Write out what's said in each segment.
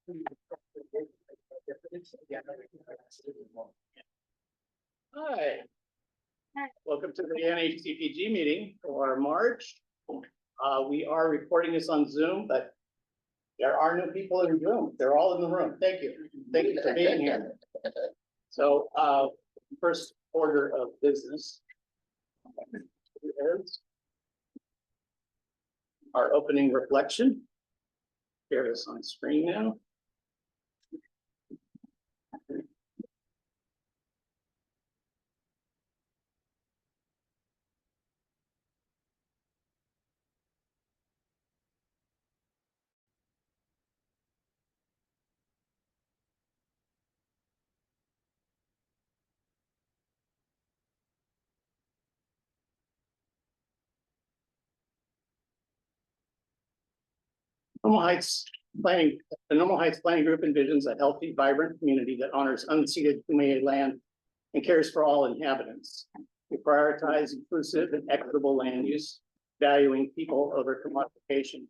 Hi. Welcome to the NHCPG meeting for March. We are recording this on Zoom, but there are no people in the room. They're all in the room. Thank you. Thank you for being here. So, first order of business is our opening reflection. Share this on screen now. The Normal Heights Planning Group envisions a healthy, vibrant community that honors unceded Kumeyaay land and cares for all inhabitants. We prioritize inclusive and equitable land use, valuing people over commodification.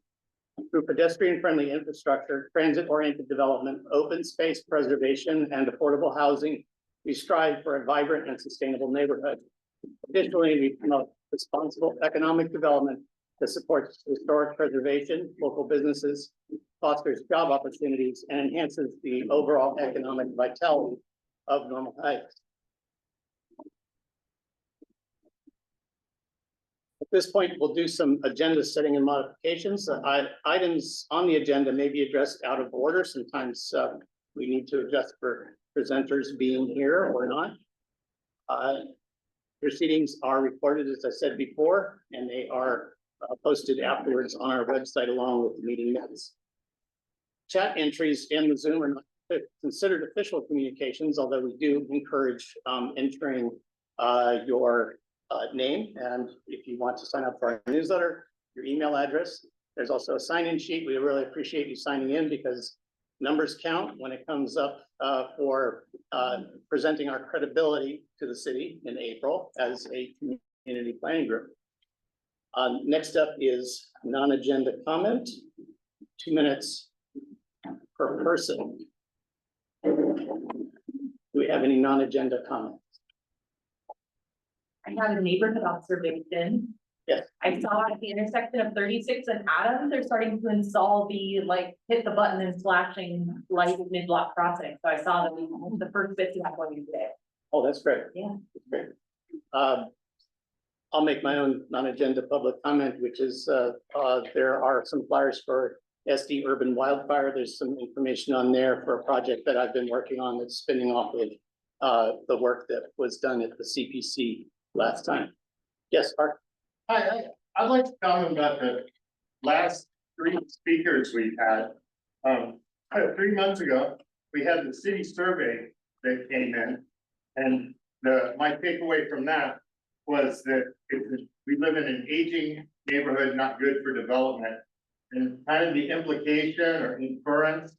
Through pedestrian-friendly infrastructure, transit-oriented development, open space preservation, and affordable housing, we strive for a vibrant and sustainable neighborhood. Additionally, we promote responsible economic development that supports historic preservation, local businesses, fosters job opportunities, and enhances the overall economic vitality of Normal Heights. At this point, we'll do some agenda setting and modifications. Items on the agenda may be addressed out of order. Sometimes we need to adjust for presenters being here or not. Proceedings are recorded, as I said before, and they are posted afterwards on our website along with the meeting minutes. Chat entries in the Zoom are not considered official communications, although we do encourage entering your name, and if you want to sign up for our newsletter, your email address. There's also a sign-in sheet. We really appreciate you signing in because numbers count when it comes up for presenting our credibility to the city in April as a community planning group. Next up is non-agenda comment, 2 minutes per person. Do we have any non-agenda comments? I had a neighborhood observation. Yes. I saw at the intersection of 36 and Adams, they're starting to install the hit the button and flashing light mid-block crossing. So I saw that the first bit you have going today. Oh, that's great. Yeah. That's great. I'll make my own non-agenda public comment, which is there are some flyers for SD Urban Wildfire. There's some information on there for a project that I've been working on that's spinning off of the work that was done at the CPC last time. Yes, Art? Hi, I'd like to comment about the last 3 speakers we've had. 3 months ago, we had the city survey that came in, and my takeaway from that was that we live in an aging neighborhood, not good for development. And kind of the implication or inference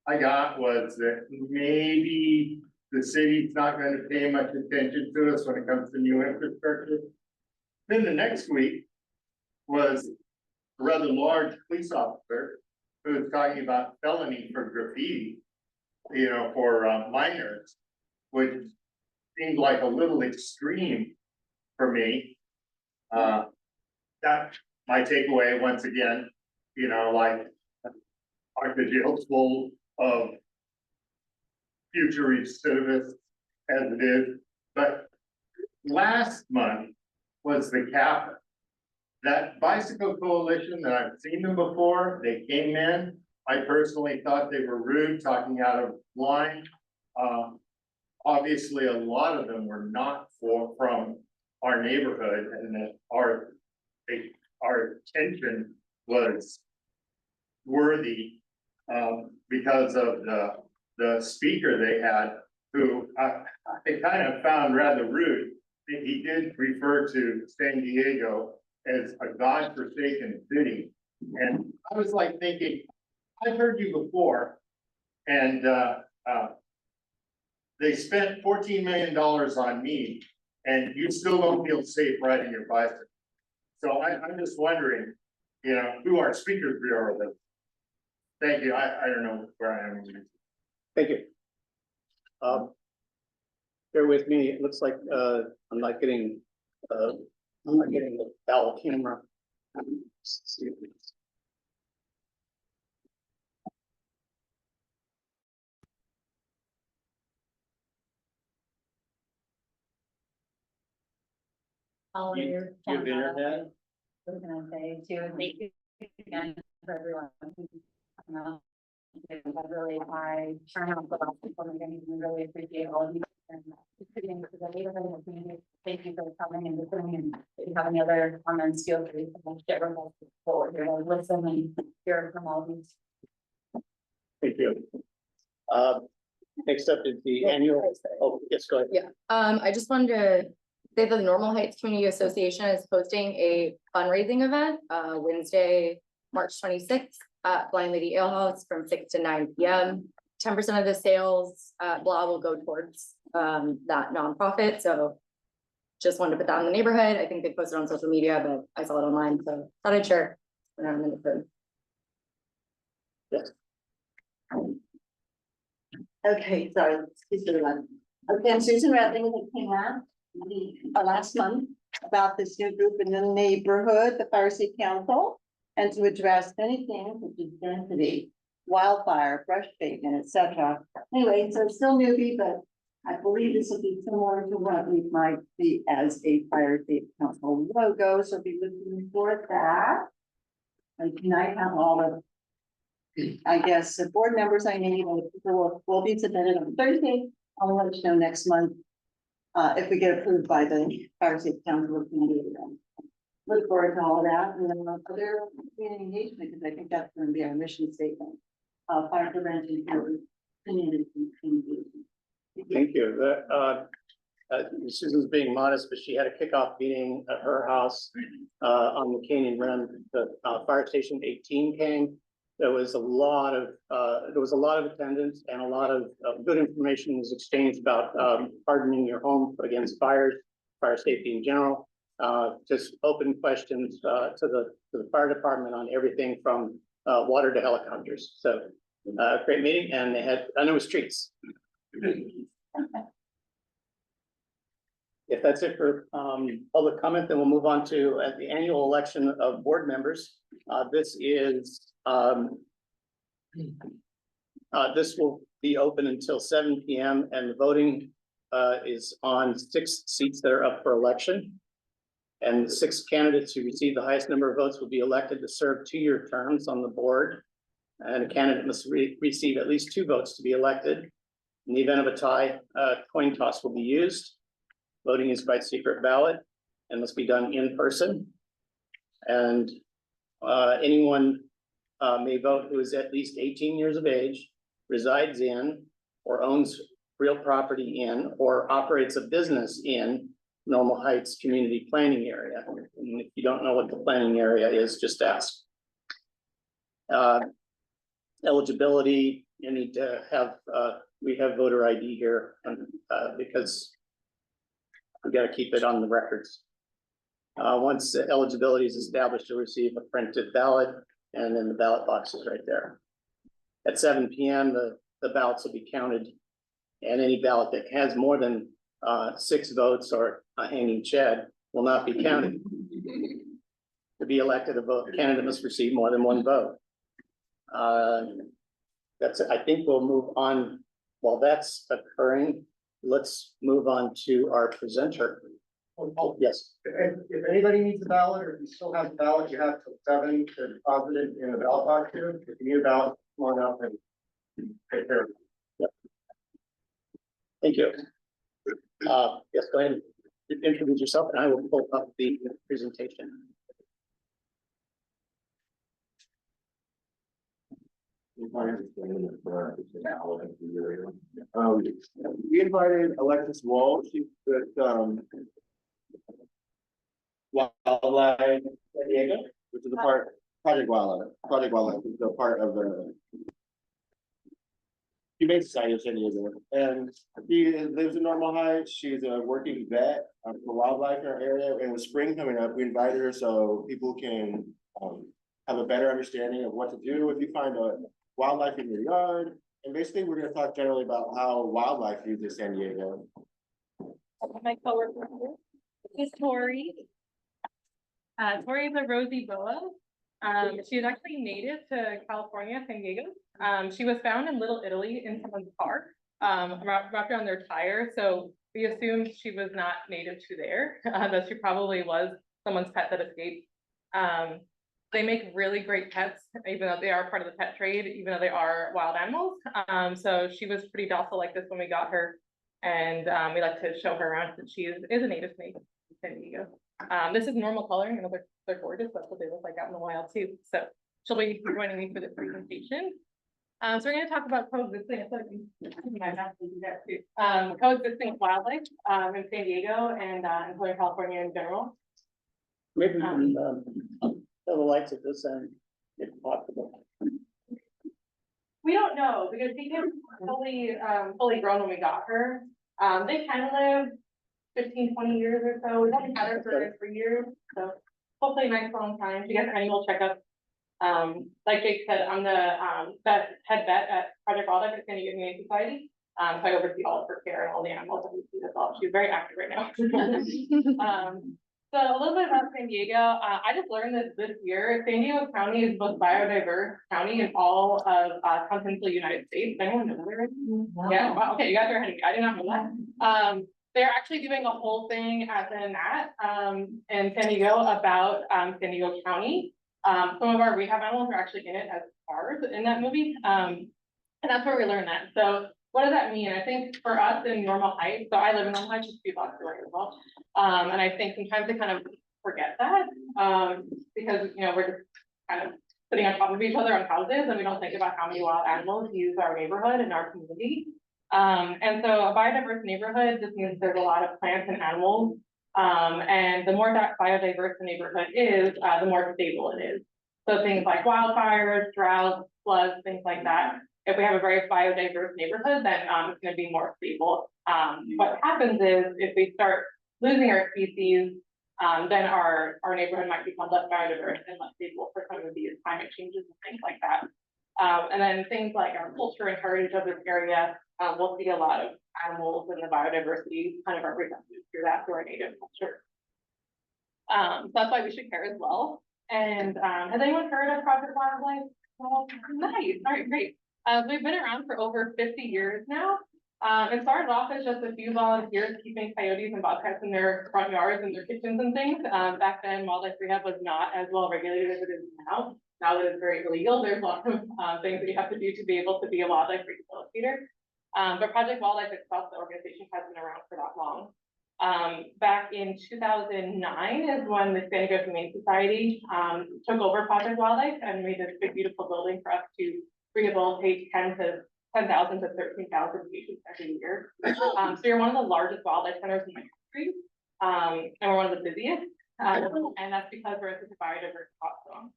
I got was that maybe the city's not going to pay much attention to us when it comes to new infrastructure. Then the next week was a rather large police officer who was talking about felony for graffiti, for minors, which seemed like a little extreme for me. That my takeaway once again, are the jails full of future recidivists as it is. But last month was the cap. That bicycle coalition that I've seen them before, they came in. I personally thought they were rude, talking out of line. Obviously, a lot of them were not from our neighborhood, and that our attention was worthy because of the speaker they had, who I kind of found rather rude. He did refer to San Diego as a godforsaken city, and I was like thinking, I've heard you before, and they spent $14 million on me, and you still don't feel safe riding your bicycle. So I'm just wondering, who our speakers bureau is. Thank you. I don't know where I am. Thank you. Bear with me, it looks like, I'm not getting the ballot camera. Let's see if it's- You have internet? I was gonna say too, thank you again for everyone. Really high turnout for last people, and we really appreciate all of you. And fitting into the neighborhood and the community. Thank you for coming and listening, and if you have any other comments, feel free to share with us. Forward here, listen and hear from all of you. Thank you. Next up is the annual, oh, yes, go ahead. Yeah, I just wanted to say that the Normal Heights Community Association is hosting a fundraising event, Wednesday, March 26th at Blind Lady Ale House from 6 to 9 p.m. 10% of the sales, blah, will go towards, that nonprofit, so just wanted to put that in the neighborhood. I think they posted on social media, but I saw it online, so thought I'd share. When I'm in the food. Yes. Okay, sorry, excuse me, everyone. Okay, I'm Susan Redding that came out last month about this new group in the neighborhood, the Fire Safe Council, and to address many things such as density, wildfire, brush pavement, etc. Anyway, so it's still newbie, but I believe this will be similar to what we might see as a Fire Safe Council logo, so be looking for that. And tonight have all of I guess the board members I need will be submitted on Thursday. I'll let you know next month. If we get approved by the Fire Safety Council committee. Look forward to all of that and then other community engagement, because I think that's going to be our mission statement. Fire prevention for community engagement. Thank you. Susan's being modest, but she had a kickoff meeting at her house on the Canyon Run. The fire station 18 came. There was a lot of attendance, and a lot of good information was exchanged about hardening your home against fires, fire safety in general. Just open questions to the fire department on everything from water to helicopters. So great meeting, and they had, and it was treats. If that's it for public comment, then we'll move on to the annual election of board members. This will be open until 7 p.m. and the voting is on 6 seats that are up for election. And the 6 candidates who receive the highest number of votes will be elected to serve 2-year terms on the board. And a candidate must receive at least 2 votes to be elected. In the event of a tie, coin toss will be used. Voting is by secret ballot and must be done in person. And anyone may vote who is at least 18 years of age, resides in, or owns real property in, or operates a business in Normal Heights Community Planning Area. And if you don't know what the planning area is, just ask. Eligibility, you need to have, we have voter ID here because we got to keep it on the records. Once eligibility is established, you'll receive a printed ballot, and then the ballot box is right there. At 7 p.m., the ballots will be counted, and any ballot that has more than 6 votes or a hanging shed will not be counted. To be elected, a candidate must receive more than 1 vote. That's it. I think we'll move on. While that's occurring, let's move on to our presenter. Oh, yes. If anybody needs a ballot, or if you still have a ballot, you have till 7 to deposit it in a ballot box here. If you need a ballot, come on up and take care of it. Yep. Thank you. Yes, go ahead and introduce yourself, and I will pull up the presentation. We invited Alexis Wall, she's with Wildlife San Diego, which is a part, Project Wildlife is a part of the Humane Society of San Diego. And she lives in Normal Heights. She's a working vet for wildlife in our area, and with spring coming up, we invited her so people can have a better understanding of what to do if you find a wildlife in your yard. And basically, we're gonna talk generally about how wildlife uses San Diego. My coworker here. This is Tori. Tori is a Rosie boa. She is actually native to California, San Diego. She was found in Little Italy in someone's car, wrapped around their tire. So we assumed she was not native to there, that she probably was someone's pet that escaped. They make really great pets, even though they are part of the pet trade, even though they are wild animals. So she was pretty docile like this when we got her. And we like to show her around since she is a native snake in San Diego. This is normal coloring, and they're gorgeous. That's what they look like out in the wild too. So she'll be joining me for this presentation. So we're going to talk about coexisting. Coexisting with wildlife in San Diego and in Southern California in general. Maybe we can, show the lights at this end, if possible. We don't know because she came fully grown when we got her. They kind of live 15, 20 years or so. We've only had her for years, so hopefully a nice long time. She gets annual checkups. Like Jake said, I'm the head vet at Project Wildlife at San Diego Humane Society. So I oversee all of her care and all the animals that we see as well. She's very active right now. So a little bit about San Diego. I just learned this year. San Diego County is the most biodiverse county in all of continental United States. Anyone know that? Yeah. Wow, okay, you guys are ahead of me. I did not know that. They're actually doing a whole thing at the NAT in San Diego about San Diego County. Some of our rehab animals are actually in it as stars in that movie. And that's where we learned that. So what does that mean? I think for us in Normal Heights, so I live in Normal Heights, just 2 blocks away as well. And I think sometimes we kind of forget that because, you know, we're just kind of sitting on top of each other on houses and we don't think about how many wild animals use our neighborhood and our community. And so a biodiverse neighborhood just means there's a lot of plants and animals. And the more that biodiverse the neighborhood is, the more stable it is. So things like wildfires, droughts, floods, things like that. If we have a very biodiverse neighborhood, then it's going to be more stable. What happens is if we start losing our species, then our neighborhood might become less biodiverse and less stable for some of these climate changes and things like that. And then things like our culture and heritage of this area, we'll see a lot of animals and the biodiversity kind of represented through that, through our native culture. So that's why we should care as well. And has anyone heard of Project Wildlife? Oh, nice. All right, great. We've been around for over 50 years now. It started off as just a few volunteers keeping coyotes and bobcats in their front yards and their kitchens and things. Back then, wildlife rehab was not as well regulated as it is now. Now that it's very illegal, there's lots of things that you have to do to be able to be a wildlife rehabilitator. But Project Wildlife itself, the organization, has been around for that long. Back in 2009 is when the San Diego Humane Society took over Project Wildlife and made this big, beautiful building for us to rehabilitate 10,000 to 13,000 patients every year. So you're one of the largest wildlife centers in the country, and we're one of the busiest, and that's because we're such a biodiverse hotspot.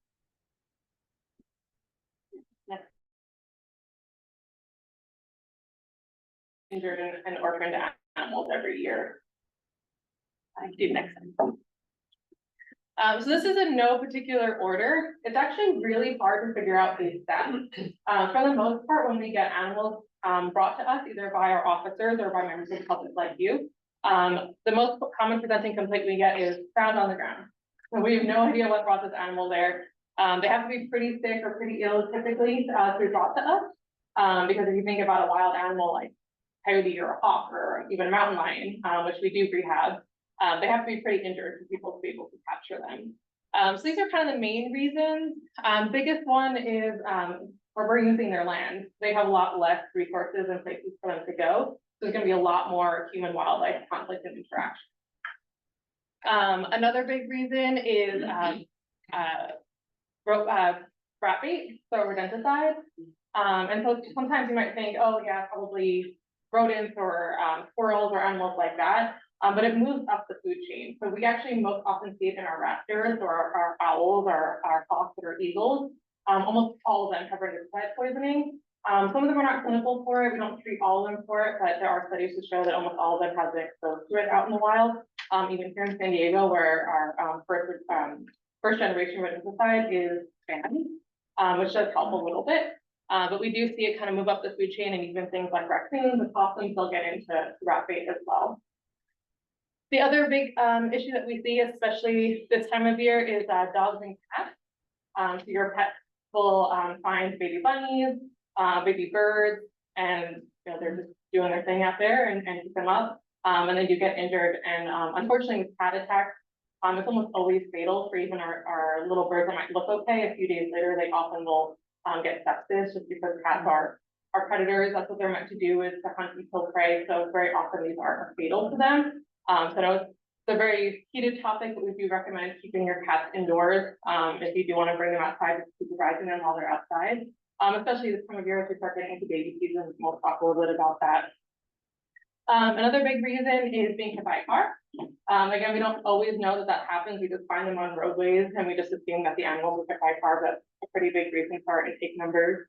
Injured and orphaned animals every year. I do next time. So this is in no particular order. It's actually really hard to figure out these stats. For the most part, when we get animals brought to us, either by our officers or by members of the public like you, the most common presenting complaint we get is found on the ground. So we have no idea what brought this animal there. They have to be pretty sick or pretty ill typically to be brought to us. Because if you think about a wild animal like coyote or a hawk or even a mountain lion, which we do rehab, they have to be pretty injured for people to be able to capture them. So these are kind of the main reasons. Biggest one is we're using their land. They have a lot less resources and places for them to go. So there's going to be a lot more human wildlife conflict and interaction. Another big reason is rat bait, so rodenticide. And so sometimes you might think, oh yeah, probably rodents or squirrels or animals like that. But it moves up the food chain. So we actually most often see it in our raptors or our owls or our hawks or eagles. Almost all of them have rodenticide poisoning. Some of them are not clinical for it. We don't treat all of them for it, but there are studies to show that almost all of them have been exposed to it out in the wild. Even here in San Diego, where our first generation rodenticide is banned, which does help a little bit. But we do see it kind of move up the food chain, and even things like raccoons and possums, they'll get into rat bait as well. The other big issue that we see, especially this time of year, is dogs and cats. So your pet will find baby bunnies, baby birds, and you know they're just doing their thing out there and pick them up, and they do get injured. And unfortunately, with cat attacks, it's almost always fatal for even our little birds that might look okay. A few days later, they often will get sepsis just because cats are predators. That's what they're meant to do, is to hunt and kill prey. So very often these are fatal to them. So I know it's a very heated topic, but we do recommend keeping your cats indoors if you do want to bring them outside, just supervising them while they're outside. Especially this time of year as we start getting into baby season, we'll talk a little bit about that. Another big reason is being hit by a car. Again, we don't always know that that happens. We just find them on roadways and we just assume that the animals were hit by a car, but a pretty big reason for our intake numbers.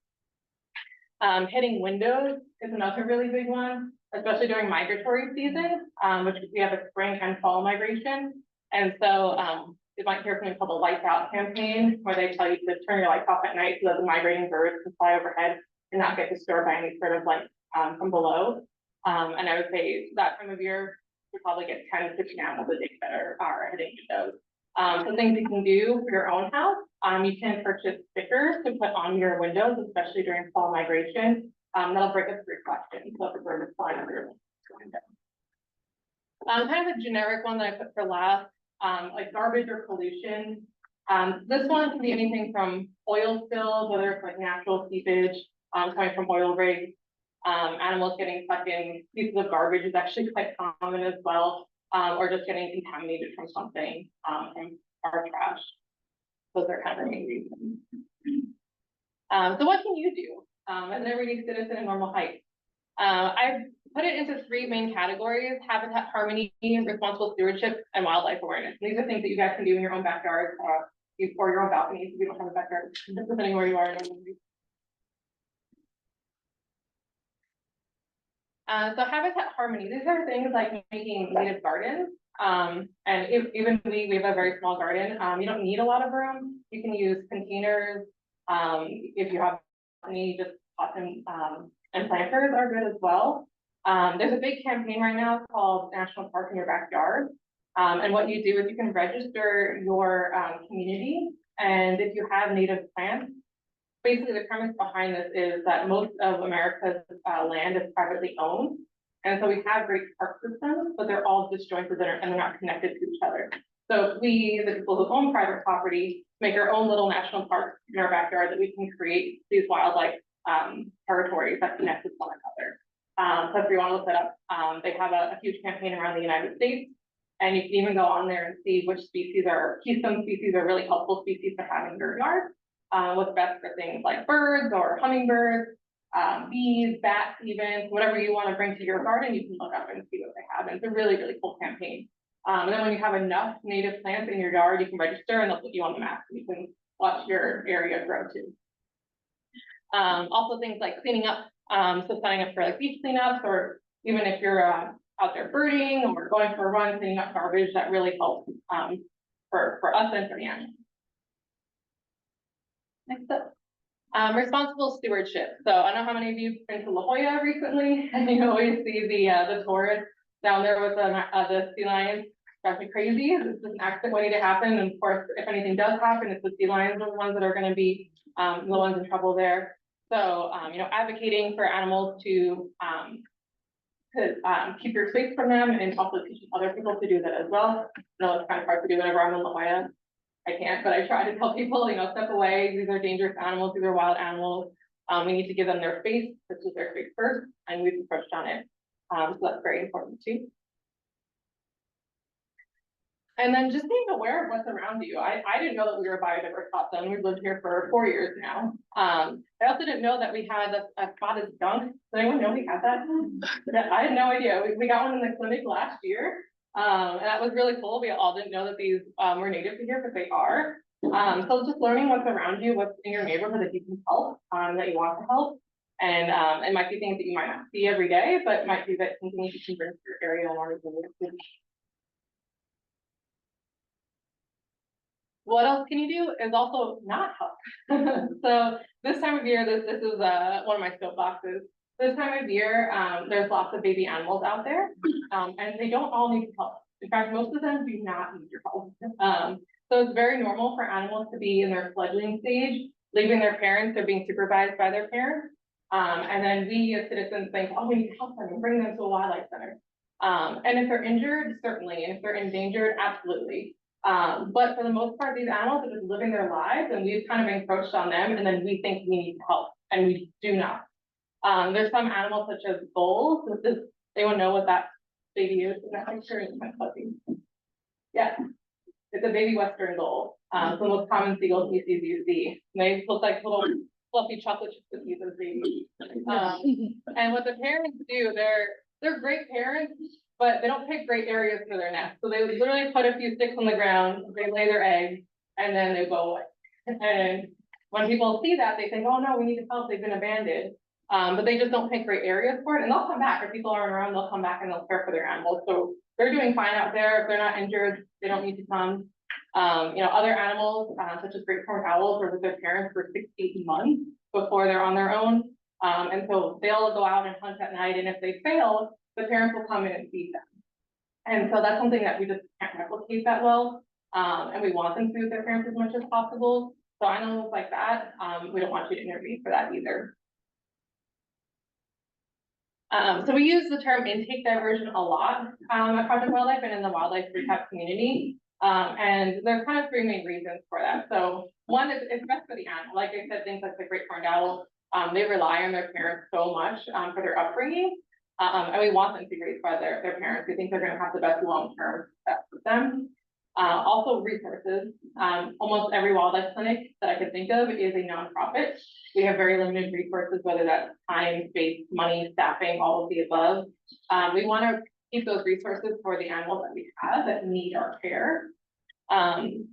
Hitting windows is another really big one, especially during migratory season, which we have a spring and fall migration. And so you might hear something called the Lights Out campaign, where they tell you to turn your lights off at night so that the migrating birds can fly overhead and not get disturbed by any sort of light from below. And I would say that time of year, we probably get 10 to 15 animals a day that are hitting windows. Some things you can do for your own house. You can purchase stickers to put on your windows, especially during fall migration. That'll break up the reflection, so if the bird is flying under your window. Kind of a generic one that I put for last, like garbage or pollution. This one can be anything from oil spills, whether it's like natural seepage coming from oil rigs, animals getting stuck in pieces of garbage is actually quite common as well, or just getting contaminated from something from our trash. Those are kind of the main reasons. So what can you do as an everyday citizen in Normal Heights? I've put it into 3 main categories: habitat harmony, responsible stewardship, and wildlife awareness. And these are things that you guys can do in your own backyard or your own balcony if you don't have a backyard, depending where you are. So habitat harmony, these are things like making native gardens. And even we have a very small garden. You don't need a lot of room. You can use containers. If you have any, just pots and planters are good as well. There's a big campaign right now called National Park in Your Backyard. And what you do is you can register your community, and if you have native plants, basically the premise behind this is that most of America's land is privately owned. And so we have great park systems, but they're all disjointed and they're not connected to each other. So we, the people who own private property, make our own little national parks in our backyard that we can create these wildlife territories that connect with one another. So if you want to look that up, they have a huge campaign around the United States. And you can even go on there and see which species are keystone species or really helpful species to have in your yard. What's best for things like birds or hummingbirds, bees, bats, even whatever you want to bring to your garden, you can look up and see what they have. And it's a really, really cool campaign. And then when you have enough native plants in your yard, you can register and they'll put you on the map. You can watch your area grow too. Also things like cleaning up, so signing up for like beach cleanups, or even if you're out there birding or going for a run, cleaning up garbage, that really helps for us and for the animals. Next up, responsible stewardship. So I don't know how many of you have been to La Jolla recently, and you always see the tourists down there with the sea lions. That's crazy. This is an accident waiting to happen. And of course, if anything does happen, it's the sea lions are the ones that are going to be the ones in trouble there. So you know, advocating for animals to keep your space from them, and also teaching other people to do that as well. I know it's kind of hard to do whenever I'm in La Jolla. I can't, but I try to tell people, you know, step away. These are dangerous animals. These are wild animals. We need to give them their space. This is their space first, and we've approached on it. So that's very important too. And then just being aware of what's around you. I didn't know that we were a biodiverse hot zone. We've lived here for 4 years now. I also didn't know that we had a spotted skunk. Does anyone know we had that? I had no idea. We got one in the clinic last year. And that was really cool. We all didn't know that these were native to here, but they are. So just learning what's around you, what's in your neighborhood that you can help, that you want to help. And it might be things that you might not see every day, but it might be that something you can bring to your area in order to live. what else can you do is also not help. So this time of year, this is one of my soapboxes. This time of year, there's lots of baby animals out there, and they don't all need help. In fact, most of them do not need your help. So it's very normal for animals to be in their fledgling stage, leaving their parents or being supervised by their parents. And then we as citizens think, oh, we need to help them and bring them to a wildlife center. And if they're injured, certainly, and if they're endangered, absolutely. But for the most part, these animals are just living their lives and we've kind of encroached on them and then we think we need to help and we do not. There's some animals such as gulls. Anyone know what that baby is in that picture? It's kind of fuzzy. Yeah, it's a baby western gull. It's the most common seagull species you see. And they look like little fluffy chocolate chip cookies as babies. And what the parents do, they're great parents, but they don't pick great areas for their nest. So they literally put a few sticks on the ground, they lay their eggs, and then they go away. And when people see that, they think, oh no, we need to help, they've been abandoned. But they just don't pick great areas for it, and they'll come back. If people aren't around, they'll come back and they'll care for their animals. So they're doing fine out there. If they're not injured, they don't need to come. Other animals, such as great horned owls, are with their parents for 6-8 months before they're on their own. And so they'll go out and hunt at night, and if they fail, the parents will come in and feed them. And so that's something that we just can't replicate that well. And we want them to be with their parents as much as possible. So animals like that, we don't want you to intervene for that either. So we use the term intake diversion a lot at Project Wildlife and in the wildlife rehab community. And there's kind of 3 main reasons for that. So one is it's best for the animal. Like I said, things like the great horned owl, they rely on their parents so much for their upbringing. And we want them to be raised by their parents. We think they're going to have the best long-term best with them. Also resources. Almost every wildlife clinic that I could think of is a nonprofit. We have very limited resources, whether that's time, space, money, staffing, all of the above. We want to keep those resources for the animals that we have that need our care. And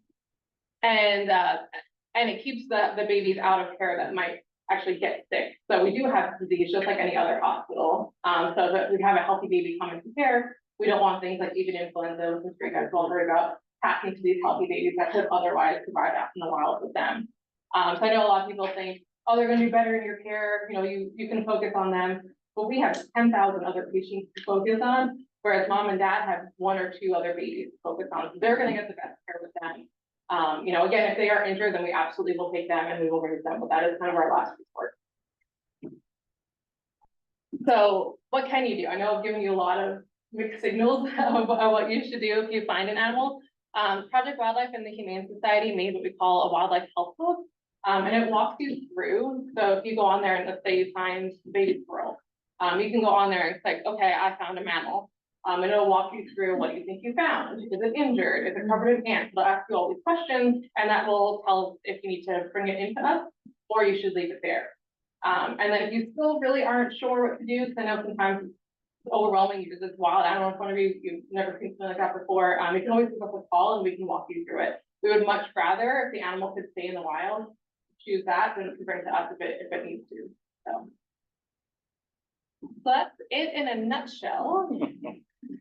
it keeps the babies out of care that might actually get sick. So we do have disease just like any other hospital. So that we have a healthy baby come into care. We don't want things like even influenza, which you guys all heard about, happening to these healthy babies that could otherwise survive out in the wild with them. So I know a lot of people think, oh, they're gonna do better in your care, you can focus on them. But we have 10,000 other patients to focus on, whereas mom and dad have 1 or 2 other babies to focus on. So they're gonna get the best care with them. Again, if they are injured, then we absolutely will take them and we will raise them, but that is kind of our last resort. So what can you do? I know I've given you a lot of mixed signals of what you should do if you find an animal. Project Wildlife and the Humane Society made what we call a wildlife health book, and it walks you through. So if you go on there and let's say you find a baby squirrel, you can go on there and it's like, okay, I found a mammal. And it'll walk you through what you think you found. Is it injured? Is it covered in ants? They'll ask you all these questions, and that will tell if you need to bring it into us or you should leave it there. And then if you still really aren't sure what to do, because I know sometimes it's overwhelming, because it's wild. I don't know if one of you've never seen something like that before. You can always give us a call and we can walk you through it. We would much rather if the animal could stay in the wild, choose that than to bring it to us if it needs to. So that's it in a nutshell.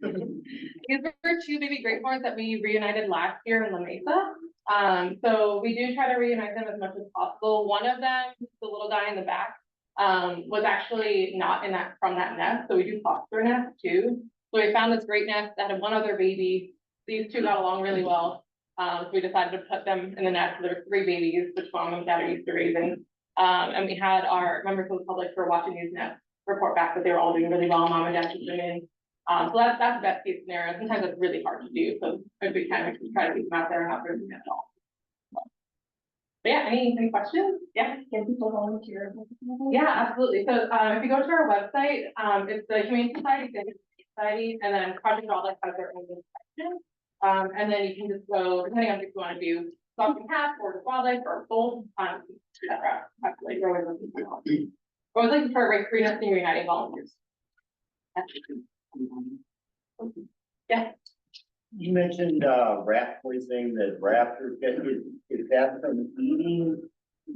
These were 2 baby great horns that we reunited last year in La Mesa. So we do try to reunite them as much as possible. One of them, the little guy in the back, was actually not from that nest. So we do foster nest too. So we found this great nest that had 1 other baby. These 2 got along really well. So we decided to put them in the nest. So there were 3 babies, which mom and dad are used to raising. And we had our members of the public who were watching these nests report back that they were all doing really well. Mom and dad should bring in. So that's the best case scenario. Sometimes it's really hard to do. So if we can, we try to keep them out there and not bring them at all. But yeah, any questions? Yeah. Can people volunteer? Yeah, absolutely. So if you go to our website, it's the Humane Society, and then Project Wildlife has their own section. And then you can just go, depending on if you want to do dogs and cats or just wildlife or both, do that route. Absolutely. We're always looking for recruiting reuniting volunteers. Yeah. You mentioned rat poisoning that raptors get. Is that from eating?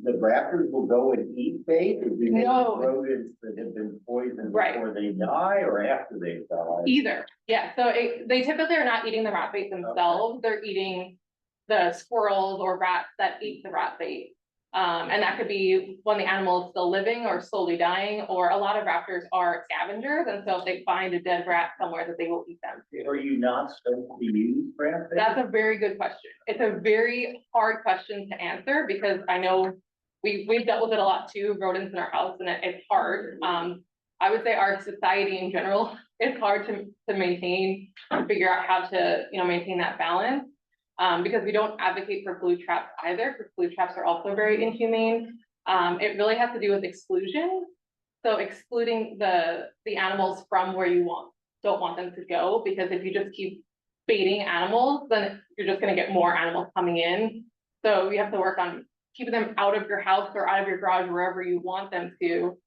The raptors will go and eat bait, or do they eat rodents that have been poisoned before they die or after they die? Either. Yeah. So they typically are not eating the rat bait themselves. Okay. They're eating the squirrels or rats that eat the rat bait. And that could be when the animal is still living or slowly dying, or a lot of raptors are scavengers, and so if they find a dead rat somewhere, that they will eat them too. Are you not supposed to use rat bait? That's a very good question. It's a very hard question to answer because I know we've dealt with it a lot too, rodents in our house, and it's hard. I would say our society in general, it's hard to maintain, and figure out how to, maintain that balance. Because we don't advocate for glue traps either, because glue traps are also very inhumane. It really has to do with exclusion. So excluding the animals from where you don't want them to go, because if you just keep baiting animals, then you're just gonna get more animals coming in. So you have to work on keeping them out of your house or out of your garage, wherever you want them to.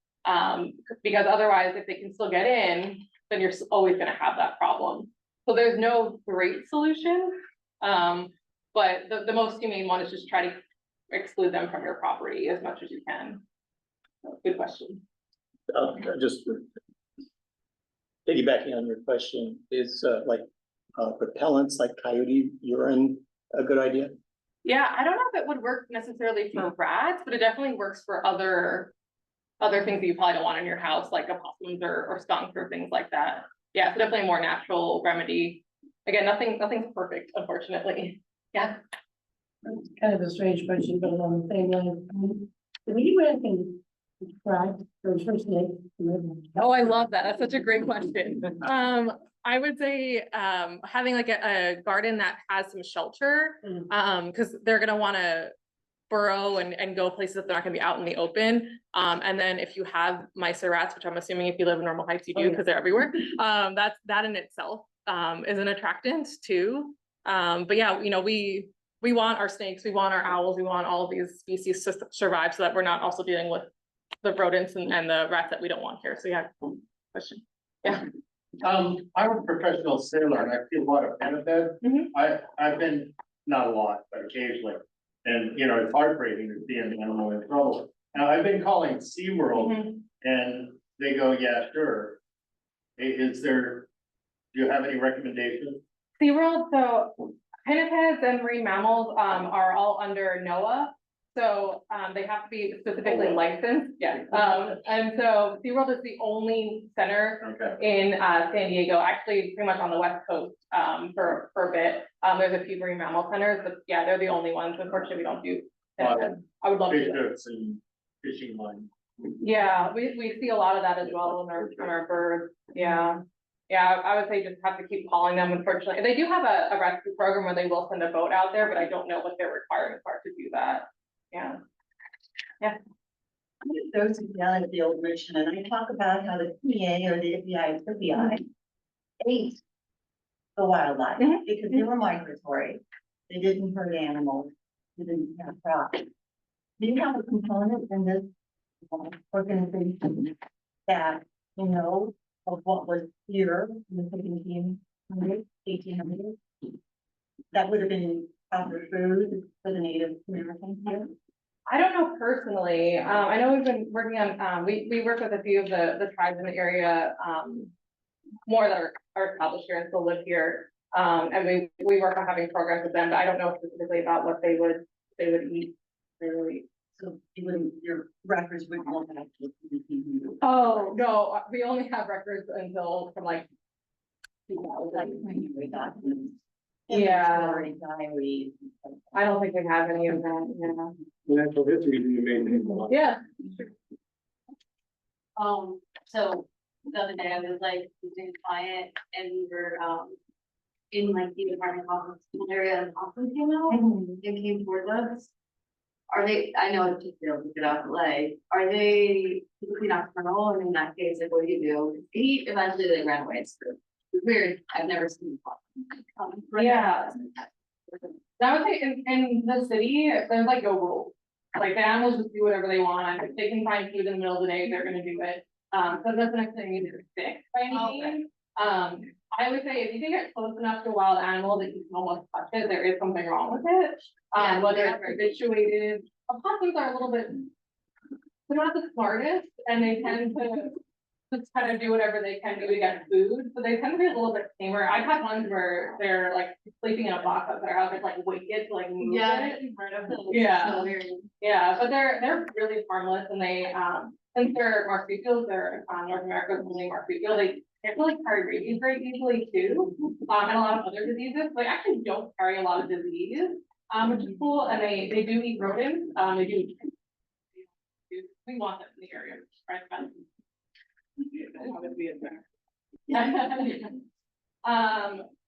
Because otherwise, if they can still get in, then you're always gonna have that problem. So there's no great solution. But the most humane one is just try to exclude them from your property as much as you can. Good question. Just piggybacking on your question, is repellents like coyote urine a good idea? Yeah, I don't know if it would work necessarily for rats, but it definitely works for other things that you probably don't want in your house, like opossums or skunks or things like that. Yeah, so definitely a more natural remedy. Again, nothing's perfect, unfortunately. Yeah. It's kind of a strange question, but along the same line, do we do anything to try for first aid? Oh, I love that. That's such a great question. I would say, having like a garden that has some shelter, because they're gonna wanna burrow and go places that they're not gonna be out in the open. And then if you have mice or rats, which I'm assuming if you live in Normal Heights, you do, because they're everywhere. That in itself is an attractant too. But yeah, we want our snakes, we want our owls, we want all of these species to survive, so that we're not also dealing with the rodents and the rats that we don't want here. So yeah, question. Yeah. I'm a professional sailor and I see a lot of benefit. I've been, not a lot, but occasionally. And, it's heartbreaking to see an animal in trouble. Now, I've been calling SeaWorld and they go, yeah, sure. Do you have any recommendations? SeaWorld, so pinnipeds and marine mammals are all under NOAA. So they have to be specifically licensed. Yes. And so SeaWorld is the only center in San Diego, actually pretty much on the West Coast for a bit. There's a few marine mammal centers, but yeah, they're the only ones. Unfortunately, we don't do pinnipeds. I would love to. Fish and fishing line. Yeah, we see a lot of that as well in our birds. Yeah. Yeah, I would say just have to keep calling them, unfortunately. They do have a rescue program where they will send a boat out there, but I don't know what their requirements are to do that. Yeah. Yeah. Those down at the old Richmond, and I talk about how the PA or the FBI ate the wildlife because they were migratory. They didn't hurt animals. They didn't have crops. Do you have a component in this organization that of what was here in the 1700s, 1800s? That would have been proper food for the Native Americans here? I don't know personally. I know we've been working on, we work with a few of the tribes in the area, more that are established here and still live here. And we work on having programs with them, but I don't know specifically about what they would eat. Really. So your records would go back to the 1800s. Oh, no, we only have records until from like 2000 documents. Yeah. Diaries. I don't think we have any of that, Natural history is the main thing. yeah. So the other day I was like doing a client and we were in like the apartment complex area and Austin came out and came towards us. Are they, I know it's just to get out of LA, are they typically nocturnal? And in that case, like what do you do? He eventually like ran away. It's weird. I've never seen it. Yeah. I would say in the city, there's like no rules. Like the animals just do whatever they want. If they can find food in the middle of the day, they're gonna do it. So it doesn't necessarily mean they're sick by any means. I would say if you can get close enough to a wild animal that you can almost touch it, there is something wrong with it. Whether it's habituated, opossums are a little bit, they're not the smartest and they tend to just kind of do whatever they can do to get food, so they tend to be a little bit tamer. I've had ones where they're like sleeping in a box at their house, like wake it to like move it. Yeah. Yeah, but they're really harmless and they, since they're marsupials, they're, North America's only marsupial, they can't really carry rabies very easily too. And a lot of other diseases, they actually don't carry a lot of disease, which is cool, and they do eat rodents, they do. We want them in the area, right?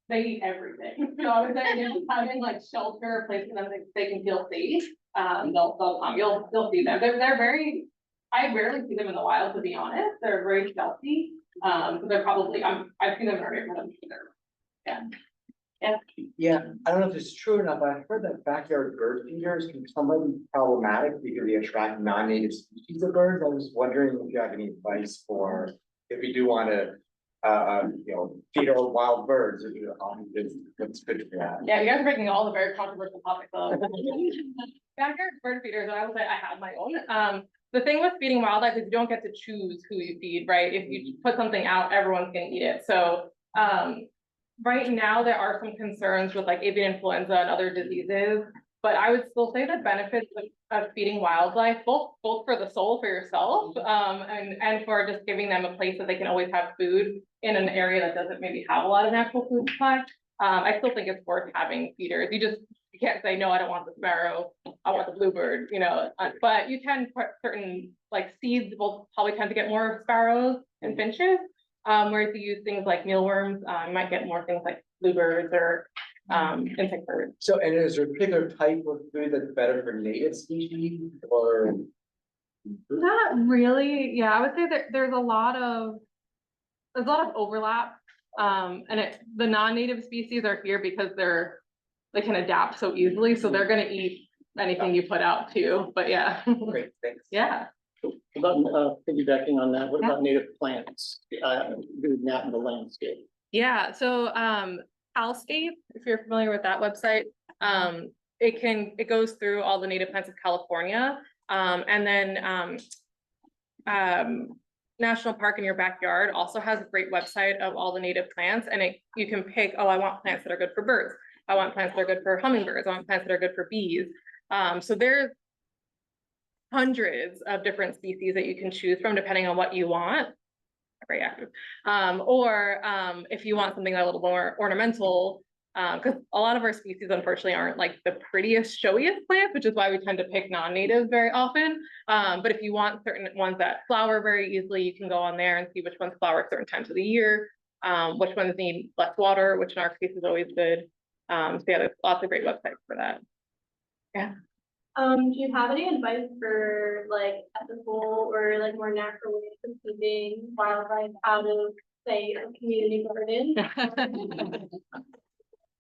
They eat everything, so I would say just having like shelter, places that they can feel safe, they'll come, you'll see them, they're very, I rarely see them in the wild, to be honest, they're very stealthy, so they're probably, I've seen them in our neighborhood, yeah. Yeah, I don't know if it's true or not, but I heard that backyard bird feeders can somewhat be problematic because they attract non-native species of birds. I was wondering if you have any advice for if we do want to, feed our wild birds, if you, what's good for that. Yeah, you guys are breaking all the very controversial topics of backyard bird feeders, and I would say I have my own. The thing with feeding wildlife is you don't get to choose who you feed, right? If you put something out, everyone's gonna eat it. So, right now, there are some concerns with like avian influenza and other diseases, but I would still say the benefits of feeding wildlife, both for the soul, for yourself, and for just giving them a place that they can always have food in an area that doesn't maybe have a lot of natural food supply. I still think it's worth having feeders. You can't say, no, I don't want the sparrow, I want the bluebird, but you can put certain like seeds will probably tend to get more sparrows and finches. Whereas you use things like mealworms, you might get more things like bluebirds or insect birds. So, and is there a particular type of food that's better for native species or? Not really. Yeah, I would say that there's a lot of overlap. And the non-native species are here because they can adapt so easily, so they're gonna eat anything you put out too. But yeah. Great, thanks. Yeah. About piggybacking on that, what about native plants? Doing that in the landscape? Yeah, so Alscape, if you're familiar with that website, it goes through all the native plants of California. And then National Park in your backyard also has a great website of all the native plants, and you can pick, oh, I want plants that are good for birds. I want plants that are good for hummingbirds. I want plants that are good for bees. So there's hundreds of different species that you can choose from depending on what you want. Very active. Or if you want something a little more ornamental, because a lot of our species unfortunately aren't like the prettiest, showiest plants, which is why we tend to pick non-natives very often. But if you want certain ones that flower very easily, you can go on there and see which ones flower at certain times of the year, which ones need less water, which in our case is always good. So yeah, there's lots of great websites for that. Yeah. Do you have any advice for like ethical or like more natural ways of keeping wildlife out of, say, a community garden?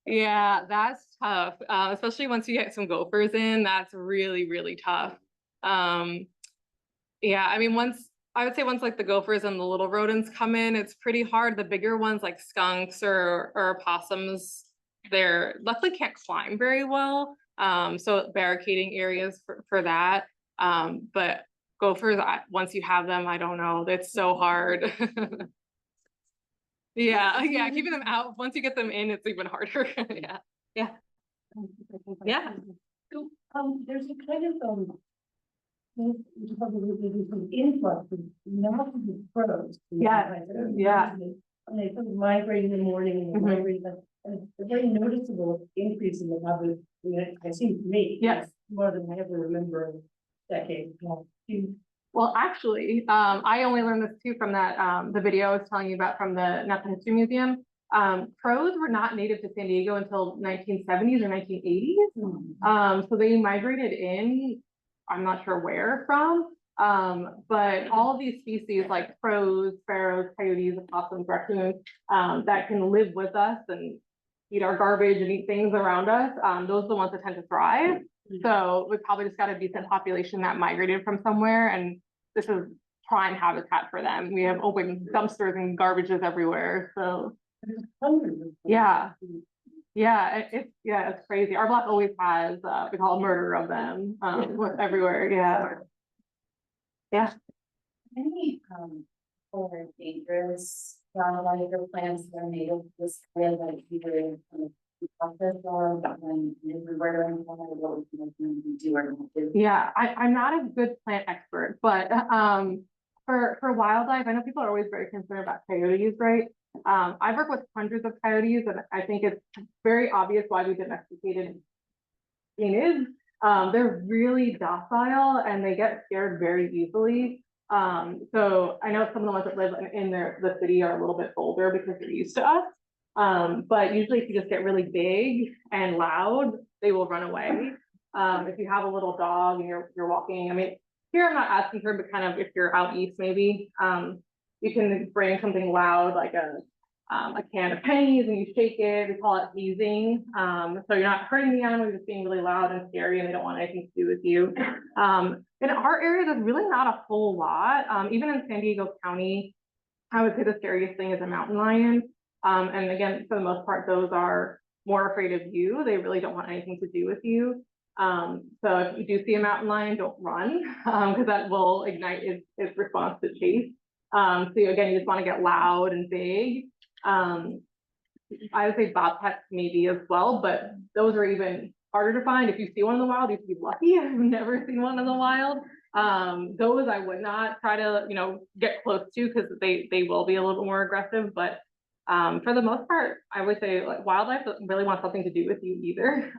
Yeah, that's tough. Especially once you get some gophers in, that's really, really tough. Yeah, I mean, once like the gophers and the little rodents come in, it's pretty hard. The bigger ones like skunks or opossums, they're luckily can't climb very well. So barricading areas for that. But gophers, once you have them, I don't know, it's so hard. Yeah, keeping them out, once you get them in, it's even harder. Yeah. So, there's a kind of, influx of massive crows. Yeah. And they sort of migrate in the morning and migrate, and it's a very noticeable increase in the number, it seems to me. Yes. More than I ever remember a decade. Well, actually, I only learned this too from that, the video I was telling you about from the Natural History Museum. Crows were not native to San Diego until 1970s or 1980s. So they migrated in, I'm not sure where from, but all of these species like crows, sparrows, coyotes, opossums, raccoons, that can live with us and eat our garbage and eat things around us, those are the ones that tend to thrive. So we probably just got a decent population that migrated from somewhere, and this is prime habitat for them. We have open dumpsters and garbages everywhere. So yeah, it's crazy. Our block always has we call a murder of them everywhere. Yeah. Any or dangerous wildlife or plants that are native to this area that either process or when we were to implement what we do or not do. Yeah, I'm not a good plant expert, but, for wildlife, I know people are always very concerned about coyotes, right? I've worked with hundreds of coyotes, and I think it's very obvious why we domesticated canids. They're really docile and they get scared very easily. So I know some of the ones that live in the city are a little bit bolder because they're used to us. But usually if you just get really big and loud, they will run away. If you have a little dog and you're walking, I mean, here I'm not asking for, but kind of if you're out east, maybe, you can bring something loud like a can of pennies and you shake it. We call it hazing. So you're not hurting the animal, you're just being really loud and scary and they don't want anything to do with you. In our area, there's really not a whole lot. Even in San Diego County, I would say the scariest thing is a mountain lion. And again, for the most part, those are more afraid of you. They really don't want anything to do with you. So if you do see a mountain lion, don't run, because that will ignite its response to chase. So again, you just want to get loud and big. I would say bobcats maybe as well, but those are even harder to find. If you see one in the wild, you have to be lucky. I've never seen one in the wild. Those I would not try to, get close to because they will be a little more aggressive. But for the most part, I would say like wildlife doesn't really want something to do with you either.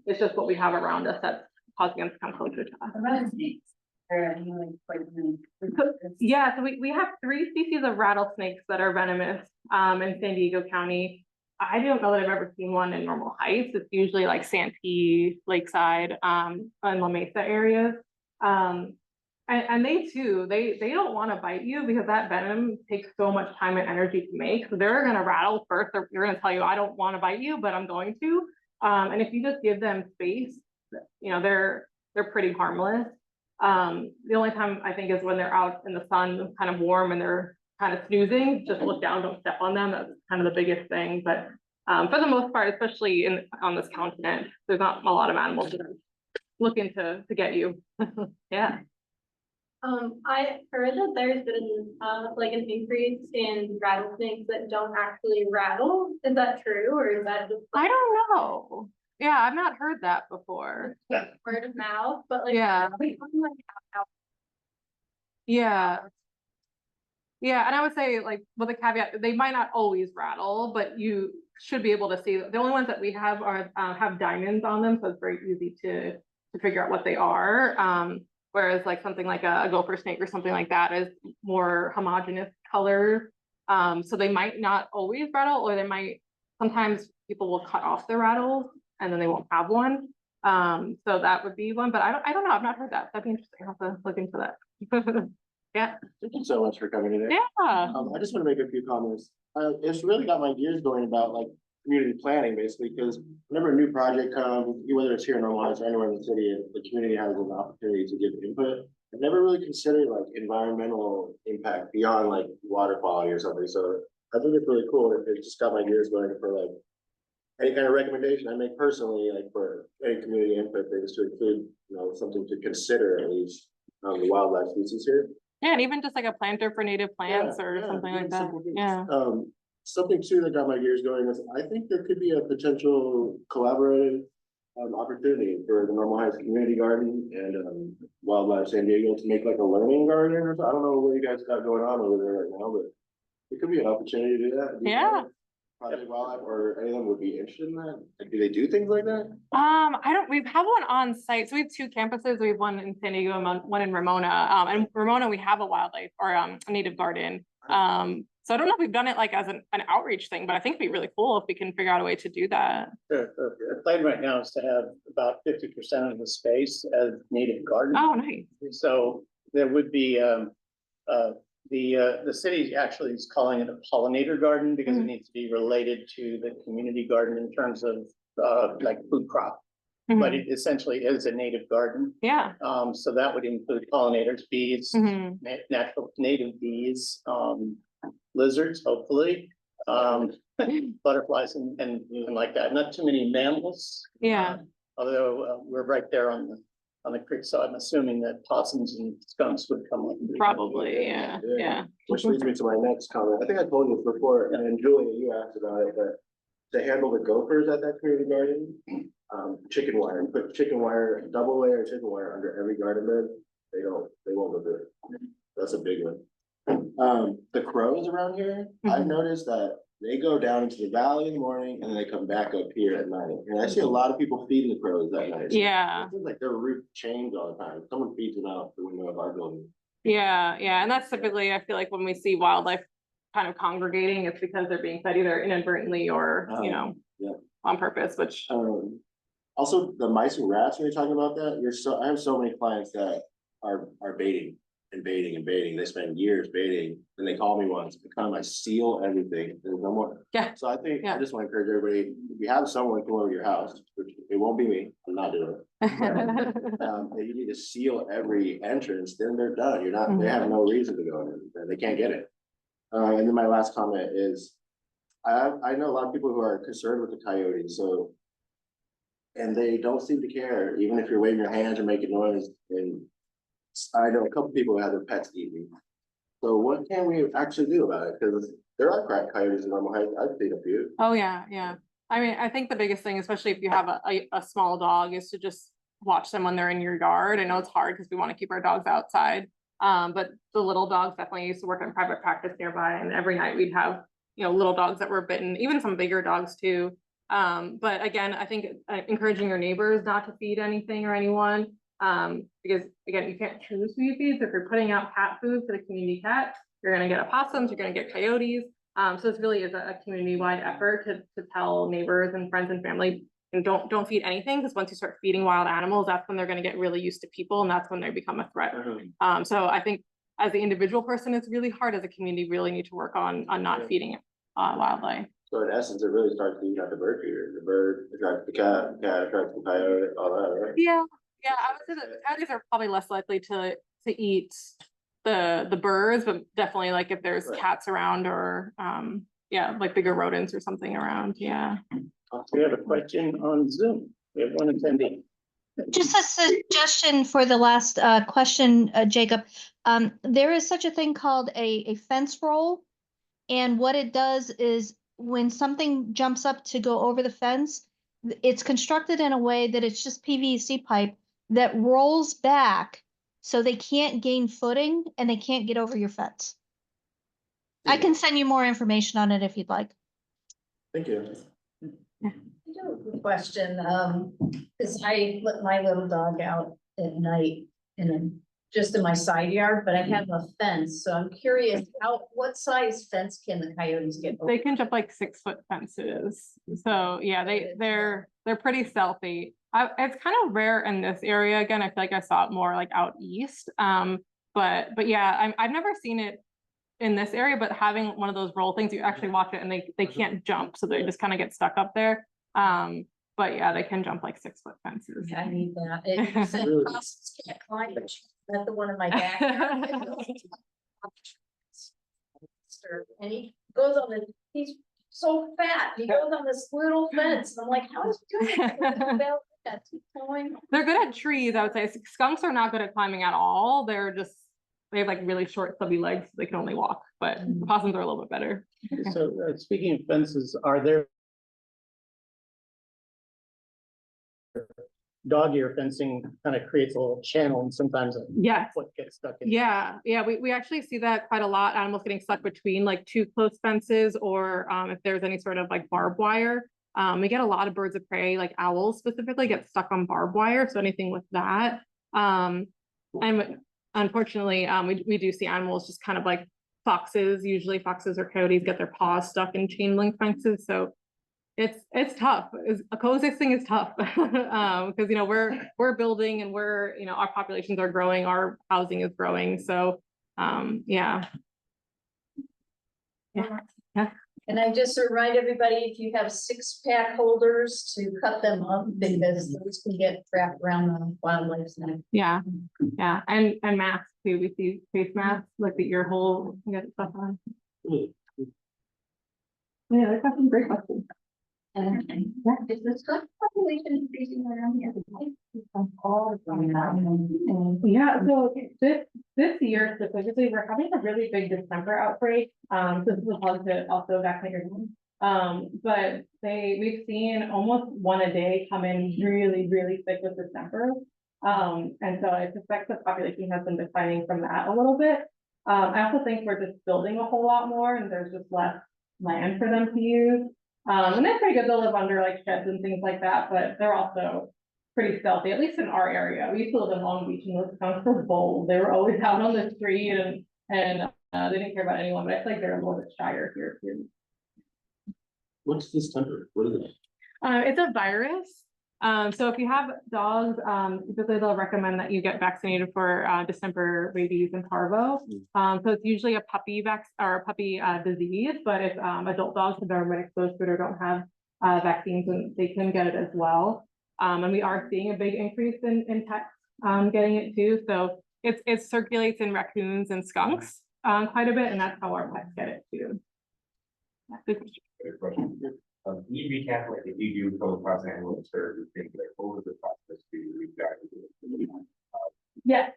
It's just what we have around us that's causing us to come closer to us. Rattlesnakes. Yeah, so we have 3 species of rattlesnakes that are venomous in San Diego County. I don't know that I've ever seen one in Normal Heights. It's usually like Santee, Lakeside, and La Mesa areas. And they too, they don't want to bite you because that venom takes so much time and energy to make. So they're gonna rattle first. They're gonna tell you, I don't want to bite you, but I'm going to. And if you just give them space, they're pretty harmless. The only time I think is when they're out in the sun, kind of warm, and they're kind of snoozing. Just look down, don't step on them. That's kind of the biggest thing. But for the most part, especially on this continent, there's not a lot of animals that are looking to get you. Yeah. I heard that there's been like an increase in rattlesnakes that don't actually rattle. Is that true, or is that just I don't know. Yeah, I've not heard that before. word of mouth? But like, Yeah. Yeah. Yeah, and I would say, like, with a caveat, they might not always rattle, but you should be able to see. The only ones that we have are have diamonds on them, so it's very easy to figure out what they are. Whereas like something like a gopher snake or something like that is more homogeneous color. So they might not always rattle, or they might, sometimes people will cut off their rattles and then they won't have one. So that would be one, but I don't know. I've not heard that. That'd be interesting. I'll have to look into that. Yeah. Thank you so much for coming today. Yeah. I just want to make a few comments. It's really got my gears going about like community planning basically, because whenever a new project comes, whether it's here in Normal Heights or anywhere in the city, and the community has an opportunity to give input. I've never really considered like environmental impact beyond like water quality or something. So I think it's really cool that it just got my gears going for like any kind of recommendation I make personally, like for any community input things to include, something to consider at least the wildlife species here. Yeah, and even just like a planter for native plants or something like that. Yeah. Something too that got my gears going is I think there could be a potential collaborative opportunity for the Normal Heights Community Garden and Wildlife San Diego to make like a learning garden or something. I don't know what you guys got going on over there right now, but it could be an opportunity to do that. Yeah. Project Wildlife or anyone would be interested in that? Like, do they do things like that? We have one on site. So we have 2 campuses. We have one in San Diego and one in Ramona. And Ramona, we have a wildlife or a native garden. So I don't know if we've done it like as an outreach thing, but I think it'd be really cool if we can figure out a way to do that. The plan right now is to have about 50% of the space as native garden. Oh, nice. So there would be, the city actually is calling it a pollinator garden because it needs to be related to the community garden in terms of like food crop. But it essentially is a native garden. Yeah. So that would include pollinators, bees, natural native bees, lizards, hopefully, butterflies and like that. Not too many mammals. Yeah. Although we're right there on on the creek, so I'm assuming that possums and skunks would come up. Probably, yeah. Which leads me to my next comment. I think I told you this before, and then Julia, you asked about it, but to handle the gophers at that community garden, chicken wire, put chicken wire, double layer chicken wire under every garden bed. They won't go through it. That's a big one. The crows around here, I've noticed that they go down into the valley in the morning and then they come back up here at night. And I see a lot of people feeding the crows that night. Yeah. It seems like their roof change all the time. Someone feeds them out the window of our building. Yeah, and that's typically, I feel like when we see wildlife kind of congregating, it's because they're being fed either inadvertently or, Yeah. on purpose, which. Also, the mice and rats, when you're talking about that, I have so many clients that are baiting and baiting and baiting. They spend years baiting, and they call me once, I seal everything, there's no more. Yeah. So I think, Yeah. I just want to encourage everybody, if you have someone come over to your house, which it won't be me, I'm not doing it. If you need to seal every entrance, then they're done, they have no reason to go in, they can't get it. And then my last comment is, I know a lot of people who are concerned with the coyotes, so. And they don't seem to care, even if you're waving your hands or making noise, and I know a couple people who have their pets eating. So what can we actually do about it? Because there are coyotes in Normal Heights, I've seen a few. Oh, yeah. I mean, I think the biggest thing, especially if you have a small dog, is to just watch them when they're in your yard. I know it's hard because we want to keep our dogs outside. But the little dogs, definitely used to work in private practice nearby, and every night we'd have, little dogs that were bitten, even some bigger dogs too. But again, I think encouraging your neighbors not to feed anything or anyone, because again, you can't choose who you feed. So if you're putting out cat food for the community cat, you're going to get opossums, you're going to get coyotes. So this really is a community-wide effort to tell neighbors and friends and family, and don't feed anything, because once you start feeding wild animals, that's when they're going to get really used to people, and that's when they become a threat. So I think as the individual person, it's really hard. As a community, really need to work on not feeding wildlife. So in essence, it really starts to eat out the bird feeder. The bird attracts the cat, attracts the coyote, all that, right? Yeah, I would say that the coyotes are probably less likely to eat the birds, but definitely like if there's cats around or like bigger rodents or something around. Yeah. We have a question on Zoom. We have one attendee. Just a suggestion for the last question, Jacob. There is such a thing called a fence roll. And what it does is when something jumps up to go over the fence, it's constructed in a way that it's just PVC pipe that rolls back so they can't gain footing and they can't get over your fence. I can send you more information on it if you'd like. Thank you. I do have a question, because I let my little dog out at night just in my side yard, but I have a fence, so I'm curious, what size fence can the coyotes get over? They can jump like 6-foot fences. So yeah, they're pretty stealthy. It's kind of rare in this area. Again, I feel like I saw it more like out east. But yeah, I've never seen it in this area, but having one of those roll things, you actually watch it and they can't jump, so they just kind of get stuck up there. But yeah, they can jump like 6-foot fences. Yeah, I need that. It said possums can't climb, but that's the one in my backyard. And he goes on he's so fat, he goes on this little fence, and I'm like, how is he doing it? They're good at trees, I would say. Skunks are not good at climbing at all. They have like really short, stubby legs, so they can only walk, but possums are a little bit better. So speaking of fences, are there dog ear fencing kind of creates a little channel and sometimes a foot gets stuck in? Yeah, we actually see that quite a lot. Animals getting stuck between like two close fences, or if there's any sort of like barbed wire. We get a lot of birds of prey, like owls specifically, get stuck on barbed wire. So anything with that. And unfortunately, we do see animals just kind of like foxes. Usually foxes or coyotes get their paws stuck in chain link fences. So it's tough. Coexisting is tough because we're building and our populations are growing, our housing is growing. So yeah. And I just remind everybody, if you have 6-pack holders, to cut them up because those can get wrapped around the wildlife's neck. Yeah, and masks too. We see face masks, like the ear hole, you get stuff on. Yeah, that's a great question. Is this population increasing around here? Yeah, so this year specifically, we're having a really big distemper outbreak. So this is also vaccinate your home. But we've seen almost one a day come in really, really sick with distemper. And so I suspect the population has been declining from that a little bit. I also think we're just building a whole lot more and there's just less land for them to use. And they're pretty good to live under like sheds and things like that, but they're also pretty stealthy, at least in our area. We used to live in Long Beach and those skunks were bold. They were always out on the street and they didn't care about anyone, but I feel like they're a little bit shyer here too. What's this temper? What is it? It's a virus. So if you have dogs, typically they'll recommend that you get vaccinated for distemper, rabies, and parvo. So it's usually a puppy disease, but if adult dogs have never been exposed to it or don't have vaccines, then they can get it as well. And we are seeing a big increase in pets getting it too. So it circulates in raccoons and skunks quite a bit, and that's how our pets get it too. Good question. Can you recap, like, if you do go across an animal service, things like, what was the process to reach out? Yes.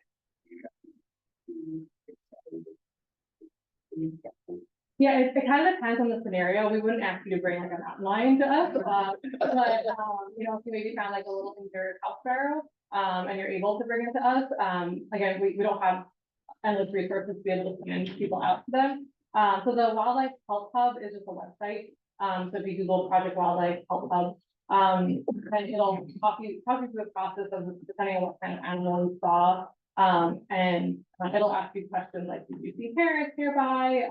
Yeah, it kind of depends on the scenario. We wouldn't ask you to bring like a mountain lion to us, but you know, if you maybe found like a little injured house sparrow, and you're able to bring it to us, again, we don't have endless resources to be able to send people out to them. So the Wildlife Health Hub is just a website. So if you Google Project Wildlife Health Hub, and it'll talk you through the process of depending on what kind of animal you saw. And it'll ask you questions like, did you see parents nearby?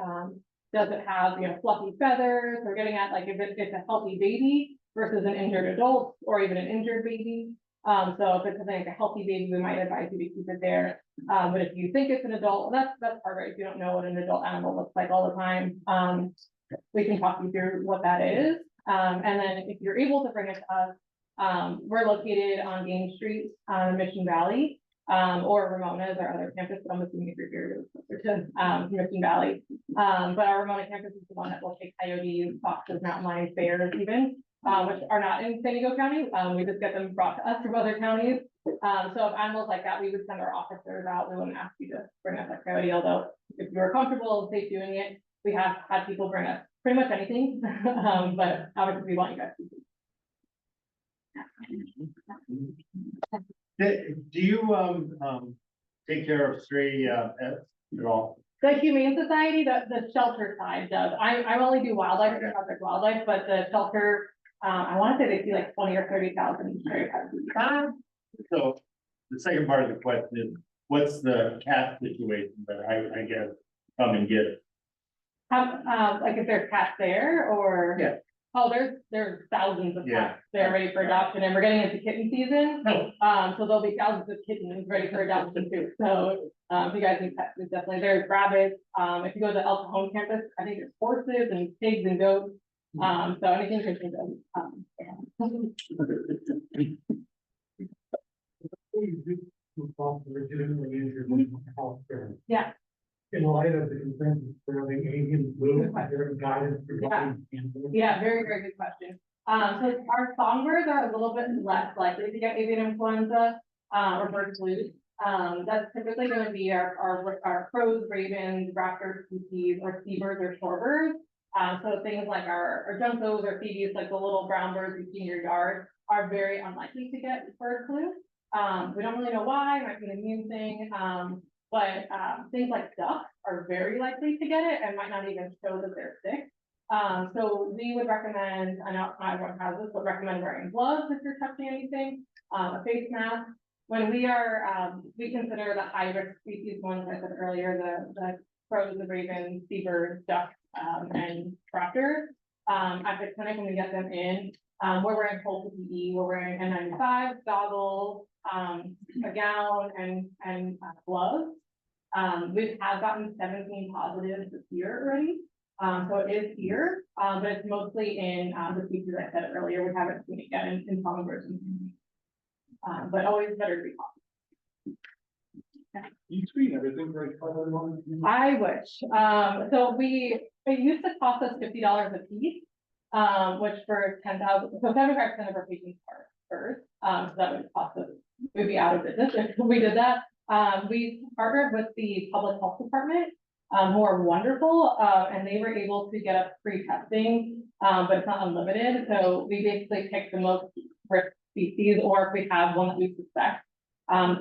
Does it have, you know, fluffy feathers? We're getting at like if it's a healthy baby versus an injured adult or even an injured baby. So if it's like a healthy baby, we might advise you to keep it there. But if you think it's an adult, that's part right. If you don't know what an adult animal looks like all the time, we can talk you through what that is. And then if you're able to bring it to us, we're located on Game Street, Mission Valley, or Ramona is our other campus, but I'm assuming if you're here, you're closer to Mission Valley. But our Ramona campus is the one that will take coyotes, foxes, mountain lions, bears even, which are not in San Diego County. We just get them brought to us from other counties. So if animals like that, we would send our officers out. We wouldn't ask you to bring us a coyote, although if you're comfortable and safe doing it, we have had people bring us pretty much anything, but obviously we want you guys to. Do you take care of stray pets at all? The Humane Society, the shelter side does. I only do wildlife, Project Wildlife, but the shelter, I want to say they see like 20 or 30,000 stray pets. So the second part of the question is, what's the cat situation that I guess come and get? Like if there's cats there or? Yeah. Oh, there's thousands of Yeah. cats that are ready for adoption, and we're getting into kitten season. No. So there'll be thousands of kittens ready for adoption too. So, if you guys need pets, it's definitely, there's rabbits. If you go to the El Cajon campus, I think there's horses and pigs and goats. So anything you can think of. Yeah. In light of the consensus surrounding avian flu, is there guidance regarding? Yeah, very, very good question. So our songbirds are a little bit less likely to get avian influenza, or bird flu. That's typically going to be our crows, ravens, raptors, species, or seabirds or shorebirds. So things like our juncos or phoebes, like the little brown birds you see in your yard, are very unlikely to get bird flu. We don't really know why, it might be an immune thing. But things like ducks are very likely to get it and might not even show that they're sick. So we would recommend, I know not everyone has this, but recommend wearing gloves if you're touching anything, a face mask. When we are, we consider the high risk species ones I said earlier, the crows, the ravens, seabirds, ducks, and raptors. At the clinic when we get them in, we're wearing full PPE, we're wearing N95, goggles, a gown, and gloves. We have gotten 17 positives this year already. So it is here, but it's mostly in the species I said earlier. We haven't seen it yet in songbirds. But always better to be cautious. You screen everything for I wish. So it used to cost us $50 a piece. which for 10,000, so 75% of our patients are first, so that would cost us, we'd be out of business if we did that. We partnered with the public health department, who are wonderful, and they were able to get us free testing, but it's not unlimited, so we basically pick the most risk species, or if we have one that we suspect,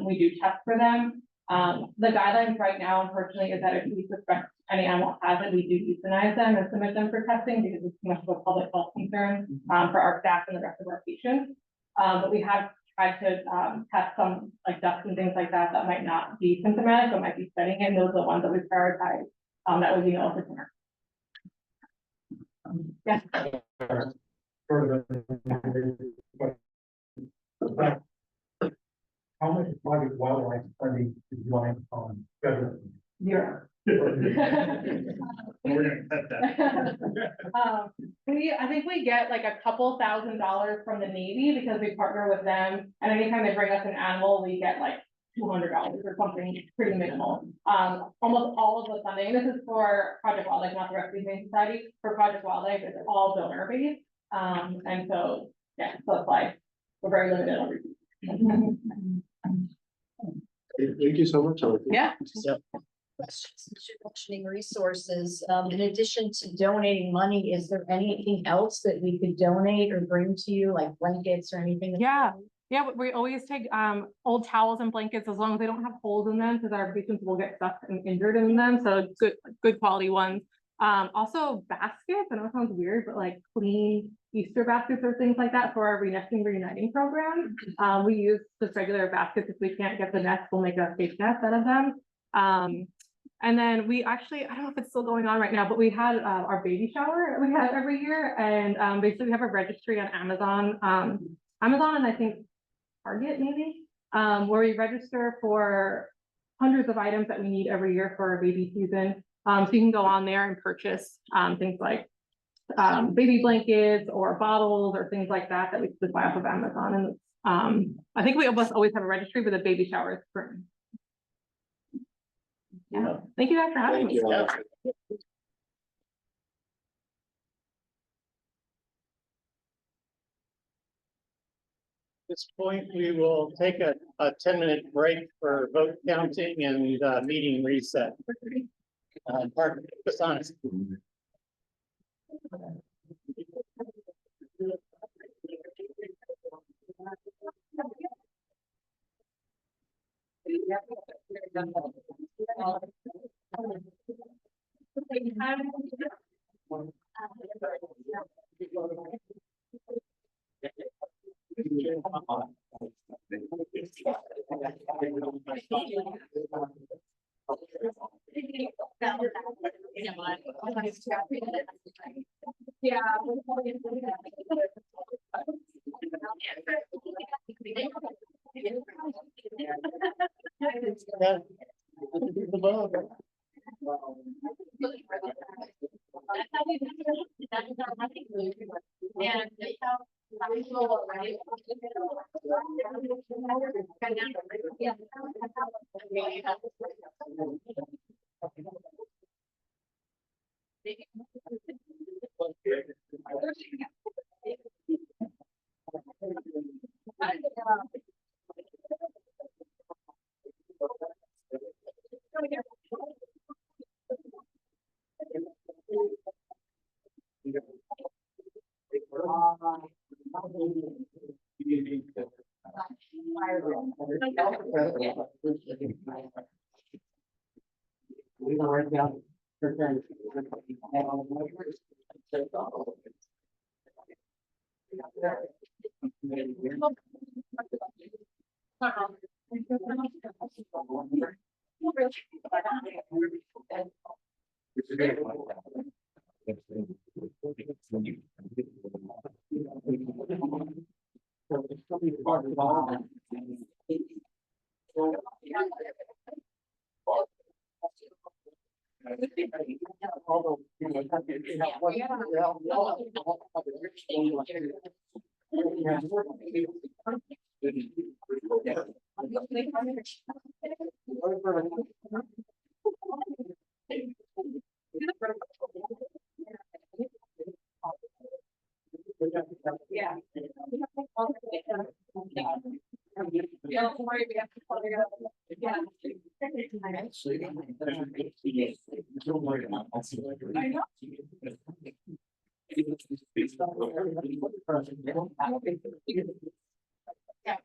we do test for them. The guidelines right now, unfortunately, is that if we suspect any animal has it, we do euthanize them and submit them for testing because it's too much of a public health concern, for our staff and the rest of our patients. But we have tried to, test some like ducks and things like that, that might not be symptomatic, but might be studying it, and those are the ones that we prioritize, that would be no for dinner. Yeah. How much private wildlife study is lying on federal? Zero. We're gonna cut that. I think we get like a couple $1,000s from the Navy because we partner with them, and anytime they bring us an animal, we get like $200 or something pretty minimal. Almost all of the funding, this is for Project Wildlife, not the Rescue Humane Society, for Project Wildlife, it's all donor based. And so, yeah, so it's like, we're very limited on resources. Thank you so much. Yeah. Questions, since you're mentioning resources, in addition to donating money, is there anything else that we could donate or bring to you, like blankets or anything? Yeah. Yeah, but we always take old towels and blankets as long as they don't have holes in them, because our patients will get stuck and injured in them. So good quality ones. Also baskets. I know it sounds weird, but like clean Easter baskets or things like that for our renesting reuniting program. We use just regular baskets. If we can't get the nest, we'll make a fake nest out of them. And then we actually, I don't know if it's still going on right now, but we had our baby shower we had every year, and basically we have a registry on Amazon, and I think Target maybe, where we register for hundreds of items that we need every year for our baby season. So you can go on there and purchase things like baby blankets or bottles or things like that that we could buy off of Amazon. And I think we almost always have a registry, but the baby shower is free. Yeah. Thank you guys for having me. Yeah. At this point, we will take a 10-minute break for vote counting and meeting reset. Pardon, dishonest. Yeah. Yeah. Yeah, don't worry, we have to follow it up. Yeah. I know. Yeah.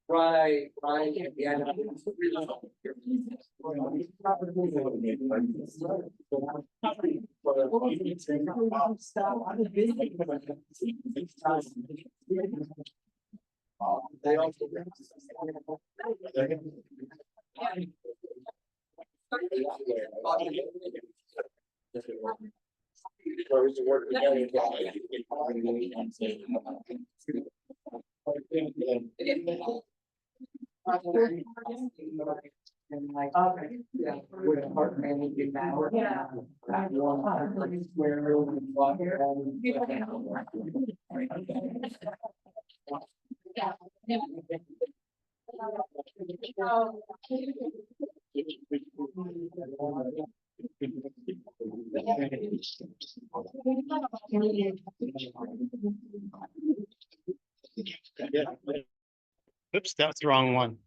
Right, yeah. They also. And like, okay, yeah, with a partner, and we did that. Yeah. That one, like, square, and walk here. Oops, that's the wrong one.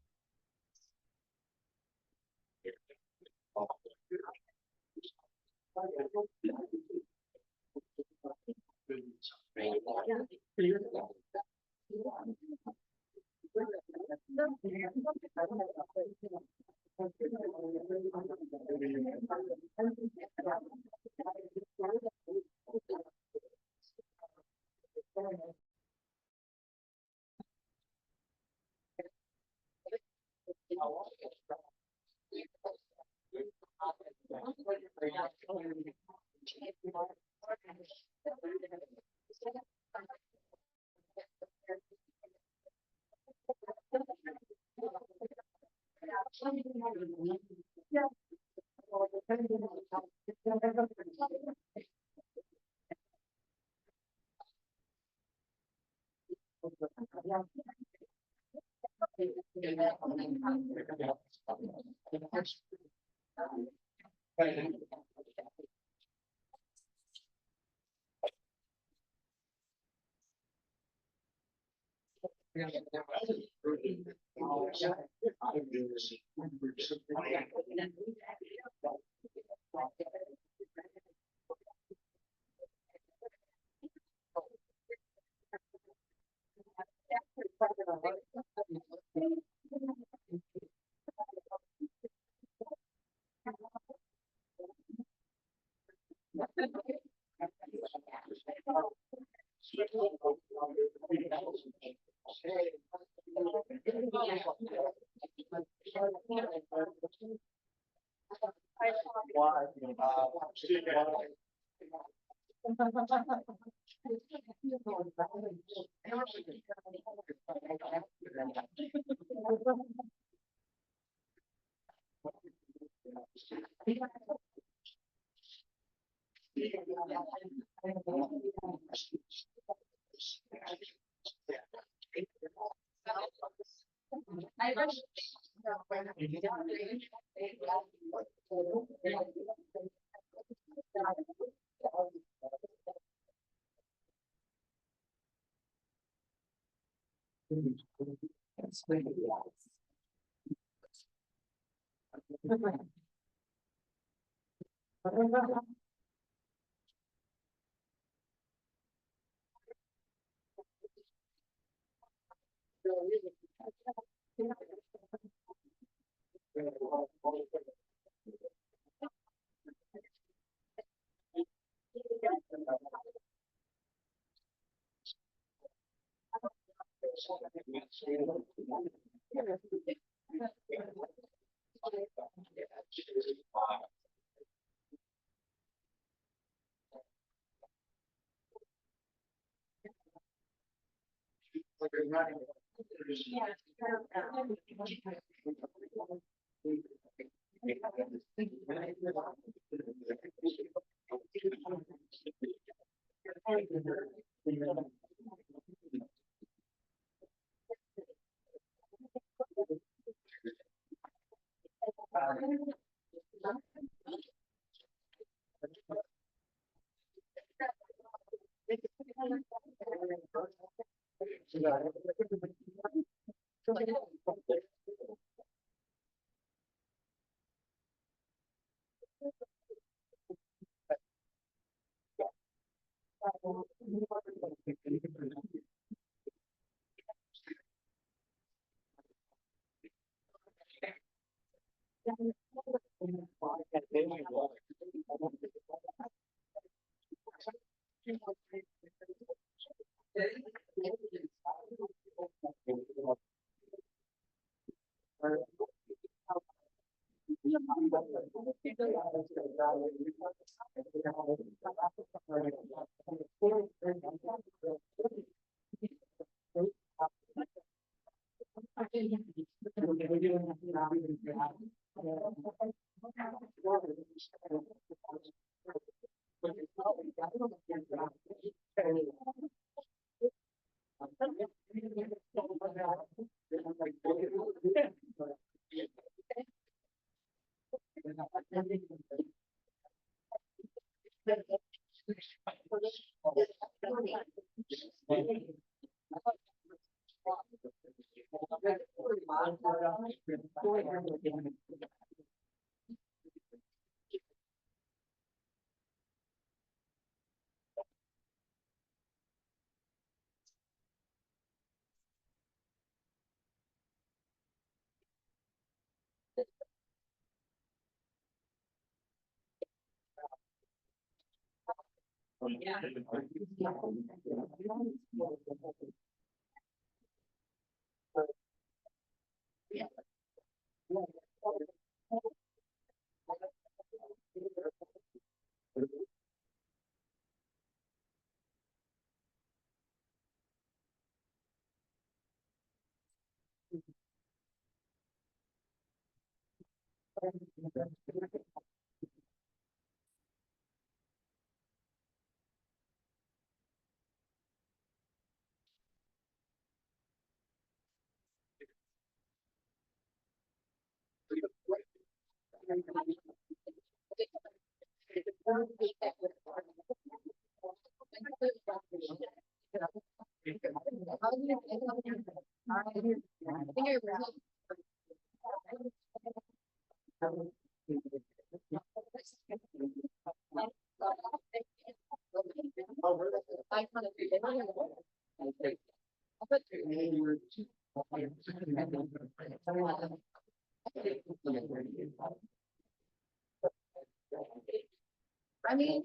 I mean.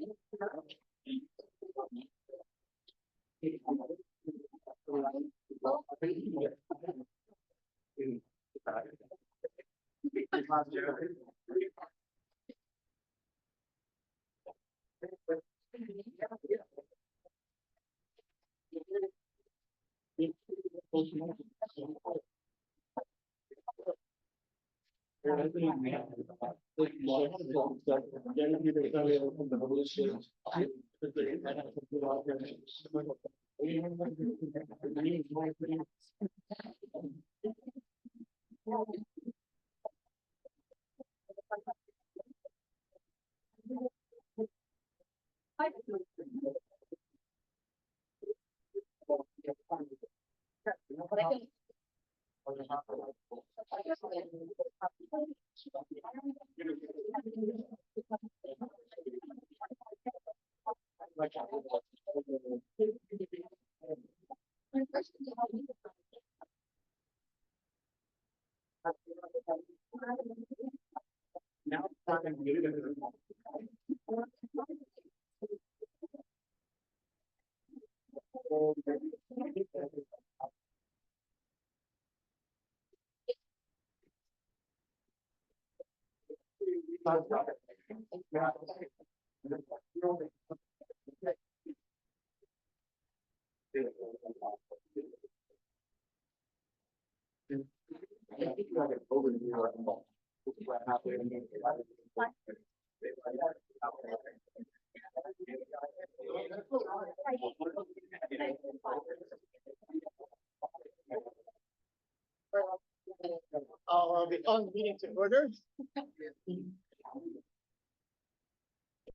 I'll be calling the meeting to order.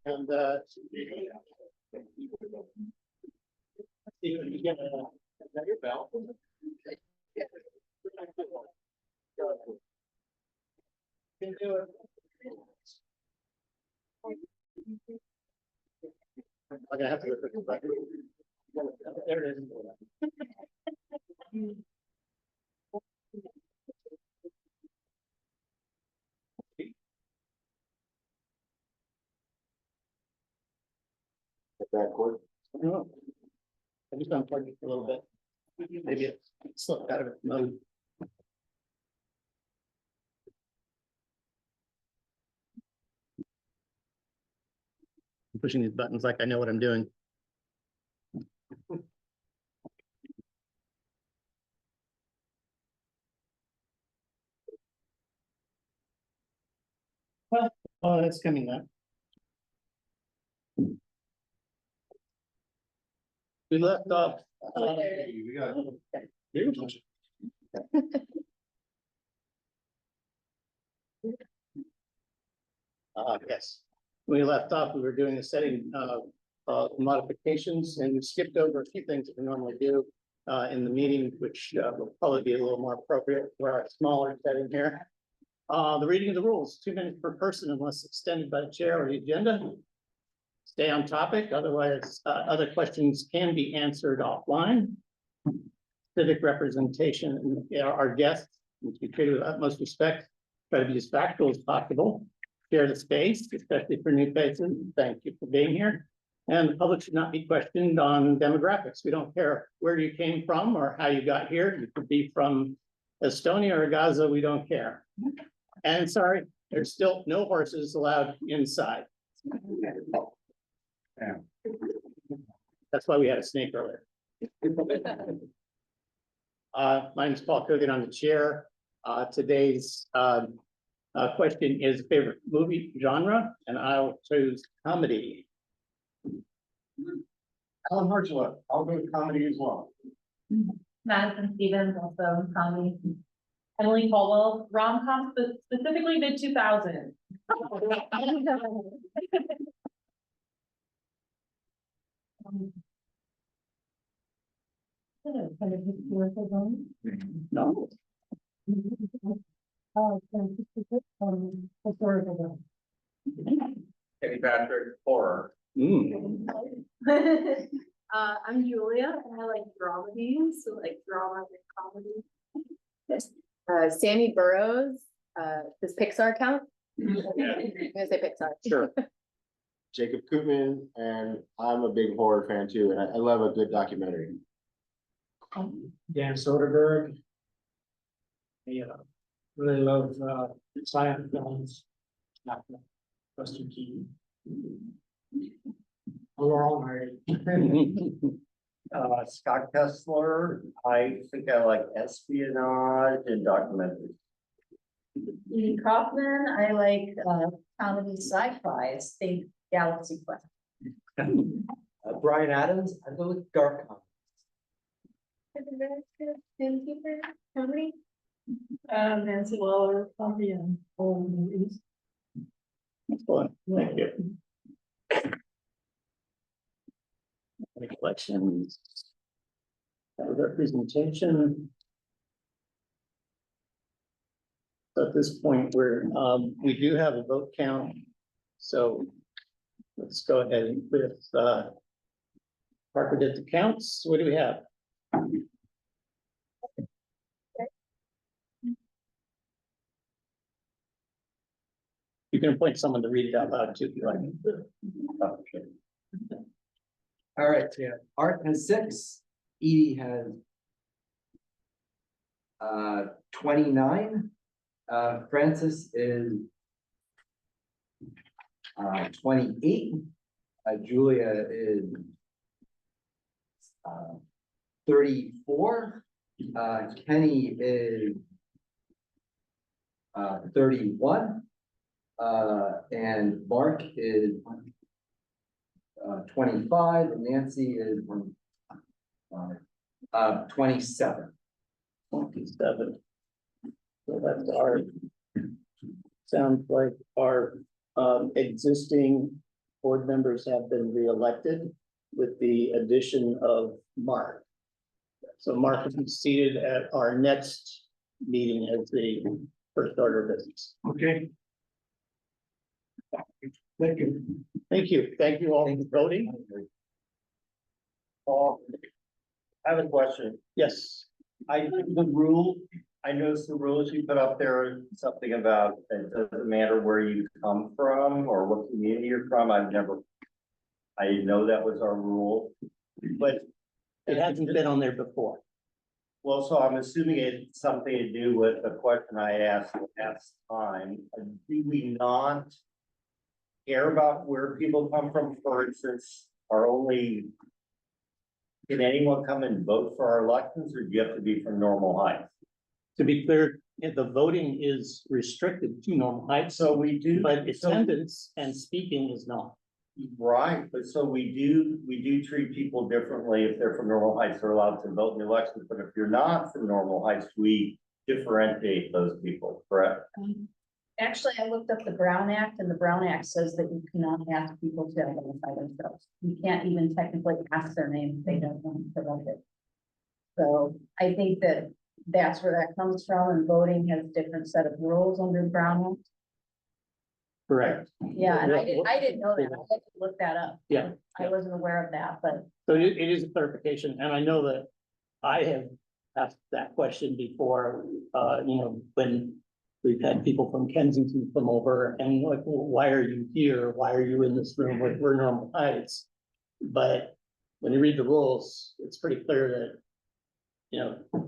And, Stephen, you get is that your bell? Can do it. I'm gonna have to look at the record. There it is. That cord. No. I just unplugged it a little bit. Maybe it slipped out of its mode. I'm pushing these buttons like I know what I'm doing. Well, oh, that's coming up. We left off. We got. Yes, we left off, we were doing a setting modifications and we skipped over a few things that we normally do in the meeting, which will probably be a little more appropriate for our smaller setting here. The reading of the rules, 2 minutes per person unless extended by the chair or the agenda. Stay on topic, otherwise other questions can be answered offline. Civic representation, and our guests must be treated with utmost respect. Try to be as factual as possible. Share the space, especially for new faces. Thank you for being here. And the public should not be questioned on demographics. We don't care where you came from or how you got here. You could be from Estonia or Gaza, we don't care. And sorry, there's still no horses allowed inside. That's why we had a snake earlier. My name is Paul Coogan, I'm the chair. Today's question is favorite movie genre, and I'll choose comedy. Alan Hartzler, I'll go with comedy as well. Madison Stevens, also comedy. Emily Caldwell, rom-com, specifically mid 2000s. No. Kenny Patrick, horror. I'm Julia and I like dramedies, so like drama and comedy. Sammy Burrows, does Pixar count? I'm gonna say Pixar. Sure. Jacob Koopman, and I'm a big horror fan too, and I love a good documentary. Dan Soderbergh. Yeah, really love silent films. Buster Keaton. We're all married. Scott Kessler, I think I like espionage and documentaries. Edie Kaufman, I like comedy sci-fi, Space Galaxy Quest. Brian Adams, I go with dark comedy. Comedy. Nancy Waller, comedy and old movies. Excellent, thank you. Any questions? That was our presentation. So at this point, we do have a vote count. So let's go ahead with Parker did the counts. What do we have? You can appoint someone to read it out loud too, if you like. All right, yeah, Art has 6, Edie has 29, Francis is 28, Julia is 34, Kenny is 31. And Mark is 25, and Nancy is 27. 27. So that's our, sounds like our existing board members have been reelected with the addition of Mark. So Mark will be seated at our next meeting as the first order of business. Okay. Thank you. Thank you. Thank you all for voting. Paul, I have a question. Yes. I noticed the rules you put up there, something about it doesn't matter where you come from or what community you're from. I didn't know that was our rule, but It hasn't been on there before. well, so I'm assuming it's something to do with the question I asked last time. Do we not care about where people come from? For instance, can anyone come and vote for our elections, or do you have to be from Normal Heights? To be clear, the voting is restricted to Normal Heights, So we do. but so- attendance and speaking is not. Right, but so we do treat people differently. If they're from Normal Heights, they're allowed to vote in the elections, but if you're not from Normal Heights, we differentiate those people, correct? Actually, I looked up the Brown Act, and the Brown Act says that you cannot ask people to identify themselves. You can't even technically ask their name if they don't want to provide it. So I think that that's where that comes from, and voting has a different set of rules under the Brown Act. Correct. Yeah, and I didn't know that. I had to look that up. Yeah. I wasn't aware of that, but So it is a clarification, and I know that I have asked that question before, when we've had people from Kensington come over and like, well, why are you here? Why are you in this room? We're Normal Heights. But when you read the rules, it's pretty clear that,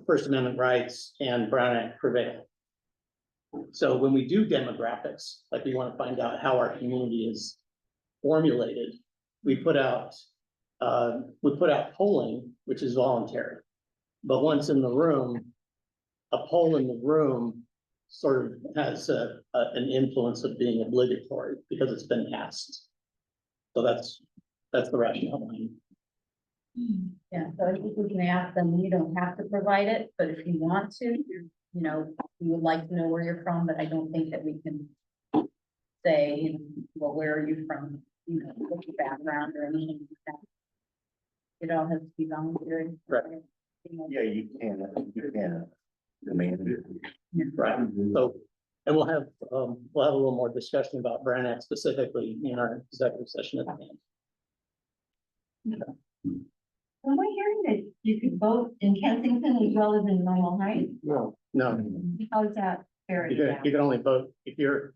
First Amendment rights and Brown Act prevail. So when we do demographics, like we want to find out how our community is formulated, we put out polling, which is voluntary. But once in the room, a poll in the room sort of has an influence of being obligatory because it's been asked. So that's the rationale behind it. yeah, so I think we can ask them, you don't have to provide it, but if you want to, we would like to know where you're from, but I don't think that we can say, well, where are you from? What's your background or anything like that. It all has to be voluntary. Right. Yeah, you can. Demand it. Right, so, and we'll have a little more discussion about Brown Act specifically in our executive session at the end. Am I hearing that you could vote in Kensington as well as in Normal Heights? No, How is that fair? you can only vote if you're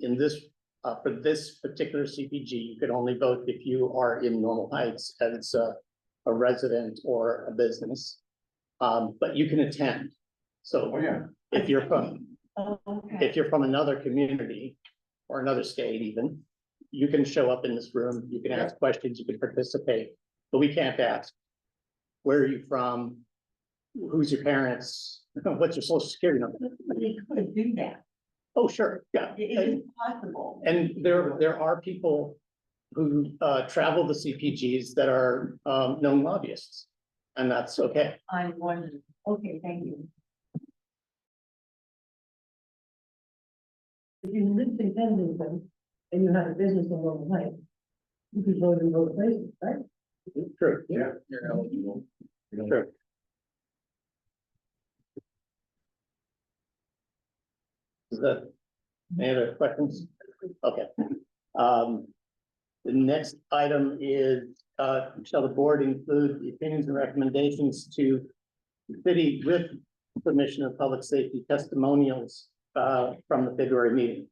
in this, for this particular CPG, you can only vote if you are in Normal Heights as a resident or a business. But you can attend. So if you're from, if you're from another community or another state even, you can show up in this room, you can ask questions, you can participate, but we can't ask, where are you from? Who's your parents? What's your social security number? But they could do that. Oh, sure, yeah. It is possible. And there are people who travel the CPGs that are known lobbyists, and that's okay. I wondered, okay, thank you. If you lived in Kensington and you had a business in Normal Heights, you could vote in both places, right? True. Yeah, you're eligible. True. Is that, any other questions? Okay. The next item is, shall the board include the opinions and recommendations to the city with permission of public safety testimonials from the February meeting?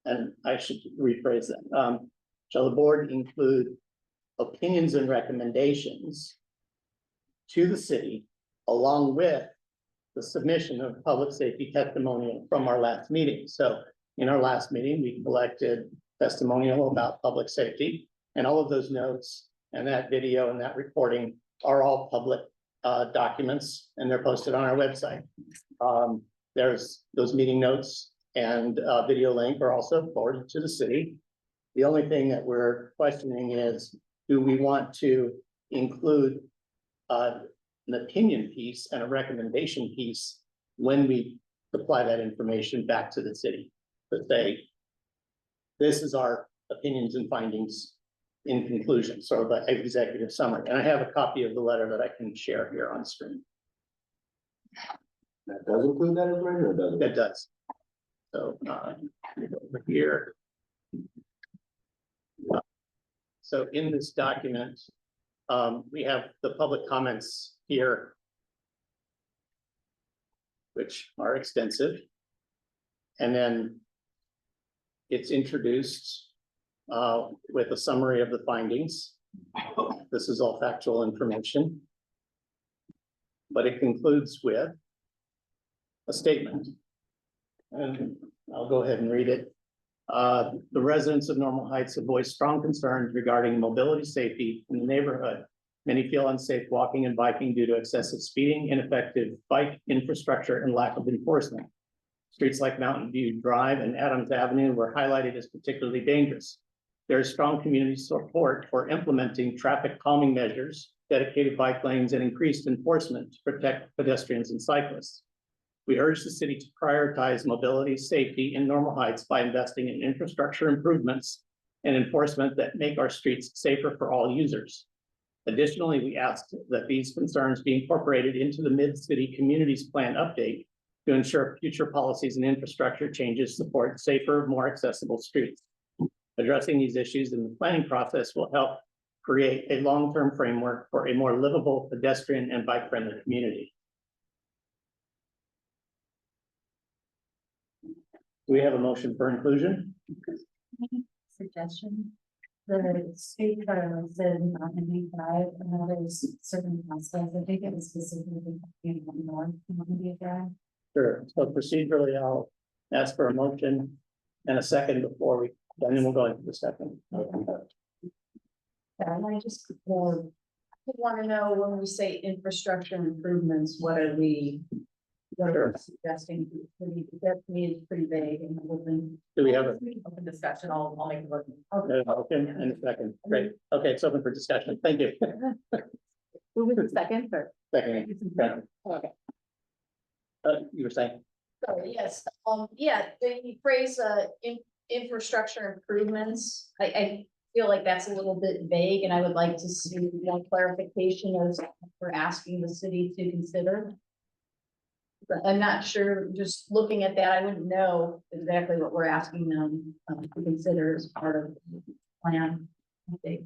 And I should rephrase that. Shall the board include opinions and recommendations to the city along with the submission of public safety testimonial from our last meeting? So in our last meeting, we collected testimonial about public safety, and all of those notes and that video and that recording are all public documents, and they're posted on our website. There's those meeting notes and video link are also forwarded to the city. The only thing that we're questioning is, do we want to include an opinion piece and a recommendation piece when we supply that information back to the city? To say, this is our opinions and findings in conclusion, sort of an executive summary. And I have a copy of the letter that I can share here on screen. That does include that information or doesn't? That does. So, over here. So in this document, we have the public comments here, which are extensive. And then it's introduced with a summary of the findings. This is all factual information. But it concludes with a statement. And I'll go ahead and read it. The residents of Normal Heights have voiced strong concerns regarding mobility safety in the neighborhood. Many feel unsafe walking and biking due to excessive speeding, ineffective bike infrastructure, and lack of enforcement. Streets like Mountain View Drive and Adams Avenue were highlighted as particularly dangerous. There is strong community support for implementing traffic calming measures, dedicated bike lanes, and increased enforcement to protect pedestrians and cyclists. We urge the city to prioritize mobility safety in Normal Heights by investing in infrastructure improvements and enforcement that make our streets safer for all users. Additionally, we ask that these concerns be incorporated into the Mid-City Communities Plan update to ensure future policies and infrastructure changes support safer, more accessible streets. Addressing these issues in the planning process will help create a long-term framework for a more livable, pedestrian, and bike-friendly community. Do we have a motion for inclusion? Suggestion. The state files in NHCPG and others certain concepts, I think it was specifically north Columbia Drive. Sure. So procedurally, I'll ask for a motion and a second before we, then we'll go into the second. Yeah, and I just want to know, when we say infrastructure improvements, what are we suggesting? That to me is pretty vague and open. Do we have a Open discussion, I'll make it work. motion and a second? Great. Okay, it's open for discussion. Thank you. Who was the second or? Second. Okay. You were saying? Sorry, yes, yeah, the phrase, infrastructure improvements, I feel like that's a little bit vague, and I would like to see more clarification as we're asking the city to consider. But I'm not sure, just looking at that, I wouldn't know exactly what we're asking them to consider as part of the plan. I think.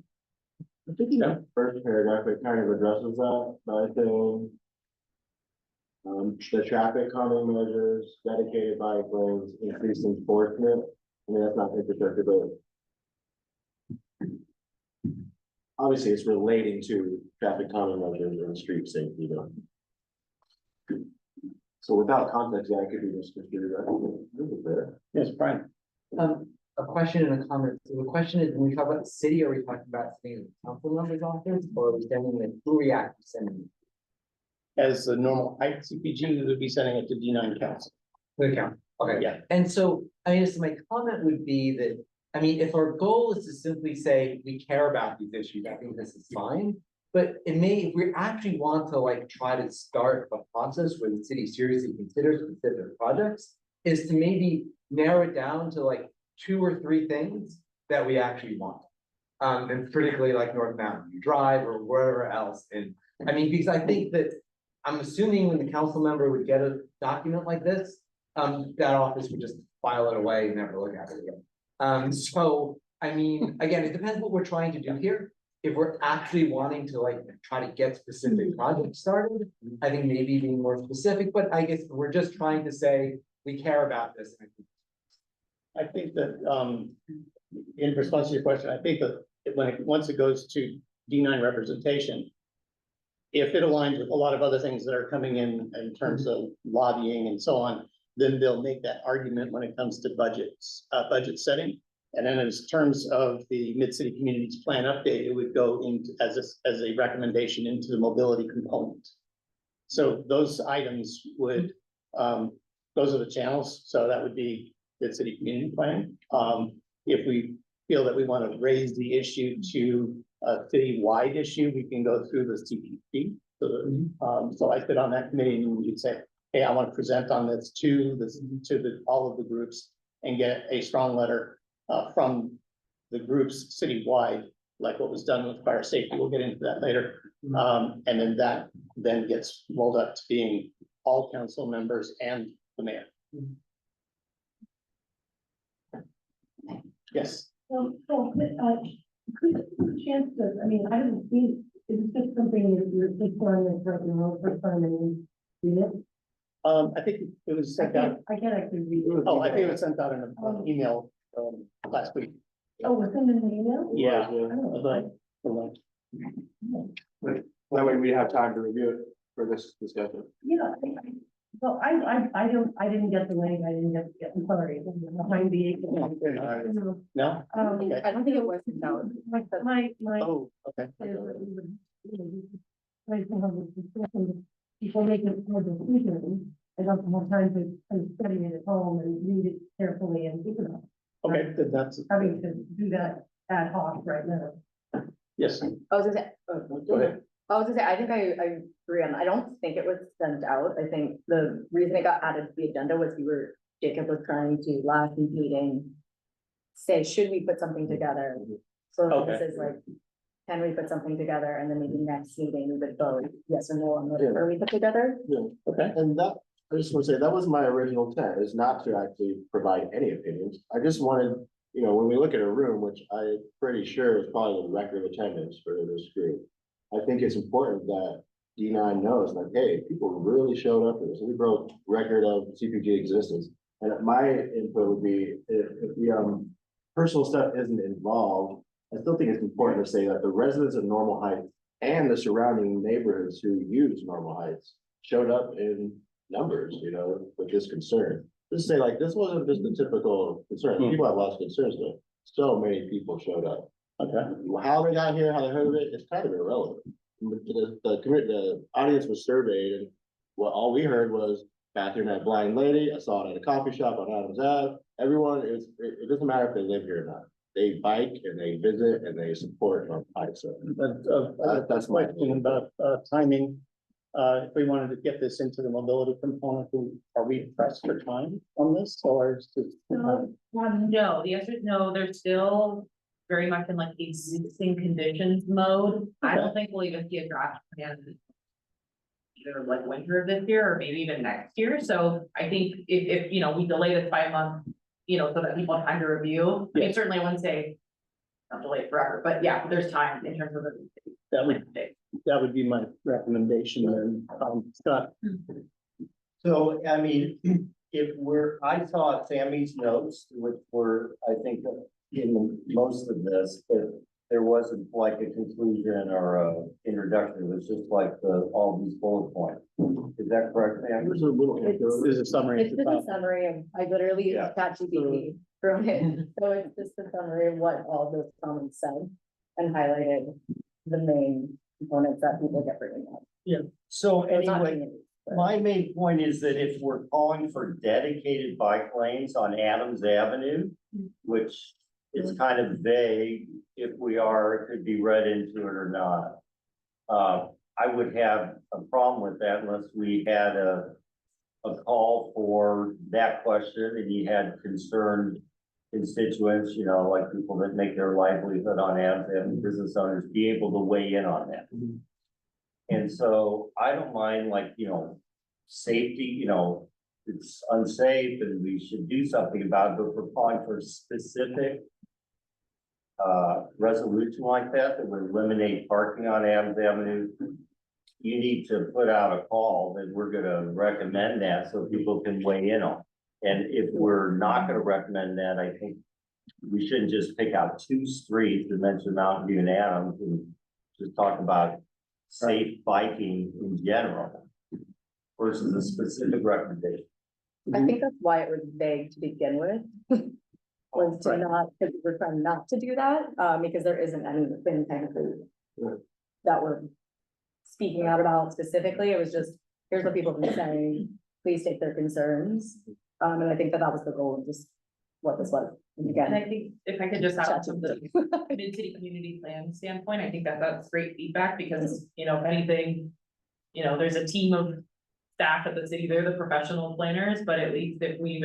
I think in that first paragraph, it kind of addresses that by saying the traffic calming measures, dedicated bike lanes, increased enforcement. I mean, that's not infrastructure, but obviously it's relating to traffic calming measures and street safety. So without context, yeah, it could be misconstrued. Yes, Brian. A question and a comment. So the question is, when we talk about the city, are we talking about sending the council members office, or are we sending it, who we actually sending? As the Normal Heights CPG, we would be sending it to D9 Council. The council, okay. Yeah. And so, I mean, so my comment would be that, I mean, if our goal is to simply say, we care about these issues, I think this is fine. But it may, if we actually want to like try to start a process where the city seriously considers specific projects, is to maybe narrow it down to like 2 or 3 things that we actually want. And particularly like North Mountain View Drive or wherever else. And I mean, because I think that, I'm assuming when the council member would get a document like this, that office would just file it away and never look at it again. So, I mean, again, it depends what we're trying to do here. If we're actually wanting to like try to get specific projects started, I think maybe being more specific, but I guess we're just trying to say, we care about this. I think that, in response to your question, I think that once it goes to D9 representation, if it aligns with a lot of other things that are coming in terms of lobbying and so on, then they'll make that argument when it comes to budgets, budget setting. And then in terms of the Mid-City Communities Plan update, it would go into as a recommendation into the mobility component. So those items would, those are the channels, so that would be the city community plan. If we feel that we want to raise the issue to a citywide issue, we can go through the CPG. So I sit on that committee and you'd say, hey, I want to present on this to all of the groups and get a strong letter from the groups citywide, like what was done with fire safety. We'll get into that later. And then that then gets rolled up to being all council members and the mayor. Yes. Chance to, I mean, I haven't seen, is this just something you're just going this right now, first time and you it? I think it was sent out. I can't actually read it. Oh, I think it was sent out in an email last week. Oh, was it in an email? Yeah. Oh, That way we have time to review it for this discussion. yeah. Well, I didn't get the link, I'm sorry, behind the. eight ball. No? Okay. I don't think it was sent out. My. Oh, okay. People make it more decisions, I don't have time to kind of study it at home and read it carefully and think about it. Okay, then that's, Having to do that ad hoc right now. yes, I was gonna say, go ahead. I was gonna say, I think I agree on, I don't think it was sent out. I think the reason it got added to the agenda was Jacob was trying to last meeting say, should we put something together? So this Okay. is like, can we put something together? And then maybe next meeting we would vote yes or no on whatever we put together. Okay. And that, I just want to say, that was my original intent, is not to actually provide any opinions. I just wanted, you know, when we look at a room, which I'm pretty sure is probably the record attendance for this group, I think it's important that D9 knows, like, hey, people really showed up for this. We broke record of CPG existence. And my input would be, if the personal stuff isn't involved, I still think it's important to say that the residents of Normal Heights and the surrounding neighborhoods who use Normal Heights showed up in numbers, you know, with this concern. Just say like, this wasn't just a typical concern. People have lots of concerns, but so many people showed up. Okay. How they got here, how they heard of it, it's kind of irrelevant. The audience was surveyed, and what all we heard was bathroom at Blind Lady. I saw it at a coffee shop on Adams Ave. Everyone is, it doesn't matter if they live here or not. They bike and they visit and they support North Heights. So That's my question about timing. If we wanted to get this into the mobility component, are we pressed for time on this or is this? No, the answer is no, they're still very much in like the existing conditions mode. I don't think we'll even see a draft plan either like winter of this year or maybe even next year. So I think if you know, we delay this by a month, you know, so that people have time to review. I mean, certainly I wouldn't say not delay it forever, but yeah, there's time in terms of the. That would be my recommendation then, Scott. So, I mean, I saw Sammy's notes, which were, I think, in most of this, but there wasn't like a conclusion or a introduction, it was just like all these bullet points. Is that correct, Sam? There's a little, There's a summary. It's just a summary of, I literally Yeah. ChatGPT from it. So it's just a summary of what all those comments said and highlighted the main components that people get bringing up. So It's not anyway, many, but- my main point is that if we're calling for dedicated bike lanes on Adams Avenue, which is kind of vague, if we are, it could be read into it or not. I would have a problem with that unless we had a call for that question and you had concerned constituents, you know, like people that make their livelihood on Adams Avenue, business owners, be able to weigh in on that. And so I don't mind, like, you know, safety, you know, it's unsafe and we should do something about it, but if we're calling for specific resolution like that would eliminate parking on Adams Avenue, you need to put out a call that we're gonna recommend that so people can weigh in on. And if we're not gonna recommend that, I think we shouldn't just pick out two streets and mention Mountain View and Adams and just talk about safe biking in general versus a specific recommendation. I think that's why it was vague to begin with. Was to not, because we're trying not to do that, because there isn't anything technically that we're speaking out about specifically. It was just here's what people can say, please take their concerns. And I think that that was the goal of just what this was. And And I again, think if I could just add from the mid-city community plan standpoint, I think that that's great feedback because, you know, if anything, you know, there's a team of staff at the city, they're the professional planners, but at least if we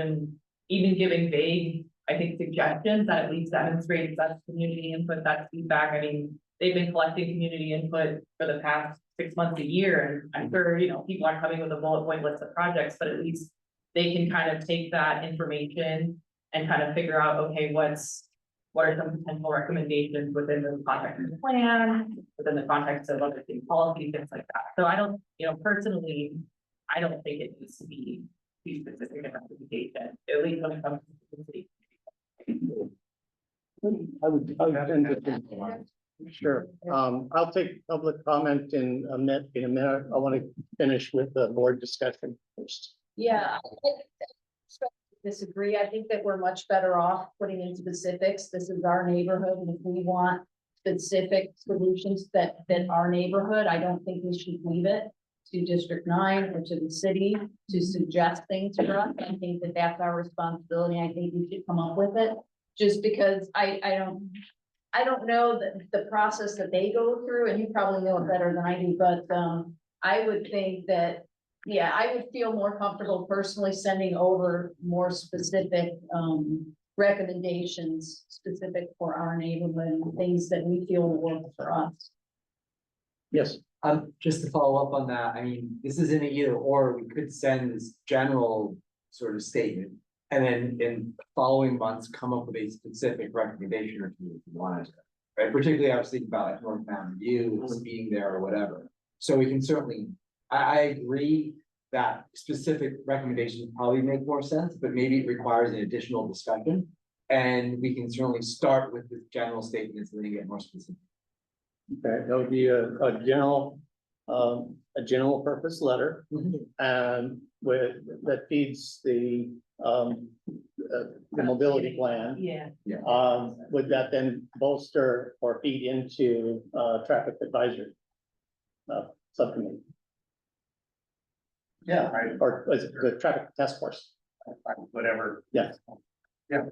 even giving vague, I think, suggestions that at least demonstrates that's community input, that's feedback. I mean, they've been collecting community input for the past 6 months, a year, and I'm sure, you know, people are coming with a bullet point list of projects, but at least they can kind of take that information and kind of figure out, okay, what are some potential recommendations within the context of the plan, within the context of other city policy, things like that. So I don't, you know, personally, I don't think it needs to be too specific in representation, at least when it comes to the city. I would tend to think. Sure, I'll take public comment in a minute. I want to finish with the board discussion first. Yeah. I disagree. I think that we're much better off putting in specifics. This is our neighborhood, and if we want specific solutions that fit our neighborhood, I don't think we should leave it to District 9 or to the city to suggest things for us. I think that that's our responsibility. I think we should come up with it, just because I don't know the process that they go through, and you probably know it better than I do, but I would think that, yeah, I would feel more comfortable personally sending over more specific recommendations specific for our neighborhood and things that we feel will work for us. Yes, Just to follow up on that, I mean, this isn't an either or, we could send this general sort of statement. And then in following months, come up with a specific recommendation or two if you wanted to, right? Particularly I was thinking about like North Mountain View, being there or whatever. So we can certainly, I agree that specific recommendations probably make more sense, but maybe it requires an additional discussion. And we can certainly start with the general statements and then get more specific. okay, that would be a general purpose letter. With, that feeds the mobility plan. Yeah. Would that then bolster or feed into, traffic advisory? Subcommittee, Yeah, or is it the traffic task force? whatever. Yes. Yeah.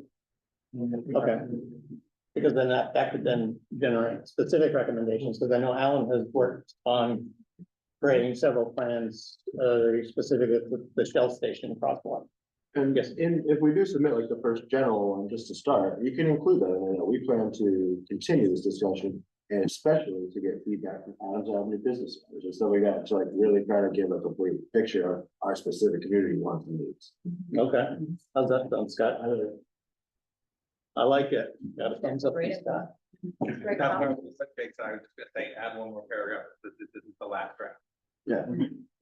Okay. Because then that could then generate specific recommendations, because I know Alan has worked on creating several plans, specific with the Shell station crosswalk. And yes, if we do submit like the first general one, just to start, you can include that, in there. We plan to continue this discussion. And especially to get feedback from Adams Avenue business owners, and so we got to like really try to give a complete picture of our specific community wants and needs. Okay, how's that sound, Scott? I like it. Got a thumbs up from Scott. Great Now, comment. Jake, so I was just gonna say, add one more paragraph, this is the last draft. Yeah.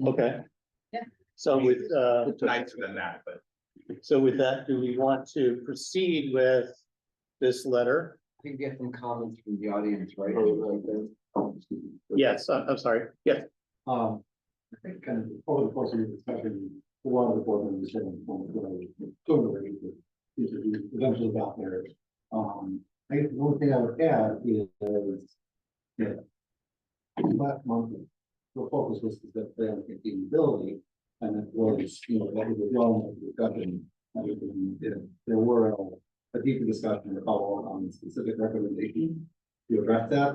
Okay. Yeah. So with, It's nicer than that, but. so with that, do we want to proceed with this letter? I can get some comments from the audience, right? Yes, I'm sorry. Yes, I think kind of over the course of the discussion, one of the board members said, eventually got there. I guess one thing I would add is, yeah, last month, the focus was specifically on sustainability, and it was, you know, that was a long discussion. There were a deeper discussion to follow on specific recommendations to address that,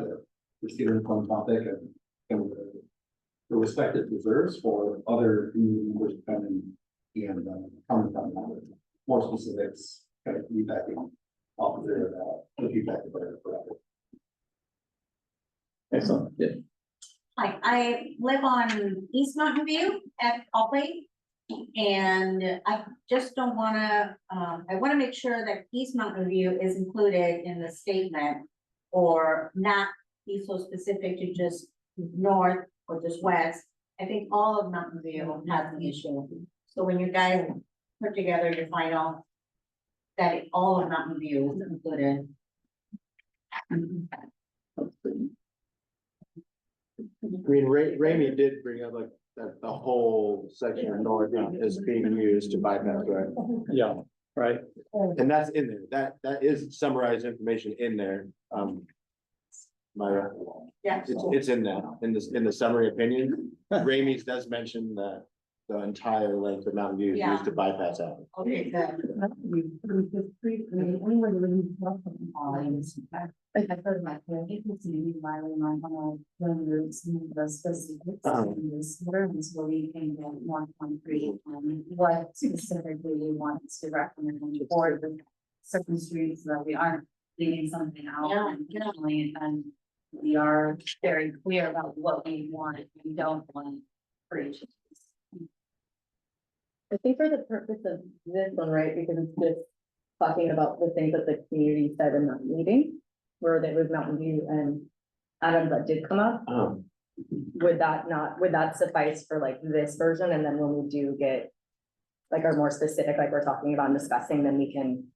considering one topic and the respective reserves for other community members to come in and comment on that. More specifics, kind of feedbacking off of their feedback. excellent. Yeah. Hi, I live on East Mountain View at Alway. And I just don't wanna, I wanna make sure that East Mountain View is included in the statement. Or not be so specific to just north or just west. I think all of Mountain View has an issue. So when you guys put together your final, that all of Mountain View is included. I mean, Ramey did bring up like that the whole section of north is being used to bypass, right? Yeah, right. And that's in there. That is summarized information in there. My, Yeah. it's in the summary opinion. Ramey's does mention that the entire length of Mountain View is used to bypass out. Okay, Like I heard about, I think it's maybe Miley might wanna run routes and the specifics in this room, so we can get more concrete on what specifically we want to recommend for the certain streets, so that we aren't leaving something out intentionally, and we are very clear about what we want, and we don't want for each of these. I think for the purpose of this one, right, because it's just talking about the things that the community said in that meeting, where there was Mountain View and Adams that did come up, would that suffice for like this version? And then when we do get like our more specific, like we're talking about and discussing, then we can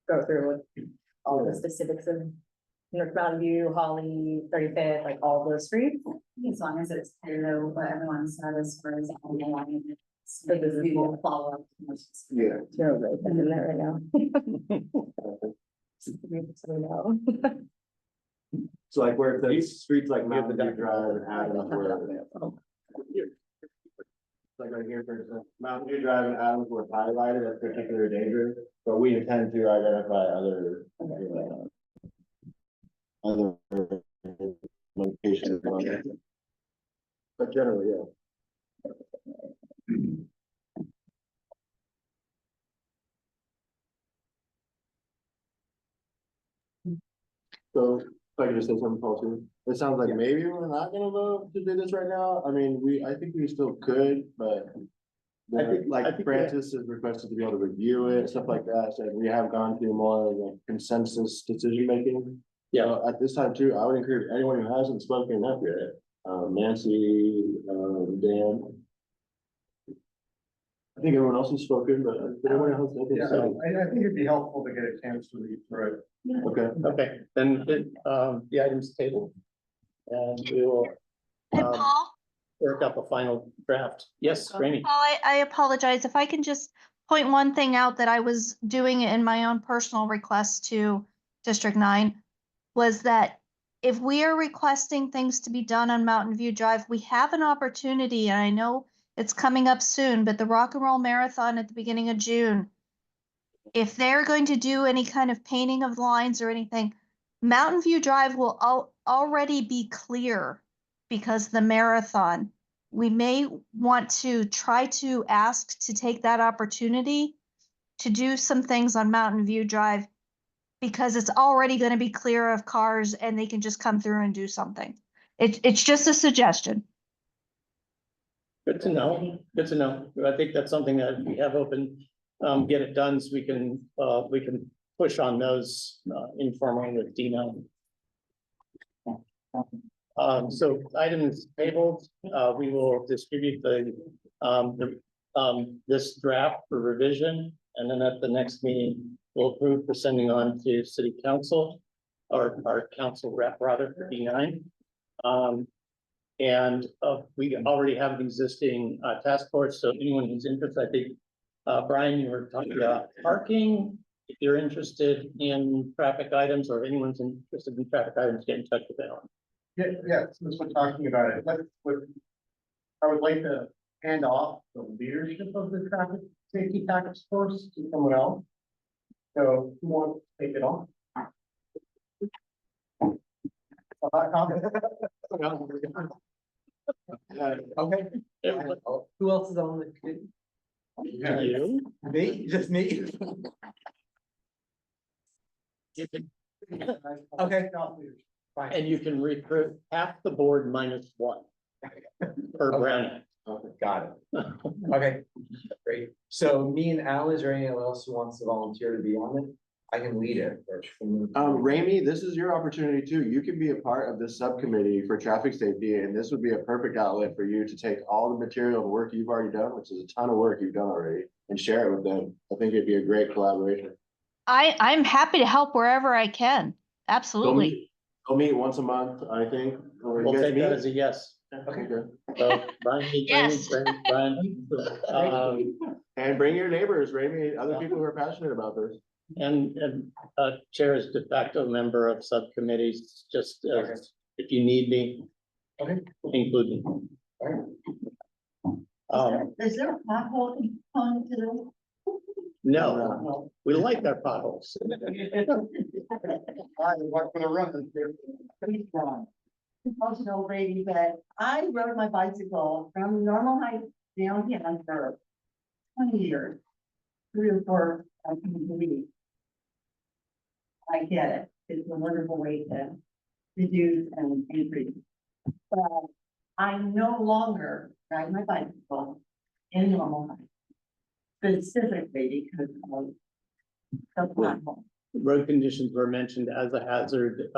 go through with all the specifics of North Mountain View, Holly, 35th, like all those streets. As long as it's clear what everyone said as far as all the line. So this is will follow up. Yeah. You're right, that's in there right now. So we know. So like where the streets like Mountain View Drive and Adams were. Like right here, for instance, Mountain View Drive and Adams were highlighted as particularly dangerous, but we intend to identify other. Other locations. But generally, yeah. So, if I could just say something, Paul, too. It sounds like maybe we're not gonna vote to do this right now. I mean, I think we still could, but. I think Francis has requested to be able to review it, stuff like that, so we have gone through more like consensus decision making. Yeah, at this time too, I would encourage anyone who hasn't spoken up yet, Nancy, Dan. I think everyone else has spoken, but everyone else, I think so. I think it'd be helpful to get a chance to read through it. Okay, then, the item's tabled. And we will, Hey, Paul? work up a final draft. Yes, Rainey. Paul, I apologize. If I can just point one thing out that I was doing in my own personal request to District 9 was that if we are requesting things to be done on Mountain View Drive, we have an opportunity, and I know it's coming up soon, but the Rock and Roll Marathon at the beginning of June, if they're going to do any kind of painting of lines or anything, Mountain View Drive will already be clear because the marathon. We may want to try to ask to take that opportunity to do some things on Mountain View Drive because it's already going to be clear of cars and they can just come through and do something. It's just a suggestion. Good to know, good to know. I think that's something that we have open, get it done so we can push on those, informally with Dina. So items tabled, we will distribute this draft for revision, and then at the next meeting, we'll approve for sending on to city council, or our council rep rather, for D9. We already have an existing task force, so anyone who's interested, I think, Brian, you were talking about parking. If you're interested in traffic items, or if anyone's interested in traffic items, get in touch with Alan. Yeah, since we're talking about it, I would like to hand off the leadership of the traffic safety task force to someone else. So who wants to take it on? Okay. Who else is on the committee? You? Me, just me? You can, Okay. Fine. and you can recruit half the board minus one per Brownie. Okay, got it. Okay, great. So me and Al, is there anyone else who wants to volunteer to be on it? I can lead it. Ramey, this is your opportunity too. You can be a part of this subcommittee for traffic safety, and this would be a perfect outlet for you to take all the material and work you've already done, which is a ton of work you've done already, and share it with them. I think it'd be a great collaboration. I'm happy to help wherever I can. Absolutely. We'll meet once a month, I think. We'll take that as a yes. Okay, good. So Brian, Yes. Brian, And bring your neighbors, Ramey, other people who are passionate about this. and chair is de facto member of subcommittees, just as if you need me, Okay. include me. Is there a pothole component to this? No, we like our potholes. I walk for the run. Please don't. Emotional Brady, but I rode my bicycle from Normal Heights downtown for 20 years. 3 or 4 times a week. I get it. It's a wonderful way to reduce and increase. But I no longer ride my bicycle in Normal Heights. Specifically because of the pothole. Road conditions were mentioned as a hazard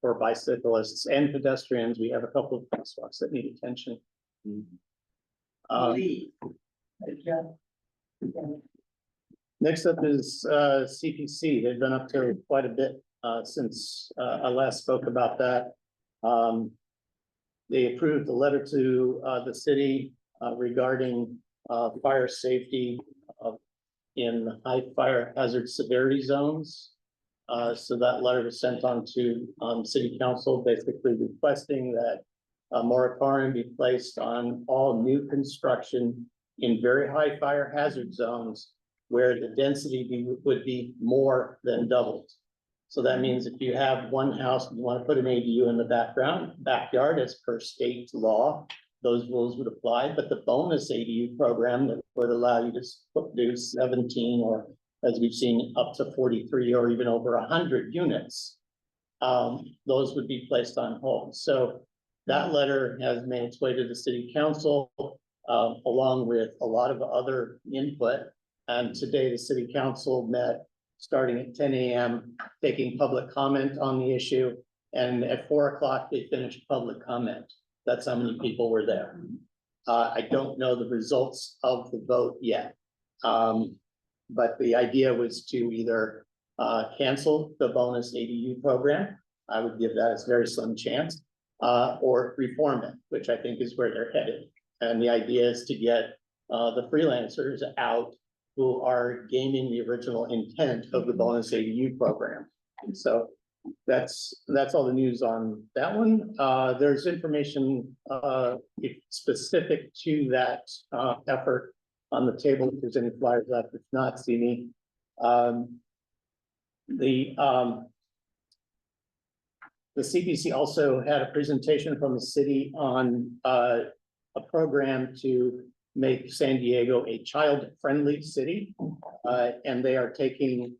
for bicyclists and pedestrians. We have a couple of crosswalks that need attention. Please. Next up is CPC. They've been up to quite a bit since I last spoke about that. They approved the letter to the city regarding fire safety in high fire hazard severity zones. So that letter was sent on to city council, basically requesting that a moratorium be placed on all new construction in very high fire hazard zones where the density would be more than doubled. So that means if you have one house, and you want to put an ADU in the backyard as per state law, those rules would apply, but the bonus ADU program that would allow you to do 17 or, as we've seen, up to 43 or even over 100 units, those would be placed on hold. So that letter has made its way to the city council, along with a lot of other input. And today the city council met starting at 10 a.m., taking public comment on the issue. And at 4 o'clock, they finished public comment. That's how many people were there. I don't know the results of the vote yet. But the idea was to either cancel the bonus ADU program. I would give that a very slim chance, or reform it, which I think is where they're headed. And the idea is to get the freelancers out who are gaming the original intent of the bonus ADU program. And so that's all the news on that one. There's information specific to that effort on the table. If there's any flyers left, if not, see me. The CPC also had a presentation from the city on a program to make San Diego a child-friendly city. And they are taking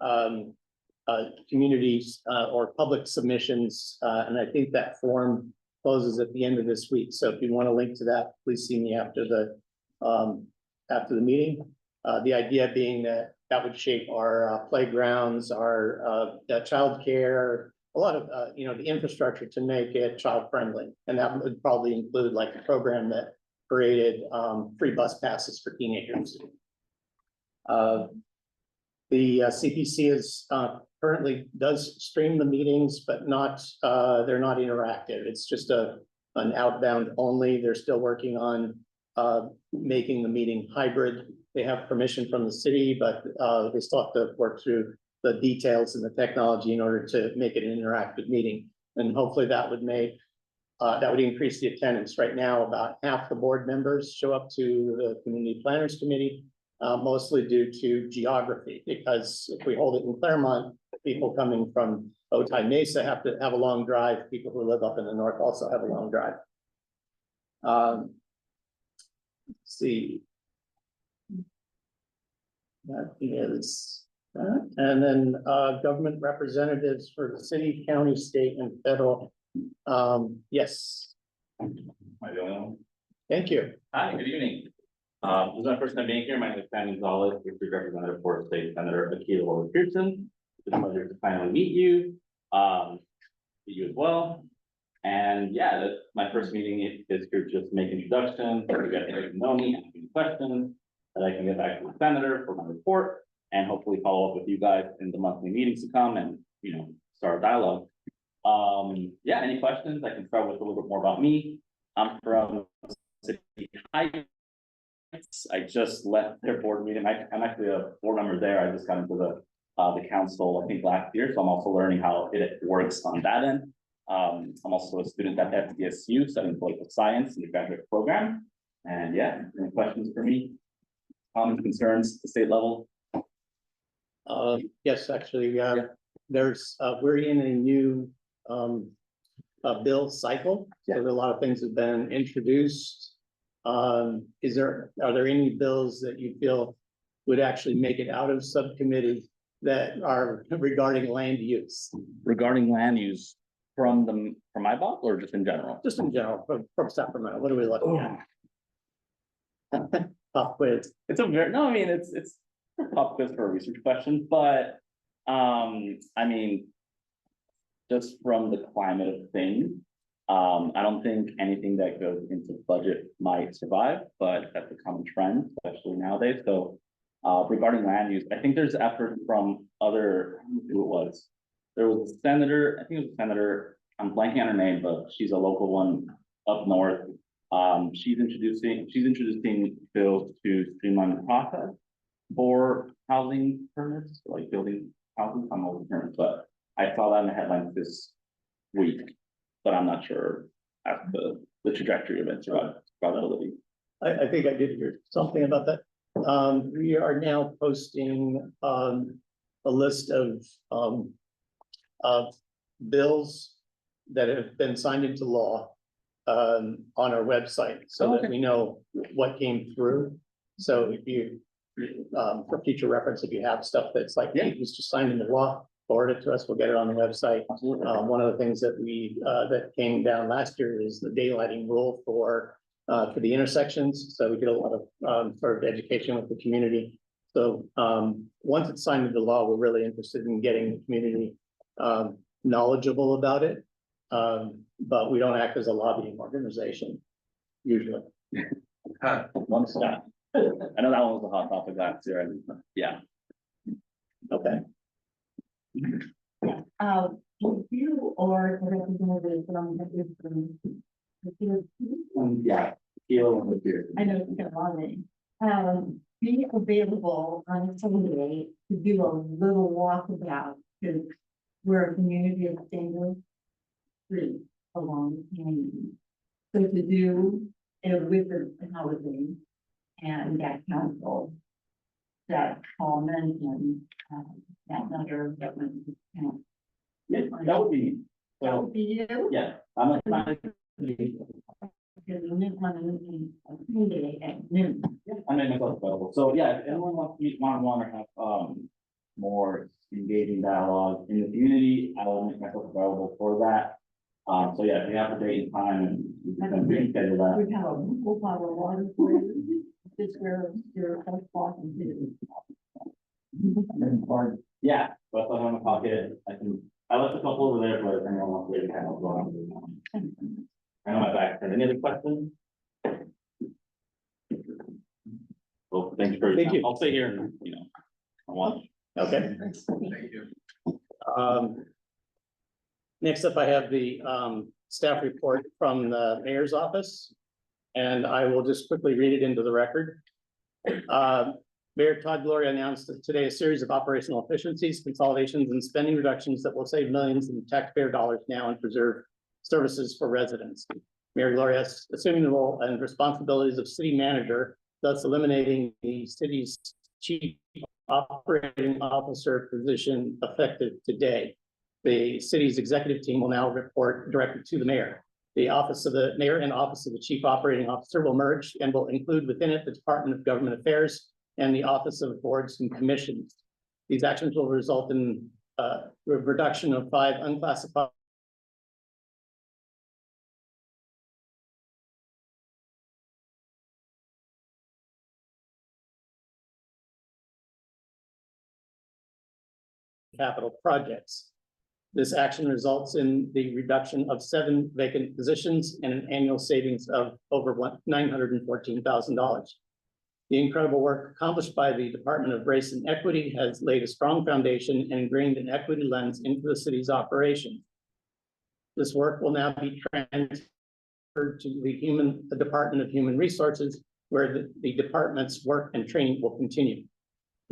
communities or public submissions, and I think that form closes at the end of this week. So if you want to link to that, please see me after the meeting. The idea being that would shape our playgrounds, our childcare, a lot of the infrastructure to make it child-friendly, and that would probably include like a program that created free bus passes for teenagers. The CPC is currently does stream the meetings, but not they're not interactive. It's just an outbound only. They're still working on making the meeting hybrid. They have permission from the city, but they still have to work through the details and the technology in order to make it an interactive meeting. And hopefully that would make that would increase the attendance. Right now, about half the board members show up to the Community Planners Committee, mostly due to geography, because if we hold it in Claremont, people coming from Otay Mesa have to have a long drive. People who live up in the north also have a long drive. Let's see. That is that. And then government representatives for the city, county, state, and federal. Yes. Am I the only one? Thank you. Hi, good evening. This is my first time being here. My name is Danny Gonzalez, District Representative for State Senator Akila Pearson. It's a pleasure to finally meet you. Meet you as well. And yeah, that's my first meeting is to just make introductions, so you guys can know me, ask me questions, that I can get back to the senator for my report, and hopefully follow up with you guys in the monthly meetings to come and start a dialogue. Yeah, any questions? I can start with a little bit more about me. I'm from City Heights. I just left their board meeting. I'm actually a board member there. I just got into the council, I think last year. So I'm also learning how it works on that end. I'm also a student at FDSU studying political science in the graduate program. And yeah, any questions for me? Comments, concerns at the state level? Yes, actually, there's, we're in a new, bill cycle. So a lot of things have been introduced. Are there any bills that you feel would actually make it out of subcommittee that are regarding land use? Regarding land use from my boss or just in general? Just in general, from Sacramento, what are we looking at? Pop quiz. It's a very, no, I mean, it's a pop quiz for a research question, but, I mean, just from the climate of things, I don't think anything that goes into budget might survive, but that's a common trend, especially nowadays. So, regarding land use, I think there's effort from other, I don't know who it was. There was a senator, I think it was a senator, I'm blanking on her name, but she's a local one up north. She's introducing bills to streamline the process for housing permits, like building houses on those permits, but I saw that in the headlines this week, but I'm not sure as the trajectory of its probability. I think I did hear something about that. We are now posting, a list of bills that have been signed into law, on our website, so that we know what came through. So if you, for future reference, if you have stuff that's like, hey, it was just signed into law, forward it to us, we'll get it on the website. One of the things that that came down last year is the daylighting rule for the intersections, so we did a lot of, sort of education with the community. So, once it's signed into law, we're really interested in getting the community, knowledgeable about it. But we don't act as a lobbying organization, usually. One step. I know that one was a hot topic last year, and yeah. Okay. You or the representative from Yeah. I know it's a lot of it. Be available on Sunday to do a little walkabout, because we're a community of singles streets along the canyon. So to do it with the housing and that council, that Paul mentioned, that number that went. Yeah, that would be, That would be you? yeah, I'm a. Because you live on a Sunday at noon. I made myself available. So yeah, if anyone wants to meet one-on-one or have more engaging dialogue in the community, I will make myself available for that. So yeah, if you have a date and time and we can schedule that. We have a whole bottle of water for you. Just where your first walk and do. Yeah, but if I have a pocket, I left a couple over there, but if anyone wants to kind of go on. I know my back. Any other questions? Well, thank you for your time. I'll stay here and, I watch. Okay. Thank you. Next up, I have the staff report from the mayor's office, and I will just quickly read it into the record. Mayor Todd Gloria announced today a series of operational efficiencies, consolidations, and spending reductions that will save millions in taxpayer dollars now and preserve services for residents. Mayor Gloria is assuming the role and responsibilities of city manager, thus eliminating the city's chief operating officer position effective today. The city's executive team will now report directly to the mayor. The office of the mayor and office of the chief operating officer will merge and will include within it the Department of Government Affairs and the Office of Boards and Commissions. These actions will result in a reduction of 5 unclassified capital projects. This action results in the reduction of 7 vacant positions and an annual savings of over $914,000. The incredible work accomplished by the Department of Race and Equity has laid a strong foundation and ingrained an equity lens into the city's operation. This work will now be transferred to the Department of Human Resources, where the department's work and training will continue.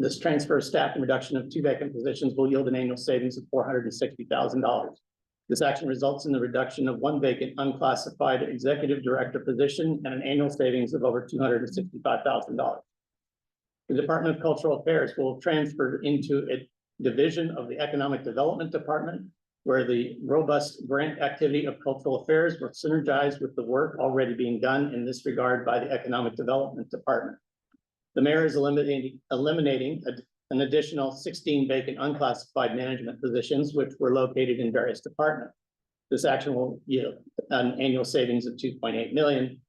This transfer of staff and reduction of 2 vacant positions will yield an annual savings of $460,000. This action results in the reduction of one vacant unclassified executive director position and an annual savings of over $265,000. The Department of Cultural Affairs will transfer into a division of the Economic Development Department, where the robust grant activity of cultural affairs will synergize with the work already being done in this regard by the Economic Development Department. The mayor is eliminating an additional 16 vacant unclassified management positions, which were located in various departments. This action will yield an annual savings of $2.8 million.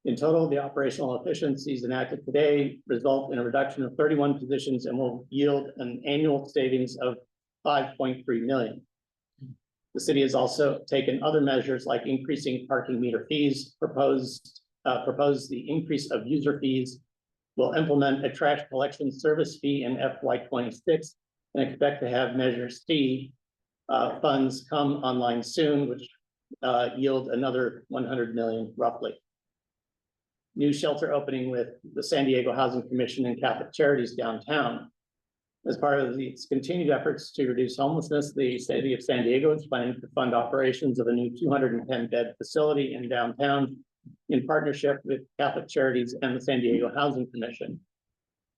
In total, the operational efficiencies enacted today result in a reduction of 31 positions and will yield an annual savings of $5.3 million. The city has also taken other measures like increasing parking meter fees, proposed the increase of user fees, will implement a trash collection service fee in FY26 and expect to have Measure C funds come online soon, which yield another 100 million roughly. New shelter opening with the San Diego Housing Commission and Catholic Charities downtown. As part of its continued efforts to reduce homelessness, the city of San Diego is planning to fund operations of a new 210-bed facility in downtown in partnership with Catholic Charities and the San Diego Housing Commission.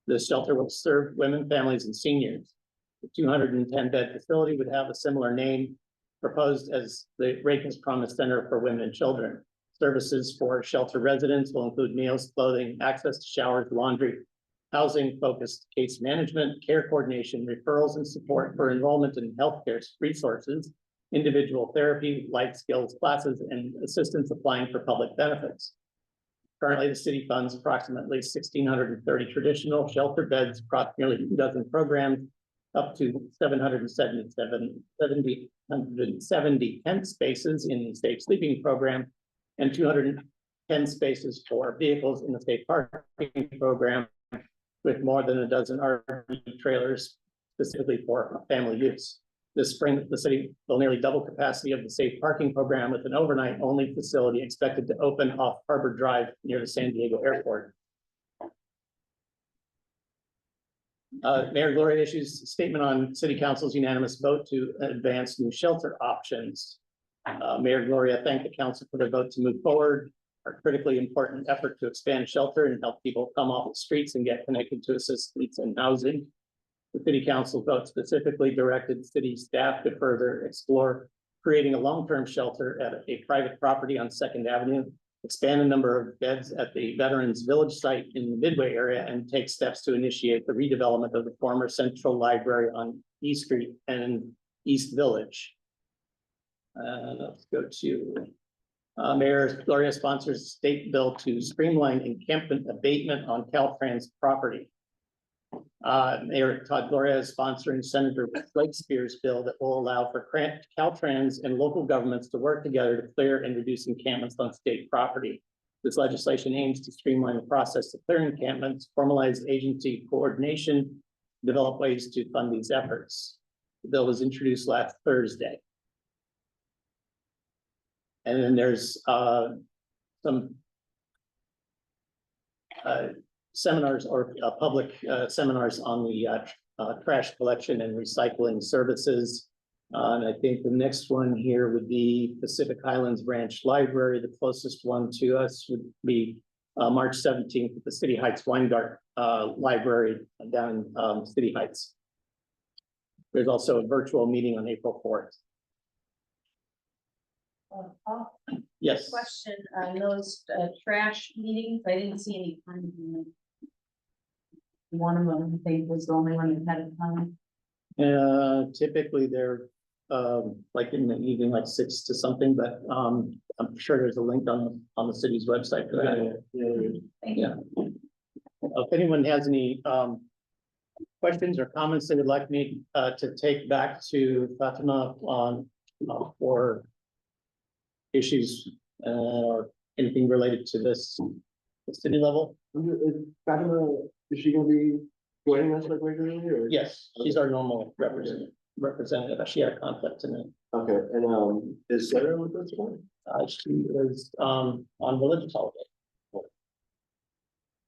This shelter will serve women, families, and seniors. The 210-bed facility would have a similar name proposed as the Rakin's Promise Center for Women and Children. Services for shelter residents will include meals, clothing, access to showers, laundry, housing-focused case management, care coordination, referrals, and support for enrollment in healthcare resources, individual therapy, life skills classes, and assistance applying for public benefits. Currently, the city funds approximately 1,630 traditional shelter beds across nearly 2 dozen programs, up to 770 tent spaces in the safe sleeping program, and 210 spaces for vehicles in the safe parking program, with more than a dozen RV trailers specifically for family use. This spring, the city will nearly double capacity of the safe parking program with an overnight only facility expected to open off Harbor Drive near the San Diego Airport. Mayor Gloria issues a statement on City Council's unanimous vote to advance new shelter options. Mayor Gloria thanked the council for their vote to move forward, our critically important effort to expand shelter and help people come off the streets and get connected to assistance and housing. The city council vote specifically directed city staff to further explore creating a long-term shelter at a private property on 2nd Avenue, expand the number of beds at the Veterans Village site in the Midway area, and take steps to initiate the redevelopment of the former Central Library on East Street and East Village. Let's go to Mayor Gloria sponsors a state bill to streamline encampment abatement on Caltrans property. Mayor Todd Gloria is sponsoring Senator Blakespeare's bill that will allow for Caltrans and local governments to work together to clear and reduce encampments on state property. This legislation aims to streamline the process to clear encampments, formalize agency coordination, develop ways to fund these efforts. The bill was introduced last Thursday. And then there's some seminars or public seminars on the trash collection and recycling services. And I think the next one here would be Pacific Highlands Branch Library. The closest one to us would be March 17th at the City Heights Weingart Library down in City Heights. There's also a virtual meeting on April 4th. Yes. Question on those trash meetings, I didn't see any time. One of them, I think, was the only one that had a time. Typically they're like in the evening, like 6 to something, but I'm sure there's a link on the city's website for that. Yeah. If anyone has any questions or comments they would like me to take back to Fatima on for issues or anything related to this the city level. Fatima, is she gonna be joining us like regularly or? Yes, she's our normal representative. She had a conflict tonight. Okay, and is Sarah with us tonight? She is on religious holiday.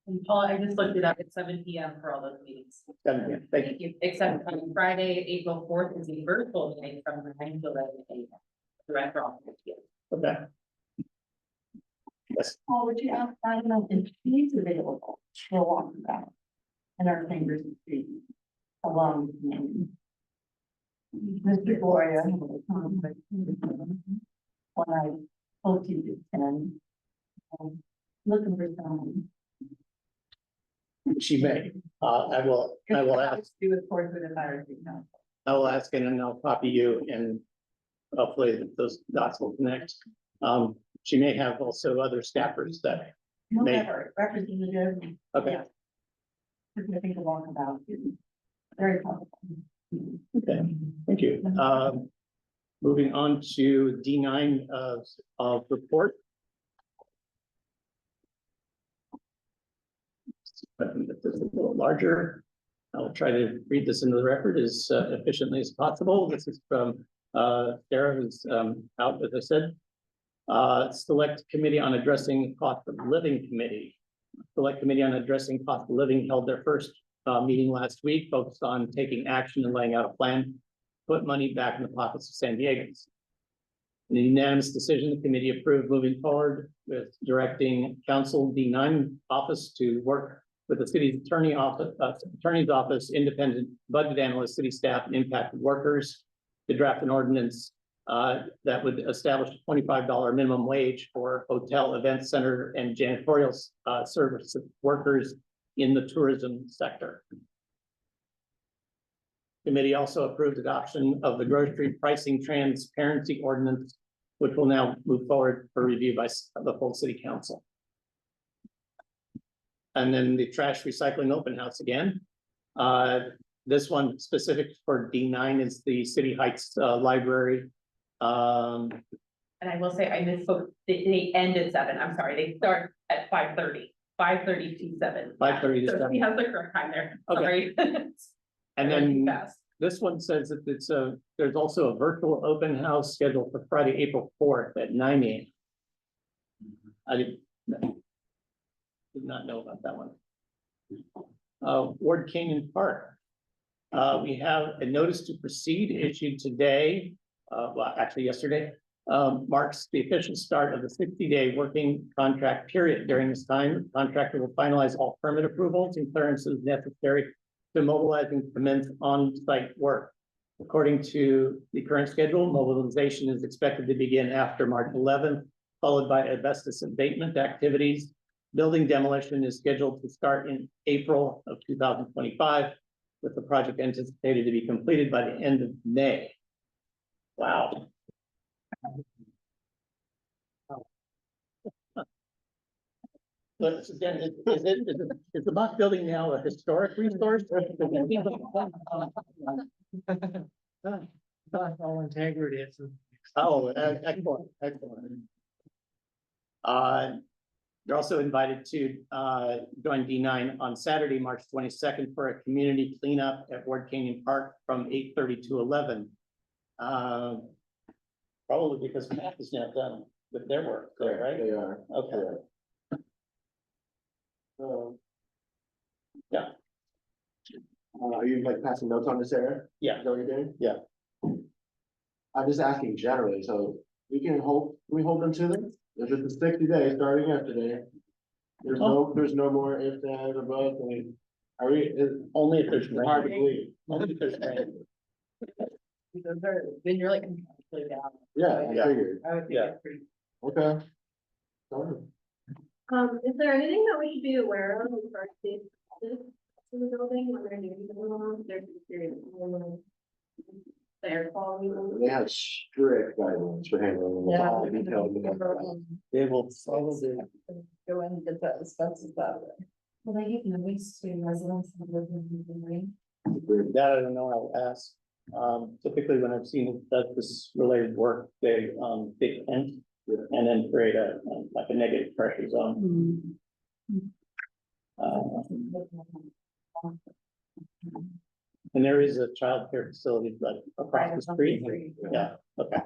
And Paul, I just looked it up, it's 7 PM for all those meetings. Thank you. Except on Friday, April 4th is a virtual meeting from 9 to 11 AM. director. Okay. Yes, Paul, would you ask, I don't know if he's available for a walk about and our fingers and feet along with me. Mr. Gloria, when I told you to send, looking for someone. she may. I will ask, Do it for the fire. I will ask and then I'll copy you and hopefully those dots will connect. She may have also other staffers that, Whoever, representative. okay, Yeah. I think a walk about. Very powerful. okay, thank you. Moving on to D9 of report. If this is a little larger, I'll try to read this into the record as efficiently as possible. This is from Sarah, who's out, as I said. Select Committee on Addressing Cost of Living Committee. Select Committee on Addressing Cost of Living held their first meeting last week, focused on taking action and laying out a plan, to put money back in the pockets of San Diegans. In a unanimous decision, the committee approved moving forward with directing Council D9 office to work with the city's attorney's office, independent budget analyst, city staff, and impacted workers to draft an ordinance that would establish a $25 minimum wage for hotel, event center, and janitorial service workers in the tourism sector. Committee also approved adoption of the grocery pricing transparency ordinance, which will now move forward for review by the full city council. And then the trash recycling open house again. This one specific for D9 is the City Heights Library. And I will say, I misspoke, they end at 7, I'm sorry, they start at 5:30. 5:30 to 7. 5:30 to So 7. he has the correct time there, Okay. sorry. And Too then fast. this one says that there's also a virtual open house scheduled for Friday, April 4th at 9 a.m. I did not know about that one. Ward Canyon Park. We have a notice to proceed issued today, well, actually yesterday, marks the official start of the 60-day working contract period. During this time, the contractor will finalize all permit approvals and clearances necessary to mobilize and commence on-site work. According to the current schedule, mobilization is expected to begin after March 11th, followed by asbestos abatement activities. Building demolition is scheduled to start in April of 2025, with the project anticipated to be completed by the end of May. Wow. But again, is the Mock Building now a historic resource? All integrity. Oh, excellent, excellent. You're also invited to join D9 on Saturday, March 22nd for a community cleanup at Ward Canyon Park from 8:30 to 11. Probably because Matt is now done with their work, right? They are. Okay. Yeah. Are you like passing notes on this, Sarah? Yeah. Is that what you're doing? Yeah. I'm just asking generally, so we can we hold them to this? If it's a 60 days starting yesterday. There's no more ifs, ands, or buts, are we, Only if there's hard to rain. believe. Only if there's rain. Then you're like. completely down. Yeah, I figured, I would think Yeah. it's pretty. okay. Sorry. Is there anything that we should be aware of in regards to this in the building when they're doing the there's the air quality? They have strict guidelines for handling. this, all the details of that. They will probably. Go in and get that asbestos out of there. Well, they give notice to residents who live in the building. That I don't know, I'll ask. Typically when I've seen that this related work, they tent and then create like a negative pressure zone. And there is a childcare facility like across the street. Yeah, okay.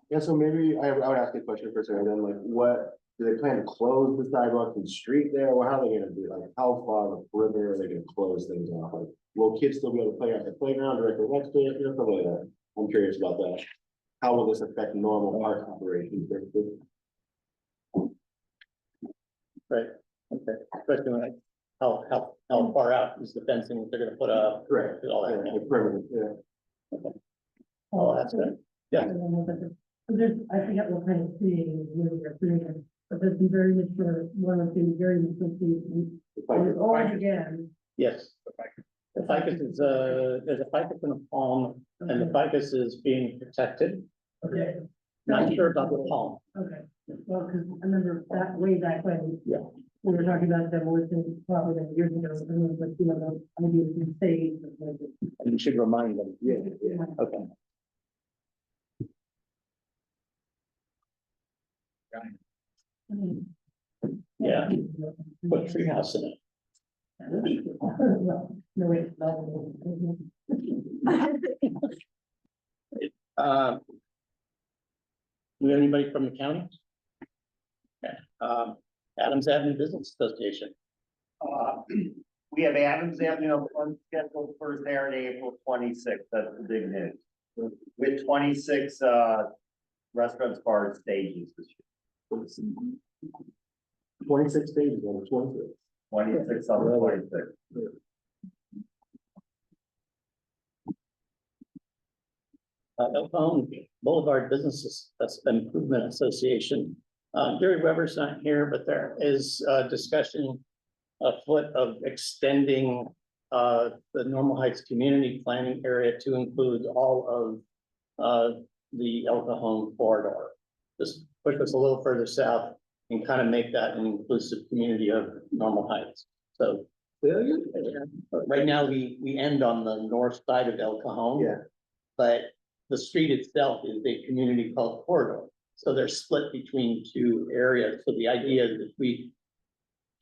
Yeah, so maybe I would ask a question first, and then like, what, do they plan to close the sidewalk and street there, or how are they gonna do, like, how far of the perimeter are they gonna close things off? Like, will kids still be able to play on the playground directly next to it, you know, something like that? I'm curious about that. how will this affect normal park operations? Right, okay, especially when like, how far out is the fencing that they're gonna put up? Correct. All that. Yeah, permanent, yeah. Oh, that's good. Yeah. I forget what kind of creating you're creating, but there's some very mature, one or two very mature. All again. Yes. The ficus is, there's a ficus and a palm, and the ficus is being protected. Okay. Not sure about the palm. Okay, well, because I remember that way back when. Yeah. We were talking about demolition probably years ago, but you know, the idea of stage. And you should remind them. Yeah. Okay. Yeah, put treehouse in it. No, wait. Do we have anybody from the county? Okay, Adams Avenue Business Association. We have Adams Avenue on scheduled for Saturday, April 26th. That's the big news. With 26 restaurants, bars, stages this year. 26 stages on the 26th. 26 on the 26th. Elkhorn Boulevard Businesses, that's Improvement Association. Gary Weber's not here, but there is a discussion afoot of extending the Normal Heights community planning area to include all of the Elkhorn corridor. Just push us a little further south and kind of make that an inclusive community of Normal Heights. So right now we end on the north side of El Cajon. Yeah. But the street itself is a community called corridor. So they're split between two areas. So the idea is if we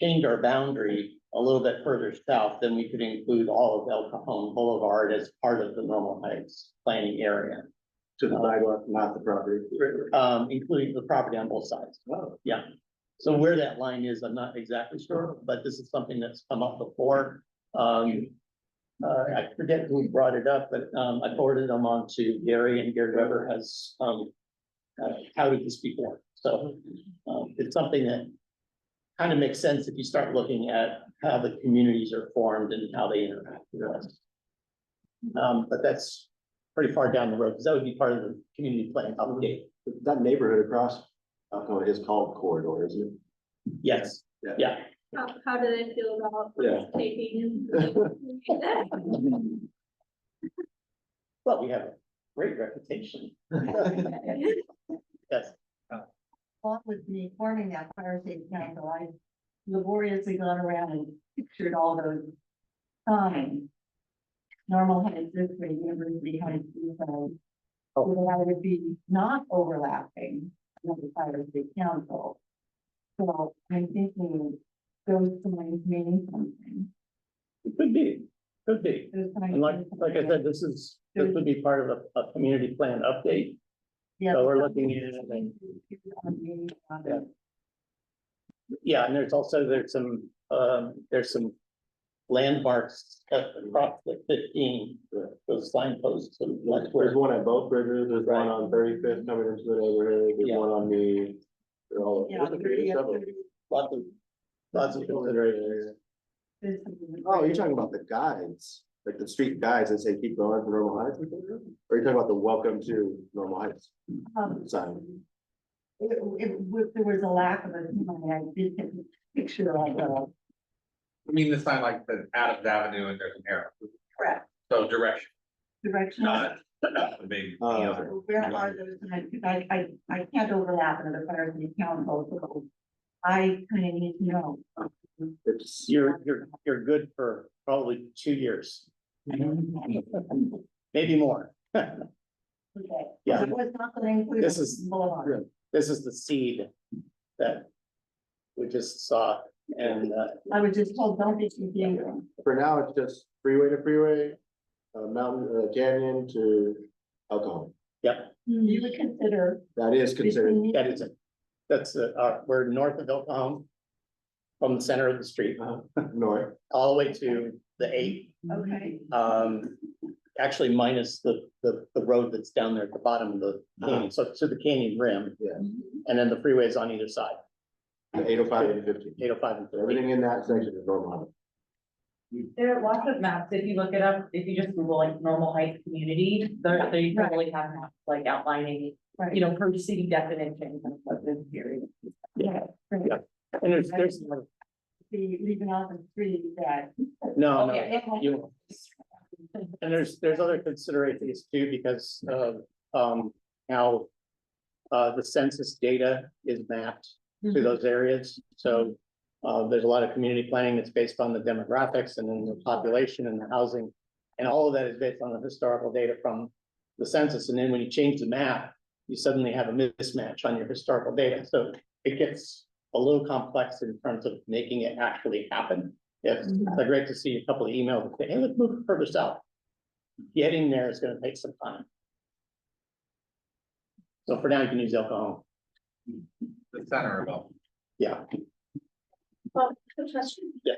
change our boundary a little bit further south, then we could include all of El Cajon Boulevard as part of the Normal Heights planning area. To the sidewalk, not the property. Including the property on both sides. Oh. Yeah. So where that line is, I'm not exactly sure, but this is something that's come up before. I forget who brought it up, but I forwarded them on to Gary, and Gary Weber has touted this before. So it's something that kind of makes sense if you start looking at how the communities are formed and how they interact with us. But that's pretty far down the road, because that would be part of the community plan update. That neighborhood across Alcoa is called corridor, isn't it? Yes, yeah. How do they feel about Yeah. taking? Well, we have a great reputation. Yes. What with me forming that fire safety council, I laboriously gone around and pictured all those signs. Normal Heights this way, University Heights this way. So that would be not overlapping with the fire safety council. So I'm thinking those signs mean something. It could be, could be. Those signs And like mean I something. said, this would be part of a community plan update. Yeah. So we're looking at it. Yeah. Yeah, and there's some landmarks across the 15, those signposts. And that's There's where, one at both bridges, there's one on 35th coming into the neighborhood, there's Yeah. one on the. They're all. Yeah, there's several. lots of consideration. Oh, you're talking about the guides, like the street guides that say keep going for Normal Heights? Or you're talking about the welcome to Normal Heights sign? If there was a lack of a sign, I did take a picture of I mean, the sign like the Adams Avenue and there's an arrow, correct so direction, direction. not maybe. Where are those signs? Because I can't overlap into the fire safety council, so I kind of need to know. It's, You're good for probably 2 years. Maybe more. Okay. Yeah. It was not going to include. This is- Boulevard. This is the seed that we just saw, and I was just told, don't be confused. for now, it's just freeway to freeway, mountain, canyon to alcohol. yep, You would consider. That is considered, between- that is it. That's we're north of El Cajon, from the center of the street, north. all the way to the 8. Okay, actually minus the road that's down there at the bottom of the canyon, so to the canyon rim. Yeah. And then the freeways on either side, 805 and 50. 805 and 30. Everything in that section is normal. There are lots of maps, if you look it up, if you just Google like normal height community, they probably have maps like outlining, you know, per city definitions and what this period. Yeah. Yeah. And there's, Leaving off the street that. no, no, Okay. you, and there's other considerations too, because of, how, the census data is mapped to those areas, so. There's a lot of community planning that's based on the demographics and then the population and the housing. And all of that is based on the historical data from the census. And then when you change the map, you suddenly have a mismatch on your historical data. So it gets a little complex in terms of making it actually happen. It's great to see a couple of emails that say, hey, let's move further south. Getting there is going to take some time. So for now, you can use El Cajon. The center of all. Yeah. Well, good question. Yeah.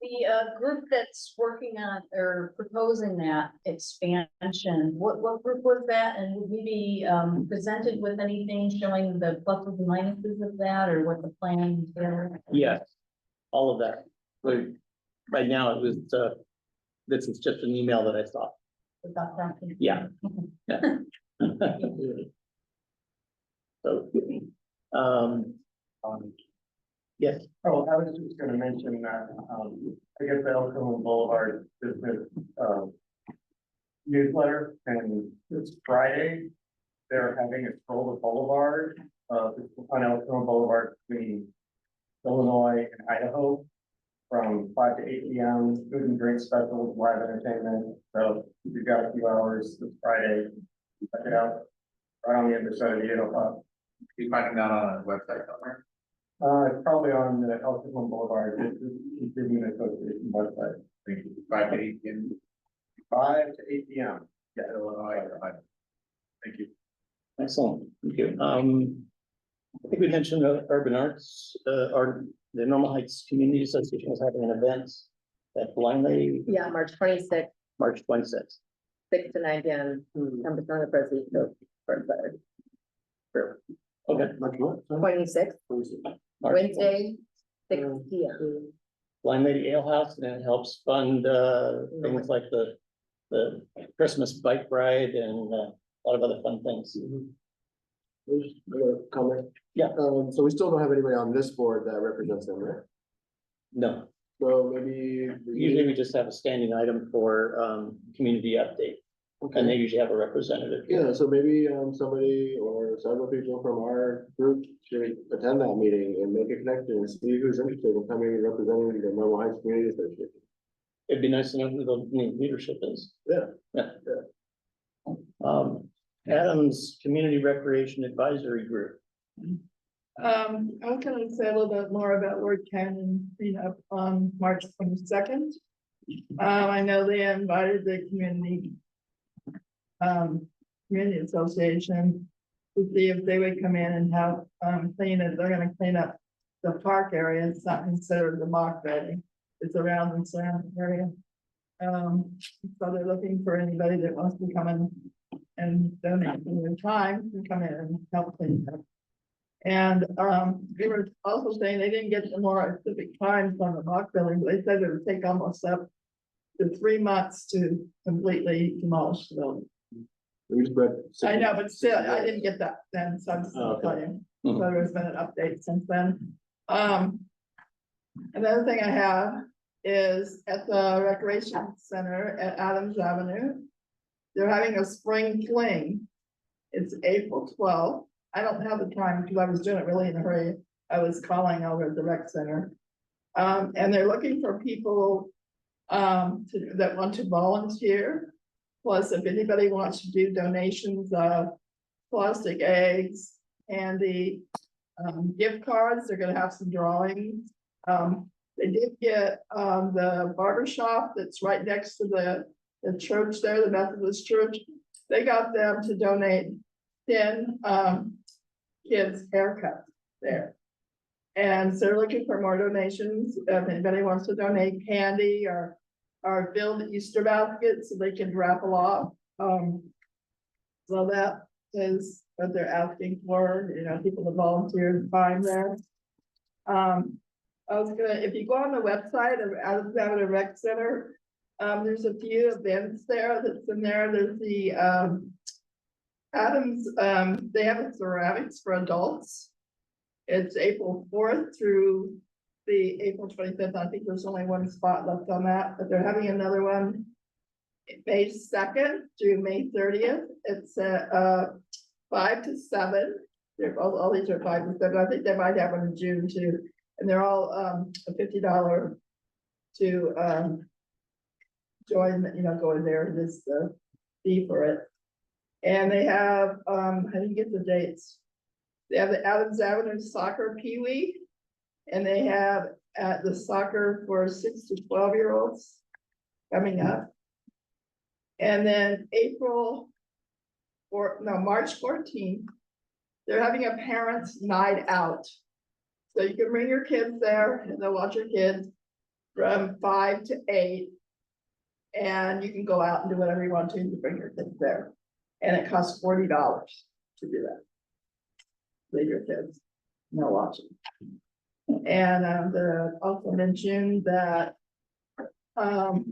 The group that's working on or proposing that expansion, what group was that? And would we be presented with anything showing the pluses and minuses of that, or what the plan is there? Yes, all of that. But right now, it was, this is just an email that I saw. Without that? Yeah. Yeah. So, yes, Oh, I was just gonna mention that, I guess the El Cajon Boulevard business, newsletter, and this Friday, they're having a stroll the boulevard, on El Cajon Boulevard between Illinois and Idaho, from 5 to 8 p.m., food and drink specials, live entertainment, so you've got a few hours this Friday, check it out, right on the other side of the 805. You finding that on a website somewhere? It's probably on the El Cajon Boulevard, it's the Union Association website. Thank you. 5 to 8 p.m. 5 to 8 p.m. Yeah, Illinois. Thank you. excellent. Thank you. I think we mentioned urban arts, or the Normal Heights Community Association is having an event at Blind Lady, Yeah, March 26th, March 26th. 6 to 9 p.m. I'm just on the president, so for better. Okay. Much what? 26th, March Wednesday, 6 p.m. Blind Lady Ale House, and it helps fund, things like the Christmas bike ride and, a lot of other fun things. There's a comment. Yeah. So we still don't have anybody on this board that represents them, right? No, So maybe. usually we just have a standing item for, community update, and they usually have a representative. Yeah, so maybe somebody or several people from our group should attend that meeting and make a connection and see who's interested in coming and representing the Normal Heights Community Association. It'd be nice to know who the new leadership is. Yeah. Adams Community Recreation Advisory Group. I was gonna say a little bit more about Lord Canyon cleanup on March 22nd. I know they invited the community association to see if they would come in and help clean it. They're gonna clean up the park area. It's not considered the mock bedding. It's around the surrounding area. So they're looking for anybody that wants to come in and donate their time to come in and help clean it up. And they were also saying they didn't get the more specific times on the mock building, but they said it would take almost up to 3 months to completely demolish the building. We just read. I know, but still, I didn't get that then, so I'm just gonna tell you. So there's been an update since then. Another thing I have is at the recreation center at Adams Avenue. They're having a spring fling. It's April 12th. I don't have the time because I was doing it really in a hurry. I was calling over at the rec center. And they're looking for people that want to volunteer. Plus, if anybody wants to do donations of plastic eggs and the gift cards, they're gonna have some drawings. They did get the barber shop that's right next to the church there, the Methodist church. They got them to donate 10 kids' haircuts there. And so they're looking for more donations. If anybody wants to donate candy or are filled Easter baskets so they can raffle off. So that is what they're asking for, you know, people to volunteer time there. I was gonna, if you go on the website of Adams Avenue Rec Center, there's a few events there that's in there. There's the, Adams, they have a ceramics for adults. It's April 4th through the April 25th. I think there's only one spot left on that, but they're having another one May 2nd through May 30th. It's 5 to 7. They're all these are 5 to 7. I think they might have one in June too. And they're all a $50 to join, you know, go in there, this fee for it. And they have, I didn't get the dates. They have the Adams Avenue Soccer Pee Wee, and they have at the soccer for 6 to 12-year-olds coming up. And then March 14th, they're having a parents' night out. So you can bring your kids there and they'll watch your kids from 5 to 8. And you can go out and do whatever you want to bring your kids there. And it costs $40 to do that. Leave your kids, no watching. And also mentioned that our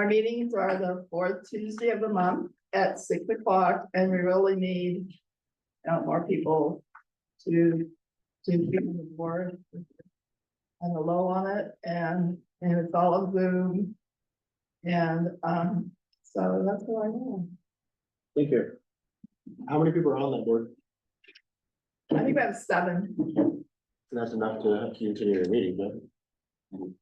meetings are the 4th Tuesday of the month at 6 o'clock, and we really need more people to be on the board and the low on it, and it's all on Zoom. And so that's what I know. Thank you. How many people are on that board? I think we have 7. That's enough to continue the meeting, but.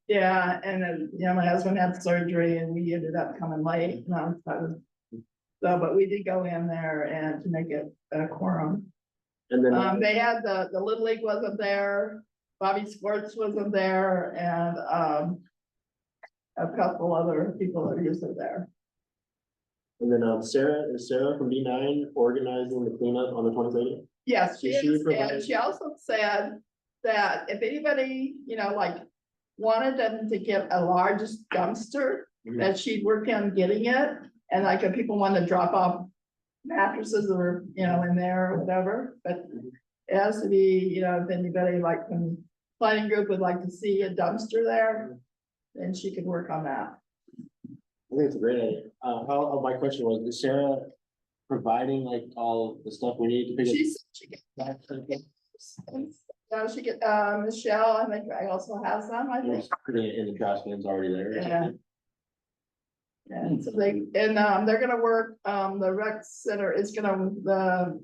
Yeah, and then, you know, my husband had surgery and we ended up coming late. So, but we did go in there and to make it a quorum. And then. They had the Little League wasn't there, Bobby Sports wasn't there, and a couple other people that are usually there. And then is Sarah from B9 organizing the cleanup on the 23rd? Yes, she Did she is, provide- and she also said that if anybody, you know, like wanted them to get a large dumpster, that she'd work on getting it. And like if people want to drop off mattresses or, you know, in there or whatever, but it has to be, you know, if anybody like the planning group would like to see a dumpster there, then she could work on that. I think it's a great idea. My question was, is Sarah providing like all the stuff we need to pick Now she get, Michelle, I think I also have some, I think. in the trash cans already there? Yeah. And so they're gonna work, the rec center is gonna, the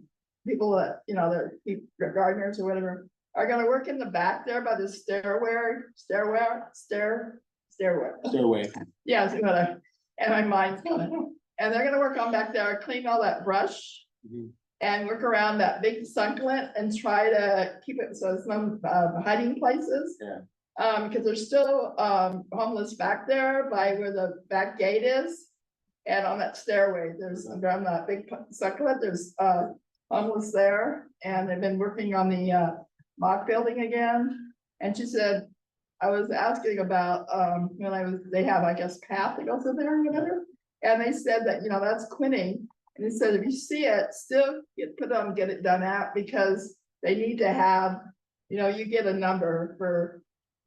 people that, you know, the gardeners or whatever, are gonna work in the back there by the stairway. Yeah, so whatever. And my mind's going, and they're gonna work on back there, clean all that brush. And work around that big succulent and try to keep it so it's no hiding places. Yeah. Because there's still homeless back there by where the back gate is. And on that stairway, there's around that big succulent, there's homeless there. And they've been working on the mock building again. And she said, I was asking about they have, I guess, path that goes in there or whatever. And they said that, you know, that's quinting. And it said, if you see it, still get it done out, because they need to have, you know, you get a number for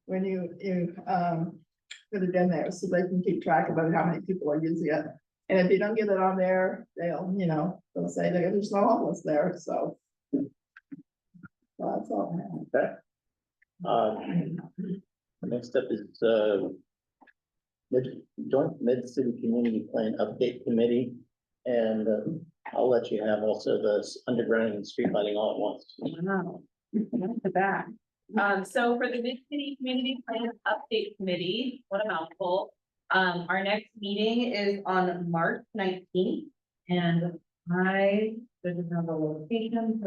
when you put it in there, so they can keep track of how many people are using it. And if you don't get it on there, they'll say there's no homeless there, so. That's all. Okay. Next up is joint mid-city community plan update committee. And I'll let you have also the underground and street lighting all at once. Wow, look at that. So for the Mid-City Community Plan Update Committee, what a mouthful. Our next meeting is on March 19th. And I didn't have a location.